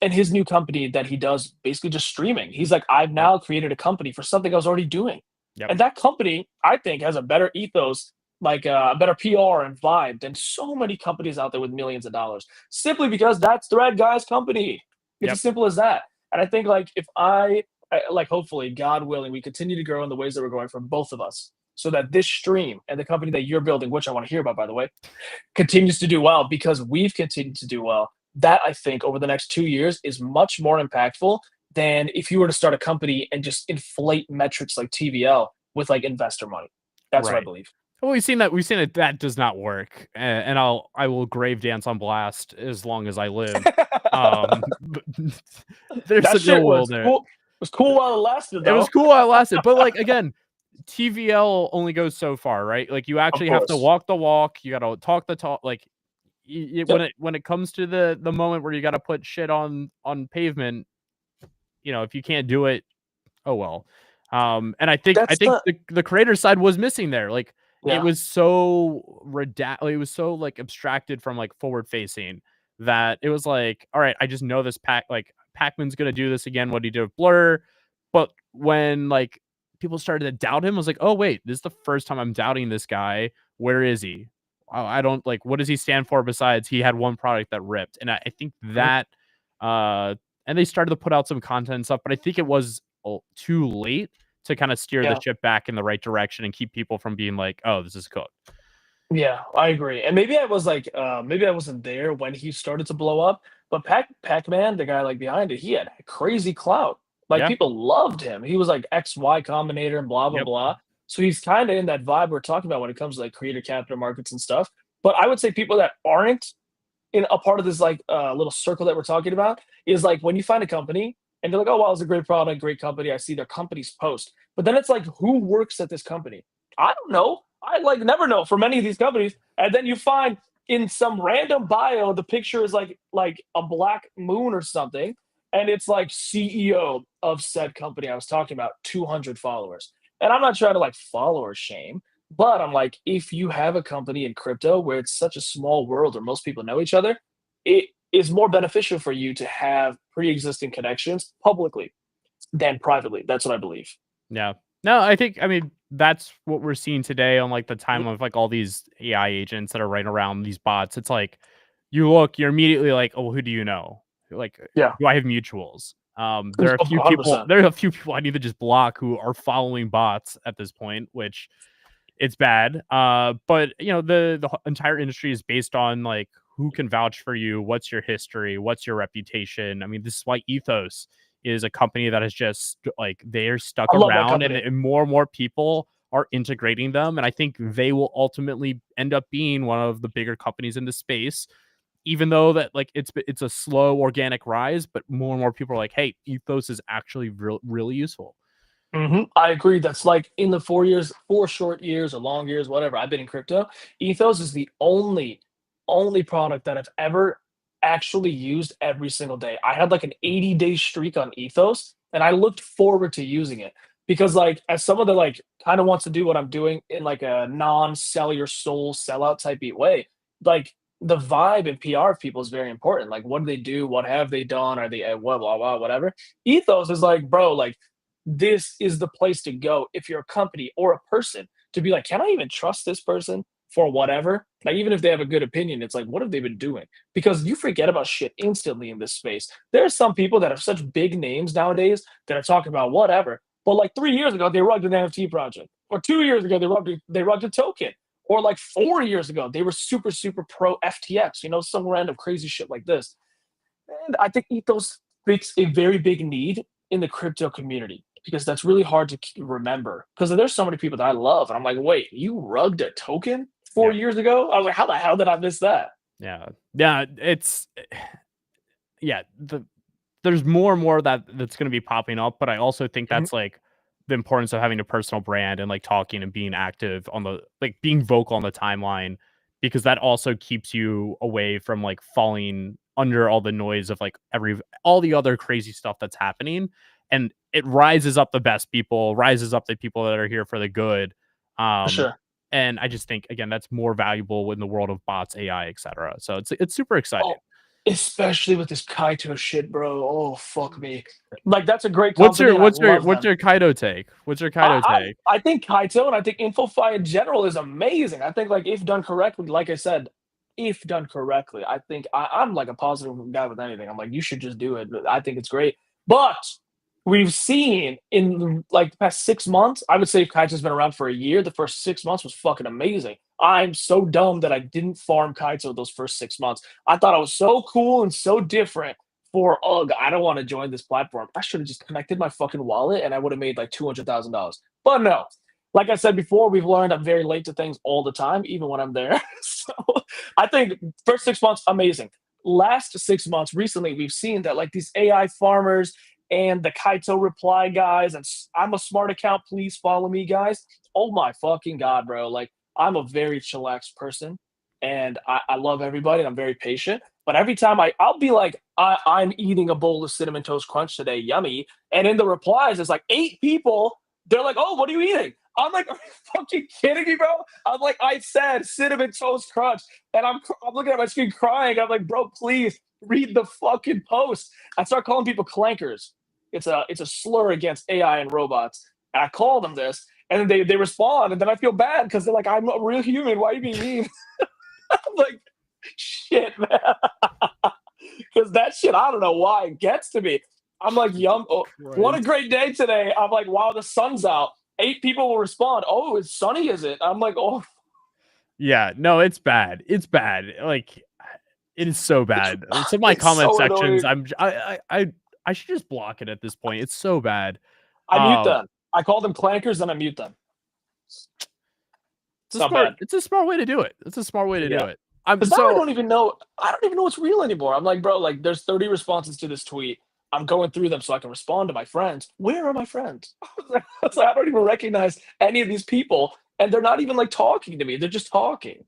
And his new company that he does basically just streaming. He's like, I've now created a company for something I was already doing. And that company, I think, has a better ethos, like a better PR and vibe than so many companies out there with millions of dollars, simply because that's Thread Guy's company. It's as simple as that. And I think like if hopefully, God willing, we continue to grow in the ways that we're going for both of us, so that this stream and the company that you're building, which I want to hear about, by the way, continues to do well because we've continued to do well. That, I think, over the next 2 years is much more impactful than if you were to start a company and just inflate metrics like TVL with like investor money. That's what I believe. Well, we've seen that does not work, and I will grave dance on blast as long as I live. There's that shit was there. Cool. It was cool while it lasted, though. It was cool while it lasted, but like again, TVL only goes so far, right? Like you actually have to walk the walk. You got to talk the talk. Like when it comes to the moment where you got to put shit on pavement, if you can't do it, oh well. And I think the creator side was missing there. Like it was so it was so like abstracted from like forward facing that it was like, all right, I just know this Pac-Man's gonna do this again, what he did with Blur. But when like people started to doubt him, I was like, oh wait, this is the first time I'm doubting this guy. Where is he? I don't like, what does he stand for besides he had one product that ripped? And I think that and they started to put out some content and stuff, but I think it was too late to kind of steer the ship back in the right direction and keep people from being like, oh, this is cooked. Yeah, I agree. And maybe I was like, maybe I wasn't there when he started to blow up, but Pac-Man, the guy like behind it, he had crazy clout. Like people loved him. He was like XY Combinator and blah, blah, blah. So he's kind of in that vibe we're talking about when it comes to like creator capital markets and stuff. But I would say people that aren't in a part of this like little circle that we're talking about is like when you find a company and they're like, oh, wow, it's a great product, great company. I see their company's post. But then it's like, who works at this company? I don't know. I like never know for many of these companies. And then you find in some random bio, the picture is like a black moon or something. And it's like CEO of said company I was talking about, 200 followers. And I'm not trying to like follower shame, but I'm like, if you have a company in crypto where it's such a small world where most people know each other, it is more beneficial for you to have pre-existing connections publicly than privately. That's what I believe. Yeah. No, I mean, that's what we're seeing today on like the time of like all these AI agents that are right around these bots. It's like you're immediately like, oh, who do you know? Like, do I have mutuals? There are a few 100%. There are a few people I need to just block who are following bots at this point, which it's bad. But the entire industry is based on like who can vouch for you, what's your history, what's your reputation. I mean, this is why Ethos is a company that is just like they're stuck around, and more and more people are integrating them. And I think they will ultimately end up being one of the bigger companies in the space, even though that like it's a slow organic rise, but more and more people are like, hey, ethos is actually really useful. I agree. That's like in the 4 years, 4 short years or long years, whatever I've been in crypto, Ethos is the only product that I've ever actually used every single day. I had like an 80-day streak on Ethos, and I looked forward to using it because, like, as someone that like kind of wants to do what I'm doing in like a non-sell your soul sellout type beat way, like the vibe and PR of people is very important. Like, what do they do? What have they done? Are they blah blah blah whatever? Ethos is like, bro, like this is the place to go if you're a company or a person to be like, can I even trust this person for whatever? Like, even if they have a good opinion, it's like, what have they been doing? Because you forget about shit instantly in this space. There are some people that have such big names nowadays that are talking about whatever. But like 3 years ago, they rugged an NFT project. Or 2 years ago, they rugged a token. Or like 4 years ago, they were super, super pro FTX, some random crazy shit like this. And I think Ethos fits a very big need in the crypto community because that's really hard to remember. Because there's so many people that I love, and I'm like, wait, you rugged a token 4 years ago? I was like, how the hell did I miss that? Yeah, it's there's more and more that's going to be popping up, but I also think Mhm. that's like the importance of having a personal brand and like talking and being active on the like being vocal on the timeline, because that also keeps you away from like falling under all the noise of like all the other crazy stuff that's happening, and it rises up the best people, rises up the people that are here for the good. For um sure. and I just think again that's more valuable in the world of bots, AI, etc. So it's super exciting. Oh, especially with this Kaito shit, bro. Oh, fuck me. Like, that's a great What's company, your and I what's your love what's them. your Kaido take? What's your Kaido I, take? I think Kaito and I think InfoFi in general is amazing. I think, like, if done correctly, like I said, if done correctly, I think I'm like a positive guy with anything. I'm like, you should just do it. I think it's great. But we've seen in like the past 6 months, I would say if Kaito's been around for a year, the first 6 months was fucking amazing. I'm so dumb that I didn't farm Kaito those first 6 months. I thought I was so cool and so different for ugh, I don't want to join this platform. I should have just connected my fucking wallet and I would have made like $200,000. But no, like I said before, we've learned I'm very late to things all the time, even when I'm there. So I think first 6 months, amazing. Last 6 months, recently, we've seen that like these AI farmers and the Kaito reply guys, and I'm a smart account, please follow me, guys. Oh my fucking God, bro. Like, I'm a very chillaxed person and I love everybody and I'm very patient. But every time I'll be like, I'm eating a bowl of cinnamon toast crunch today, yummy. And in the replies, it's like 8 people. They're like, oh, what are you eating? I'm like, are you fucking kidding me, bro? I'm like, I said cinnamon toast crunch, and I'm looking at my screen crying. I'm like, bro, please read the fucking post. I start calling people clankers. It's a slur against AI and robots. And I call them this, and then they respond, and then I feel bad because they're like, I'm a real human. Why are you being mean? I'm like, shit, man. Because that shit, I don't know why it gets to me. I'm like, yum, oh, what a great day today. I'm like, wow, the sun's out. 8 people will respond. Oh, it's sunny, is it? I'm like, oh, Yeah, no, it's bad. It's bad. Like it is so bad. Some of my it's comment so sections, annoying. I should just block it at this point. It's so bad. I mute them. I call them clankers and I mute them. It's not bad. It's a smart way to do it. It's a smart way to do Yeah. it. Because now I don't even know what's real anymore. I'm like, bro, like there's 30 responses to this tweet. I'm going through them so I can respond to my friends. Where are my friends? I was like, I don't even recognize any of these people, and they're not even like talking to me. They're just talking.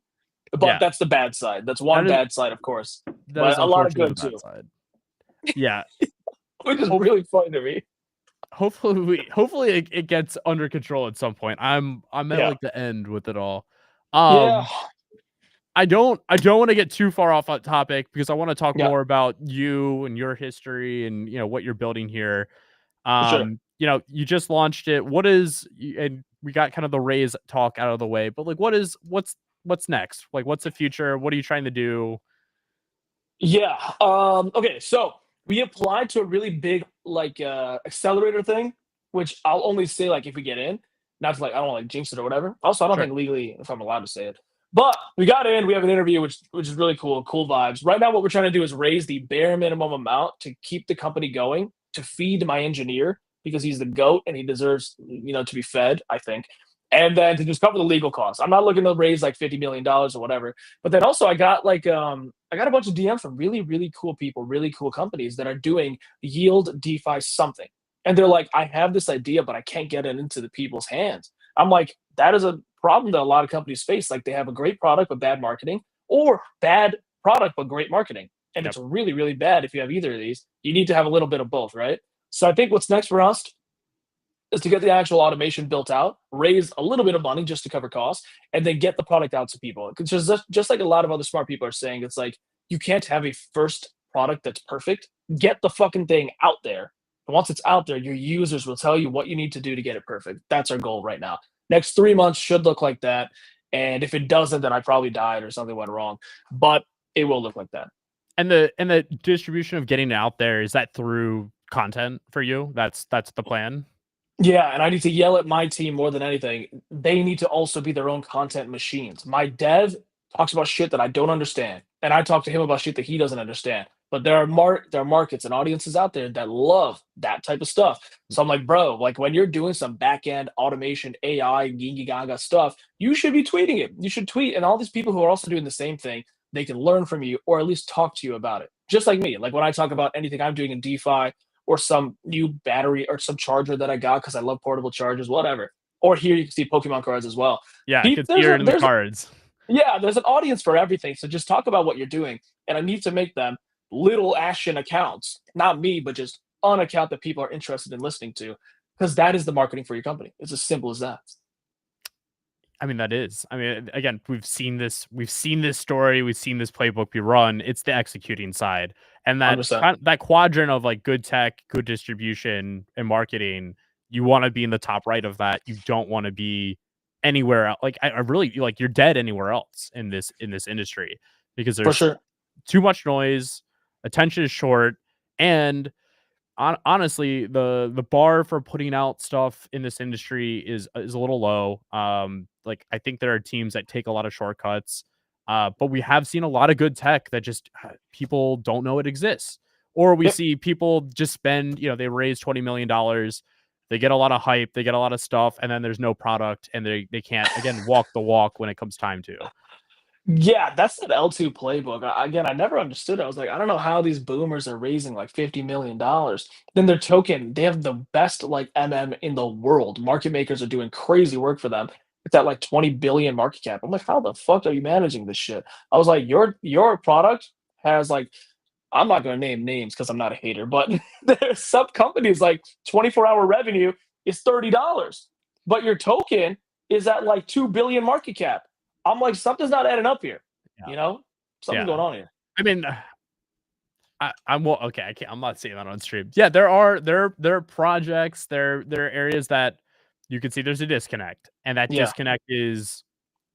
But Yeah, that's the bad side. That's one that is bad side, of course, that is but a lot of unfortunately good the bad too, side. Yeah. which is Hope, really funny to me. hopefully it gets under control at some point. I'm at Yeah, like the end with it all. yeah, I don't want to get too far off that topic because I want to talk yeah, more about you and your history and what you're building here. for sure. You just launched it. And we got kind of the raise talk out of the way, but like what's next? Like what's the future? What are you trying to do? Yeah. Okay. So we applied to a really big like accelerator thing, which I'll only say like if we get in. Not to like I don't want to like jinx it or whatever. Also, I don't Sure. think legally if I'm allowed to say it. But we got in. We have an interview, which is really cool. Cool vibes. Right now, what we're trying to do is raise the bare minimum amount to keep the company going to feed my engineer because he's the goat and he deserves to be fed. I think. and then to just cover the legal costs. I'm not looking to raise like $50 million or whatever. But then also I got like I got a bunch of DMs from really, really cool people, really cool companies that are doing yield DeFi something. And they're like, I have this idea, but I can't get it into the people's hands. I'm like, that is a problem that a lot of companies face. Like they have a great product but bad marketing, or bad product but great marketing. And Yep. it's really, really bad if you have either of these. You need to have a little bit of both, right? So I think what's next for us is to get the actual automation built out, raise a little bit of money just to cover costs, and then get the product out to people. Because just like a lot of other smart people are saying, it's like you can't have a first product that's perfect. Get the fucking thing out there. And once it's out there, your users will tell you what you need to do to get it perfect. That's our goal right now. Next 3 months should look like that. And if it doesn't, then I probably died or something went wrong. But it will look like that. And the distribution of getting it out there, is that through content for you? That's the plan. Yeah, and I need to yell at my team more than anything. They need to also be their own content machines. My dev talks about shit that I don't understand, and I talk to him about shit that he doesn't understand. But there are markets and audiences out there that love that type of stuff. So I'm like, bro, like when you're doing some back end automation, AI, Gigi Gaga stuff, you should be tweeting it. You should tweet, and all these people who are also doing the same thing, they can learn from you or at least talk to you about it. Just like me. Like when I talk about anything I'm doing in DeFi, or some new battery or some charger that I got because I love portable chargers, whatever. Or here you can see Pokemon cards as well. Yeah, I could see it in the cards. Yeah, there's an audience for everything. So just talk about what you're doing. And I need to make them little Ashen accounts. Not me, but just an account that people are interested in listening to. Because that is the marketing for your company. It's as simple as that. I mean, that is. I mean, again, we've seen this story, we've seen this playbook be run. It's the executing side, and that 100%. that quadrant of like good tech, good distribution, and marketing. You want to be in the top right of that. You don't want to be anywhere else. Like I really like you're dead anywhere else in this industry because For there's sure. too much noise, attention is short, and honestly, the bar for putting out stuff in this industry is a little low. Like I think there are teams that take a lot of shortcuts, but we have seen a lot of good tech that just people don't know it exists, or we Yep. see people just spend. They raise $20 million, they get a lot of hype, they get a lot of stuff, and then there's no product, and they can't again walk the walk when it comes time to. Yeah, that's that L2 playbook. Again, I never understood it. I was like, I don't know how these boomers are raising like $50 million. Then their token, they have the best like MM in the world. Market makers are doing crazy work for them. It's at like 20 billion market cap. I'm like, how the fuck are you managing this shit? I was like, your product has like, I'm not gonna name names because I'm not a hater, but there's some companies like 24-hour revenue is $30, but your token is at like 2 billion market cap. I'm like, something's not adding up here. Yeah. Something's going on here. I mean, I'm well, okay. I'm not saying that on stream. Yeah, there are projects, there are areas that you can see there's a disconnect, and that Yeah. disconnect is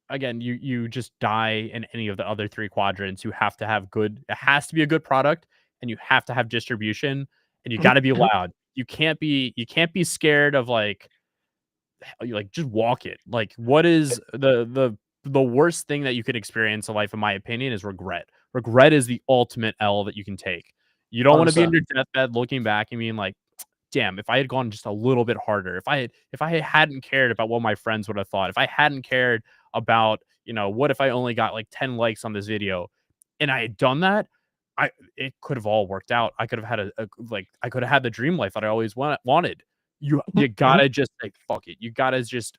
again, you just die in any of the other three quadrants. You have to have good. It has to be a good product, and you have to have distribution, and you got to be Mhm. loud. You can't be scared of like just walk it. Like what is the worst thing that you could experience in life, in my opinion, is regret. Regret is the ultimate L that you can take. You don't want to be in 100%. your deathbed looking back and being like, damn, if I had gone just a little bit harder, if I hadn't cared about what my friends would have thought, if I hadn't cared about, what if I only got like 10 likes on this video and I had done that, it could have all worked out. I could have had I could have had the dream life that I always wanted. You Mhm. gotta just like fuck it. You gotta just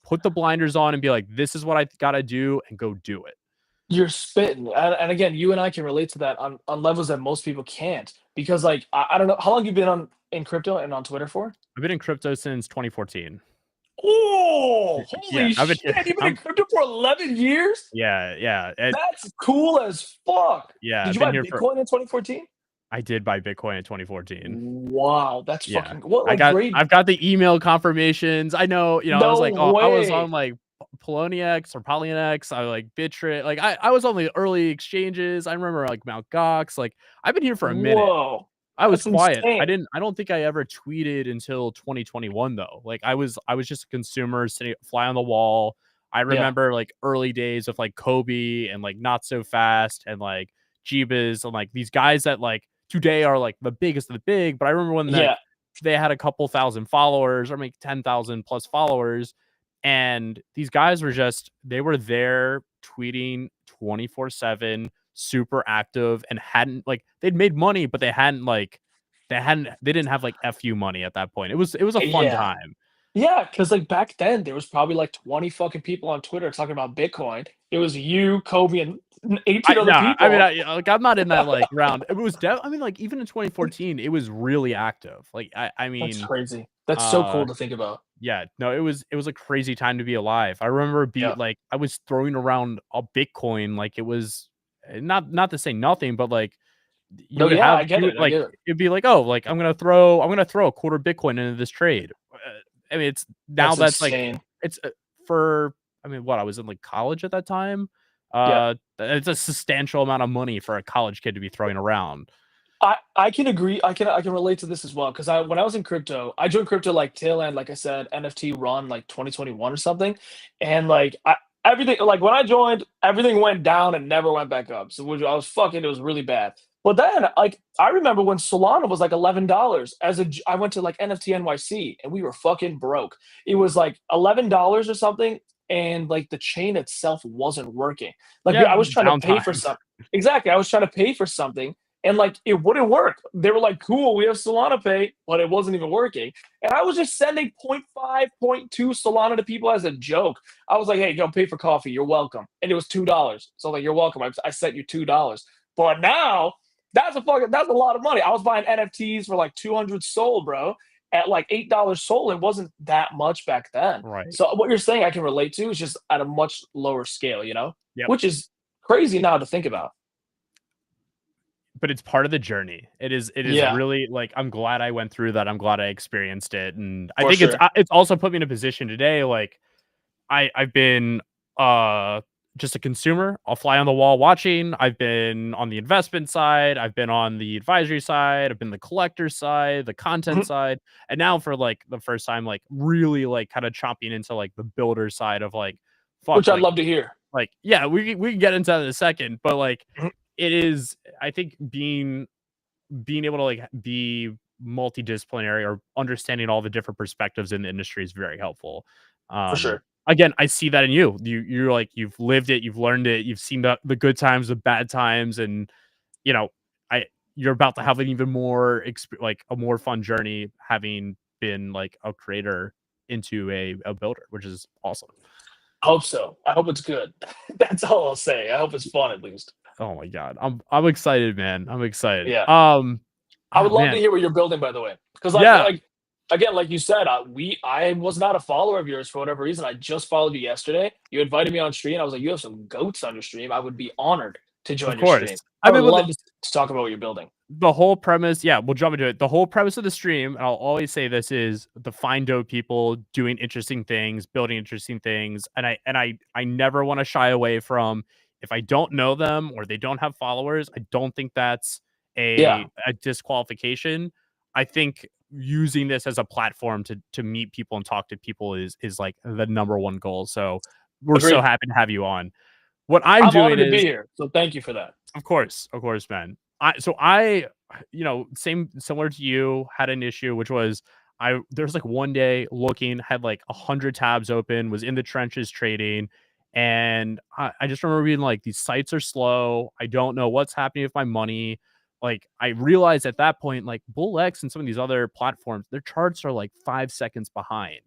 put the blinders on and be like, this is what I gotta do, and go do it. You're spitting. And again, you and I can relate to that on levels that most people can't. Because like I don't know how long you've been on in crypto and on Twitter for? I've been in crypto since 2014. Oh, Yeah, holy shit! You've been in crypto for 11 years? yeah. That's cool as fuck. Yeah, Did I've you been buy here for. Bitcoin in 2014? I did buy Bitcoin in 2014. Wow, that's Yeah. fucking what like great. I've got the email confirmations. I know, I was No like, oh, I was way. on like Poloniex or Polyonex. I like Bittrit. Like I was on the early exchanges. I remember like Mt. Gox. Like I've been here for a minute. Whoa. I was That's quiet. insane. I don't think I ever tweeted until 2021 though. Like I was just a consumer sitting fly on the wall. I Yeah. remember like early days of like Kobe and like Not So Fast and like Jeebus and like these guys that like today are like the biggest of the big. But I remember when like Yeah. they had a couple thousand followers or maybe 10,000 plus followers, And these guys were they were there tweeting 24/7, super active, and they'd made money, but they didn't have like FU money at that point. It was a fun Yeah. time. Yeah, because like back then there was probably like 20 fucking people on Twitter talking about Bitcoin. It was you, Kobe, and 18 other people. I'm not in that like round. It was like even in 2014, it was really active. Like I That's mean, crazy. That's so cool to think about. yeah, no, it was a crazy time to be alive. I remember Yeah. I was throwing around a Bitcoin like it was not to say nothing, but like you No, would yeah, have I get it. I like get it. it'd be like, oh, like I'm gonna throw a quarter Bitcoin into this trade. I mean, it's now That's that's like insane. it's for I mean, what I was in like college at that time. Yeah. It's a substantial amount of money for a college kid to be throwing around. I can agree. I can relate to this as well because when I was in crypto, I joined crypto like tail end, like I said, NFT run like 2021 or something, and like everything like when I joined, everything went down and never went back up. So I was fucking, it was really bad. But then like I remember when Solana was like $11 I went to like NFT NYC and we were fucking broke. It was like $11 or something, and like the chain itself wasn't working. Like Yeah, I was trying to pay for downtime. something. Exactly, I was trying to pay for something and like it wouldn't work. They were like, cool, we have Solana Pay, but it wasn't even working. And I was just sending 0.5, 0.2 Solana to people as a joke. I was like, hey, go pay for coffee. You're welcome. And it was $2. So like, you're welcome. I sent you $2. But now that's a lot of money. I was buying NFTs for like 200 Sol, bro. At like $8 Sol, it wasn't that much back then. Right. So what you're saying I can relate to is just at a much lower scale, Yep. which is crazy now to think about. But it's part of the journey. It is Yeah. really like I'm glad I went through that. I'm glad I experienced it, and I For think sure. it's also put me in a position today. Like I've been just a consumer. I'll fly on the wall watching. I've been on the investment side. I've been on the advisory side. I've been the collector side, the content Mhm. side, and now for like the first time, like really like kind of chomping into like the builder side of like fuck Which I'd love to hear. like yeah, we can get into that in a second, but like Mhm. it is I think being able to like be multidisciplinary or understanding all the different perspectives in the industry is very helpful. For Um, sure. again, I see that in you. You're like you've lived it, you've learned it, you've seen the good times, the bad times, and you know, I you're about to have an even more like a more fun journey having been like a creator into a builder, which is awesome. I hope so. I hope it's good. That's all I'll say. I hope it's fun at least. Oh my god, I'm excited, man. I'm excited. Yeah. I would Oh love to man, hear what you're building, by the way, because yeah, like again, like you said, I was not a follower of yours for whatever reason. I just followed you yesterday. You invited me on stream. I was like, you have some goats on your stream. I would be honored to of join your course. stream. I I would mean, love to talk about what you're building. the whole premise, yeah, we'll jump into it. The whole premise of the stream, and I'll always say this is to find dope people doing interesting things, building interesting things, and I never want to shy away from if I don't know them or they don't have followers. I don't think that's Yeah, a disqualification. I think using this as a platform to meet people and talk to people is like the number one goal. So we're so agreed. happy to have you on. What I'm I'm doing honored to be is here. So thank you for that. of course, man. You know, similar to you, had an issue, which was there's like one day looking, had like 100 tabs open, was in the trenches trading, and I just remember being like, these sites are slow. I don't know what's happening with my money. Like I realized at that point, like BullX and some of these other platforms, their charts are like 5 seconds behind.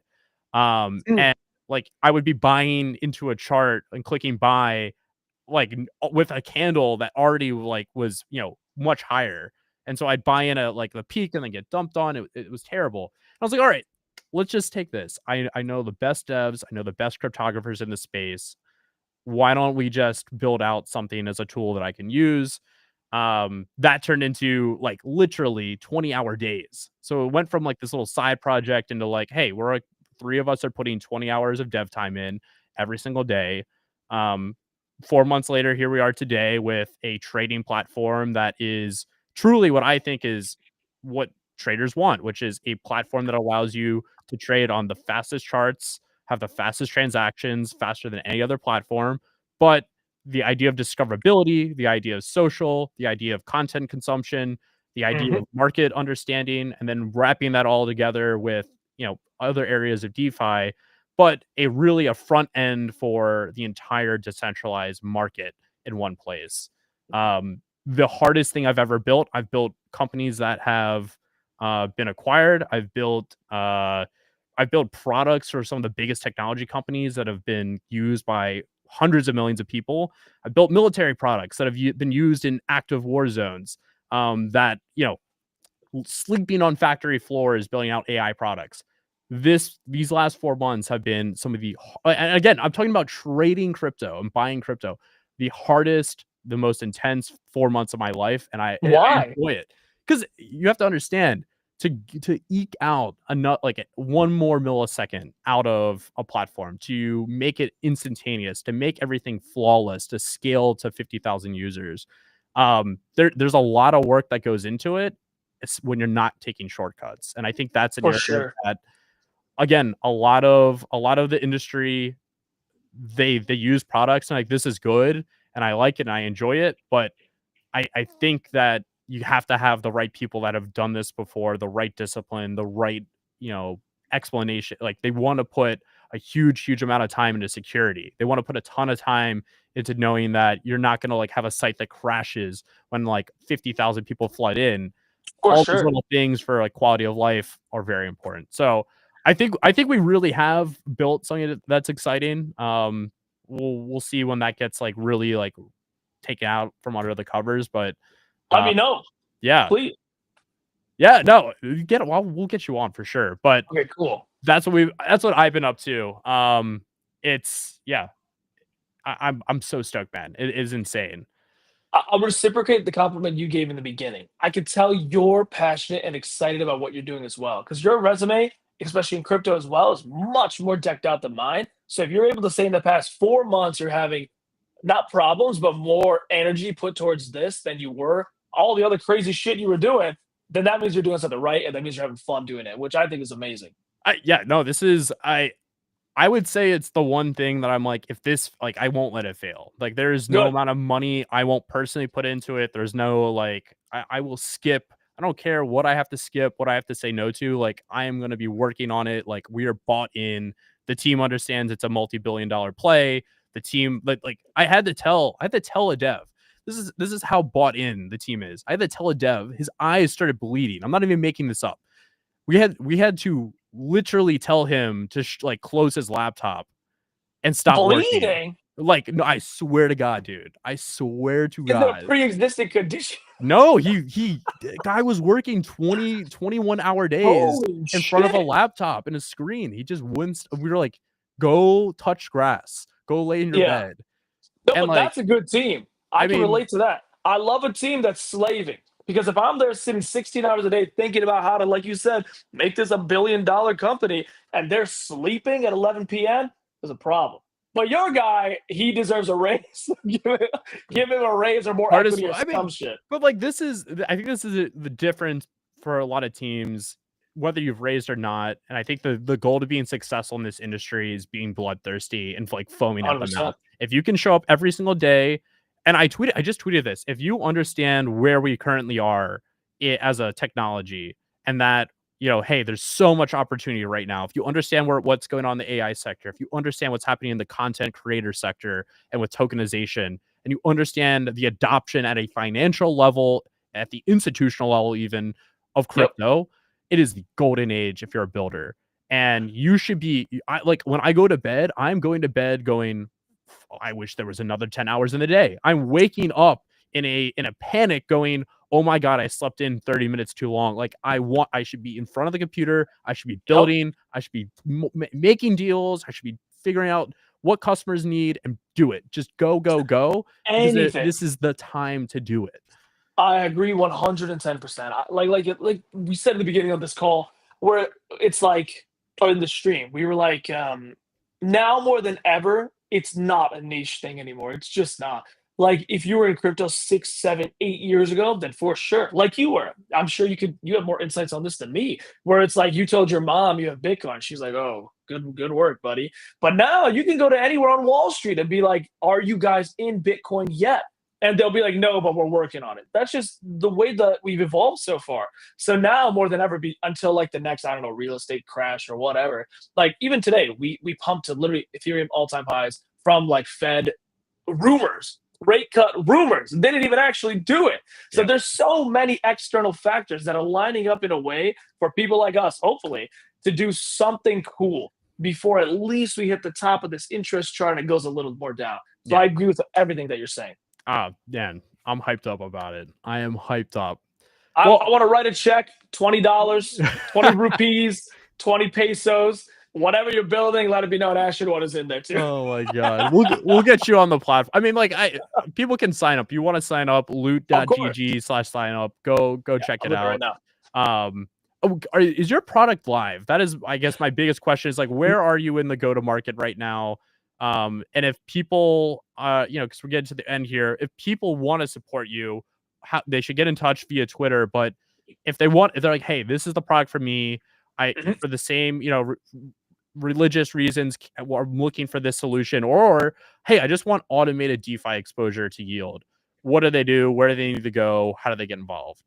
Mm. And like I would be buying into a chart and clicking buy like with a candle that already like was much higher, and so I'd buy in at like the peak and then get dumped on. It was terrible. I was like, all right, let's just take this. I know the best devs, I know the best cryptographers in the space. Why don't we just build out something as a tool that I can use? That turned into like literally 20-hour days. So it went from like this little side project into like, hey, we're like three of us are putting 20 hours of dev time in every single day. um 4 months later, here we are today with a trading platform that is truly what I think is what traders want, which is a platform that allows you to trade on the fastest charts, have the fastest transactions, faster than any other platform. But the idea of discoverability, the idea of social, the idea of content consumption, the idea Mhm. of market understanding, and then wrapping that all together with, other areas of DeFi. but a front end for the entire decentralized market in one place. The hardest thing I've ever built, I've built companies that have been acquired. I've built products for some of the biggest technology companies that have been used by hundreds of millions of people. I've built military products that have been used in active war zones. That sleeping on factory floors, building out AI products. These last 4 months have been some of the, and again, I'm talking about trading crypto and buying crypto, the hardest, the most intense 4 months of my life, and I Why? enjoy it because you have to understand to eke out like 1 more millisecond out of a platform, to make it instantaneous, to make everything flawless, to scale to 50,000 users. There's a lot of work that goes into it when you're not taking shortcuts, and I think that's an For area sure. that, again, a lot of the industry, they use products and like, this is good and I like it and I enjoy it, but I think that you have to have the right people that have done this before, the right discipline, the right, explanation. Like, they want to put a huge amount of time into security. They want to put a ton of time into knowing that you're not going to like have a site that crashes when like 50,000 people flood in. For All these sure. little things for like quality of life are very important. So I think we really have built something that's exciting. We'll see when that gets like really like taken out from under the covers, but Let me know, yeah, please. yeah, no, we'll get you on for sure. But Okay, cool. that's what I've been up to. It's yeah, I'm so stoked, man. It is insane. I'll reciprocate the compliment you gave in the beginning. I could tell you're passionate and excited about what you're doing as well, because your resume, especially in crypto as well, is much more decked out than mine. So if you're able to say in the past 4 months you're having not problems, but more energy put towards this than you were all the other crazy shit you were doing, then that means you're doing something right, and that means you're having fun doing it, which I think is amazing. Yeah, no, this is I would say it's the one thing that I'm like, if this, like, I won't let it fail. Like, there's no Good. amount of money I won't personally put into it. There's no like, I will skip. I don't care what I have to skip, what I have to say no to. Like, I am going to be working on it. Like, we are bought in. The team understands it's a multi-billion-dollar play. The team, like I had to tell a dev. This is how bought in the team is. I had to tell a dev. His eyes started bleeding. I'm not even making this up. We had to literally tell him to like close his laptop and stop working. Bleeding Like, no, I swear to God, dude. I swear to is a God. pre-existing condition. No, guy was working 21-hour days Holy in front of a shit. laptop and a screen. He just wouldn't. We were like, go touch grass, go lay in your Yeah. bed. No, And but like, that's a good team. I I can mean, relate to that. I love a team that's slaving, because if I'm there sitting 16 hours a day thinking about how to, like you said, make this $1 billion company, and they're sleeping at 11 p.m., there's a problem. But your guy, he deserves a raise. Give him a raise or more hardest, equity or I some mean, shit. but like, I think this is the difference for a lot of teams, whether you've raised or not. And I think the goal to being successful in this industry is being bloodthirsty and like foaming at the 100%. mouth. If you can show up every single day, and I just tweeted this, if you understand where we currently are as a technology, and that, hey, there's so much opportunity right now. If you understand what's going on in the AI sector, if you understand what's happening in the content creator sector and with tokenization, and you understand the adoption at a financial level, at the institutional level, even, of Yep. crypto, it is the golden age if you're a builder. And you should be, like, when I go to bed, I'm going to bed going, I wish there was another 10 hours in the day. I'm waking up in a panic going, oh my God, I slept in 30 minutes too long. Like, I should be in front of the computer. I should be Yep. building. I should be making deals. I should be figuring out what customers need and do it. Just go, because Anything. this is the time to do it. I agree 110%. Like we said at the beginning of this call, where it's like, or in the stream, we were like, now more than ever, it's not a niche thing anymore. It's just not. Like, if you were in crypto 6, 7, 8 years ago, then for sure, like you were, I'm sure you have more insights on this than me. Where it's like you told your mom you have Bitcoin, she's like, oh, good work, buddy. But now you can go to anywhere on Wall Street and be like, are you guys in Bitcoin yet? And they'll be like, no, but we're working on it. That's just the way that we've evolved so far. So now more than ever, until like the next, I don't know, real estate crash or whatever, like even today, we pumped to literally Ethereum all-time highs from like Fed rumors, rate cut rumors. They didn't even actually do it. So there's so many external factors that are lining up in a way for people like us, hopefully, to do something cool before at least we hit the top of this interest chart and it goes a little more down. So I agree with everything that you're saying. Man, I'm hyped up about it. I am hyped up. I want to write a check, $20, 20 rupees, 20 pesos, whatever you're building. Let it be known, Ashton, what is in there too. Oh my god, we'll get you on the platform. I mean, like, people can sign up. You want to sign up? Loot.gg/sign up. Go check it out. Right now. Is your product live? That is, I guess, my biggest question is like, where are you in the go-to-market right now? And if people, because we're getting to the end here, if people want to support you, they should get in touch via Twitter. But if they're like, hey, this is the product for me, for the same, religious reasons, I'm looking for this solution, or hey, I just want automated DeFi exposure to yield. What do they do? Where do they need to go? How do they get involved?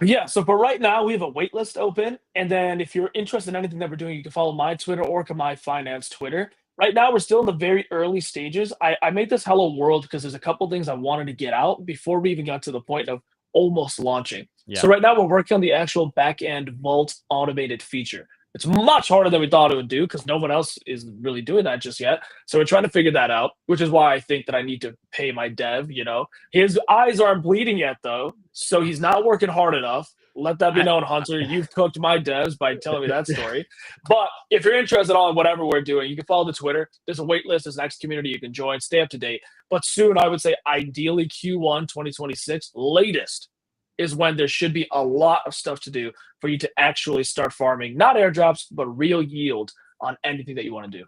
Yeah, so for right now, we have a waitlist open. And then if you're interested in anything that we're doing, you can follow my Twitter or my finance Twitter. Right now, we're still in the very early stages. I made this Hello World because there's a couple things I wanted to get out before we even got to the point of almost launching. So right now, we're working on the actual back-end vault automated feature. It's much harder than we thought it would do because no one else is really doing that just yet. So we're trying to figure that out, which is why I think that I need to pay my dev. His eyes aren't bleeding yet, though, so he's not working hard enough. Let that be known, Hunter. You've cooked my devs by telling me that story. But if you're interested in whatever we're doing, you can follow the Twitter. There's a wait list. There's an X community you can join. Stay up to date. But soon, I would say ideally Q1 2026, latest, is when there should be a lot of stuff to do for you to actually start farming, not airdrops, but real yield on anything that you want to do.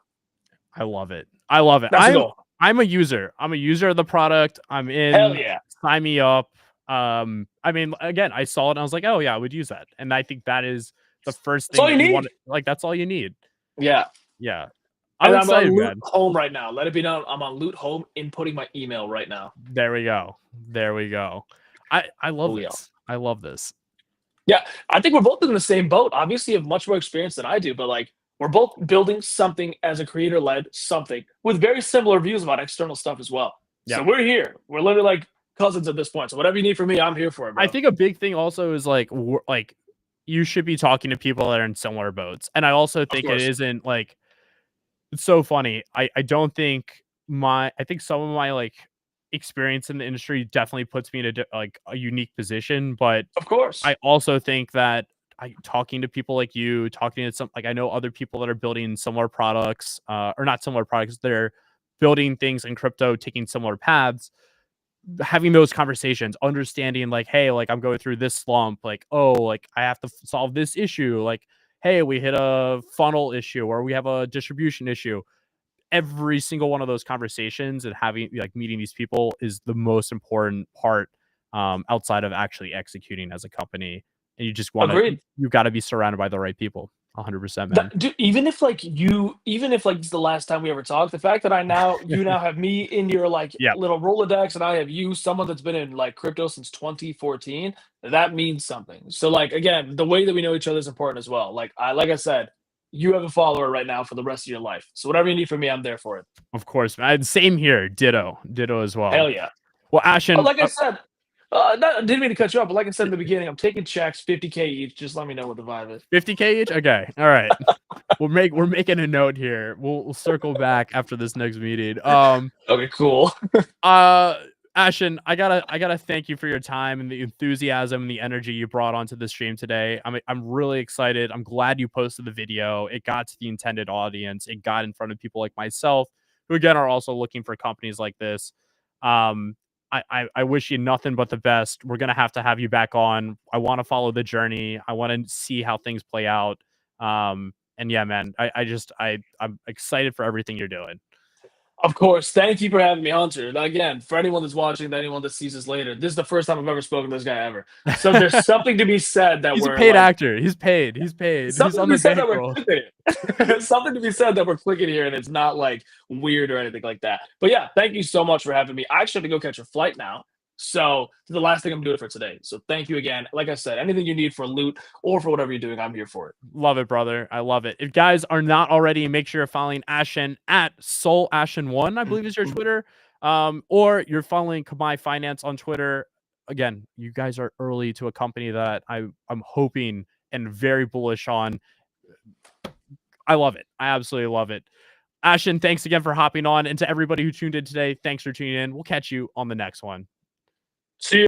I love it. I'm a user. I'm a user of the product. I'm in. Hell yeah. Sign me up. I mean, again, I saw it and I was like, oh yeah, I would use that. And I think that is the first thing you need. Like, that's all you need. Yeah. Yeah. I'm on Loot Home right now. Let it be known, I'm on Loot Home inputting my email right now. There we go. I love this. I love this. Yeah, I think we're both in the same boat. Obviously, you have much more experience than I do, but like we're both building something as a creator-led something with very similar views about external stuff as well. Yeah. So we're here. We're literally like cousins at this point. So whatever you need from me, I'm here for it, bro. I think a big thing also is like you should be talking to people that are in similar boats. And I also think it isn't like, it's so funny. I don't think I think some of my like experience in the industry definitely puts me in a unique position, but of course, I also think that talking to people like you, talking to I know other people that are building similar products, or not similar products, they're building things in crypto, taking similar paths, having those conversations, understanding like, hey, like I'm going through this slump, like, oh, like I have to solve this issue, like, hey, we hit a funnel issue or we have a distribution issue. Every single one of those conversations and having meeting these people is the most important part, outside of actually executing as a company. And you just want to, you got to be surrounded by the right people. 100%, man. Dude, even if it's the last time we ever talked, the fact that you now have me in your little Rolodex and I have you, someone that's been in like crypto since 2014, that means something. So like, again, the way that we know each other is important as well. Like I said, you have a follower right now for the rest of your life. So whatever you need from me, I'm there for it. Of course, man. Same here. Ditto as well. Hell yeah. Well, Ashton, like I said, didn't mean to cut you off, but like I said in the beginning, I'm taking checks, 50K each. Just let me know what the vibe is. 50K each? Okay. All right. We're making a note here. We'll circle back after this next meeting. Okay, cool. Ashton, I gotta thank you for your time and the enthusiasm and the energy you brought onto the stream today. I'm really excited. I'm glad you posted the video. It got to the intended audience. It got in front of people like myself, who again are also looking for companies like this. I wish you nothing but the best. We're gonna have to have you back on. I want to follow the journey. I want to see how things play out. And yeah, man, I'm excited for everything you're doing. Of course. Thank you for having me, Hunter. And again, for anyone that's watching, anyone that sees this later, this is the first time I've ever spoken to this guy ever. So there's something to be said that He's a we're paid like, actor. He's paid. He's paid. He's something to on be the said that we're bankroll. clicking. Something to be said that we're clicking here, and it's not like weird or anything like that. But yeah, thank you so much for having me. I actually have to go catch a flight now. So the last thing I'm doing for today. So thank you again. Like I said, anything you need for loot or for whatever you're doing, I'm here for it. Love it, brother. I love it. If guys are not already, make sure you're following Ashen at SoulAshen1, I believe is your Twitter. Or you're following Kamai Finance on Twitter. Again, you guys are early to a company that I'm hoping and very bullish on. I love it. I absolutely love it. Ashen, thanks again for hopping on. And to everybody who tuned in today, thanks for tuning in. We'll catch you on the next one. See you.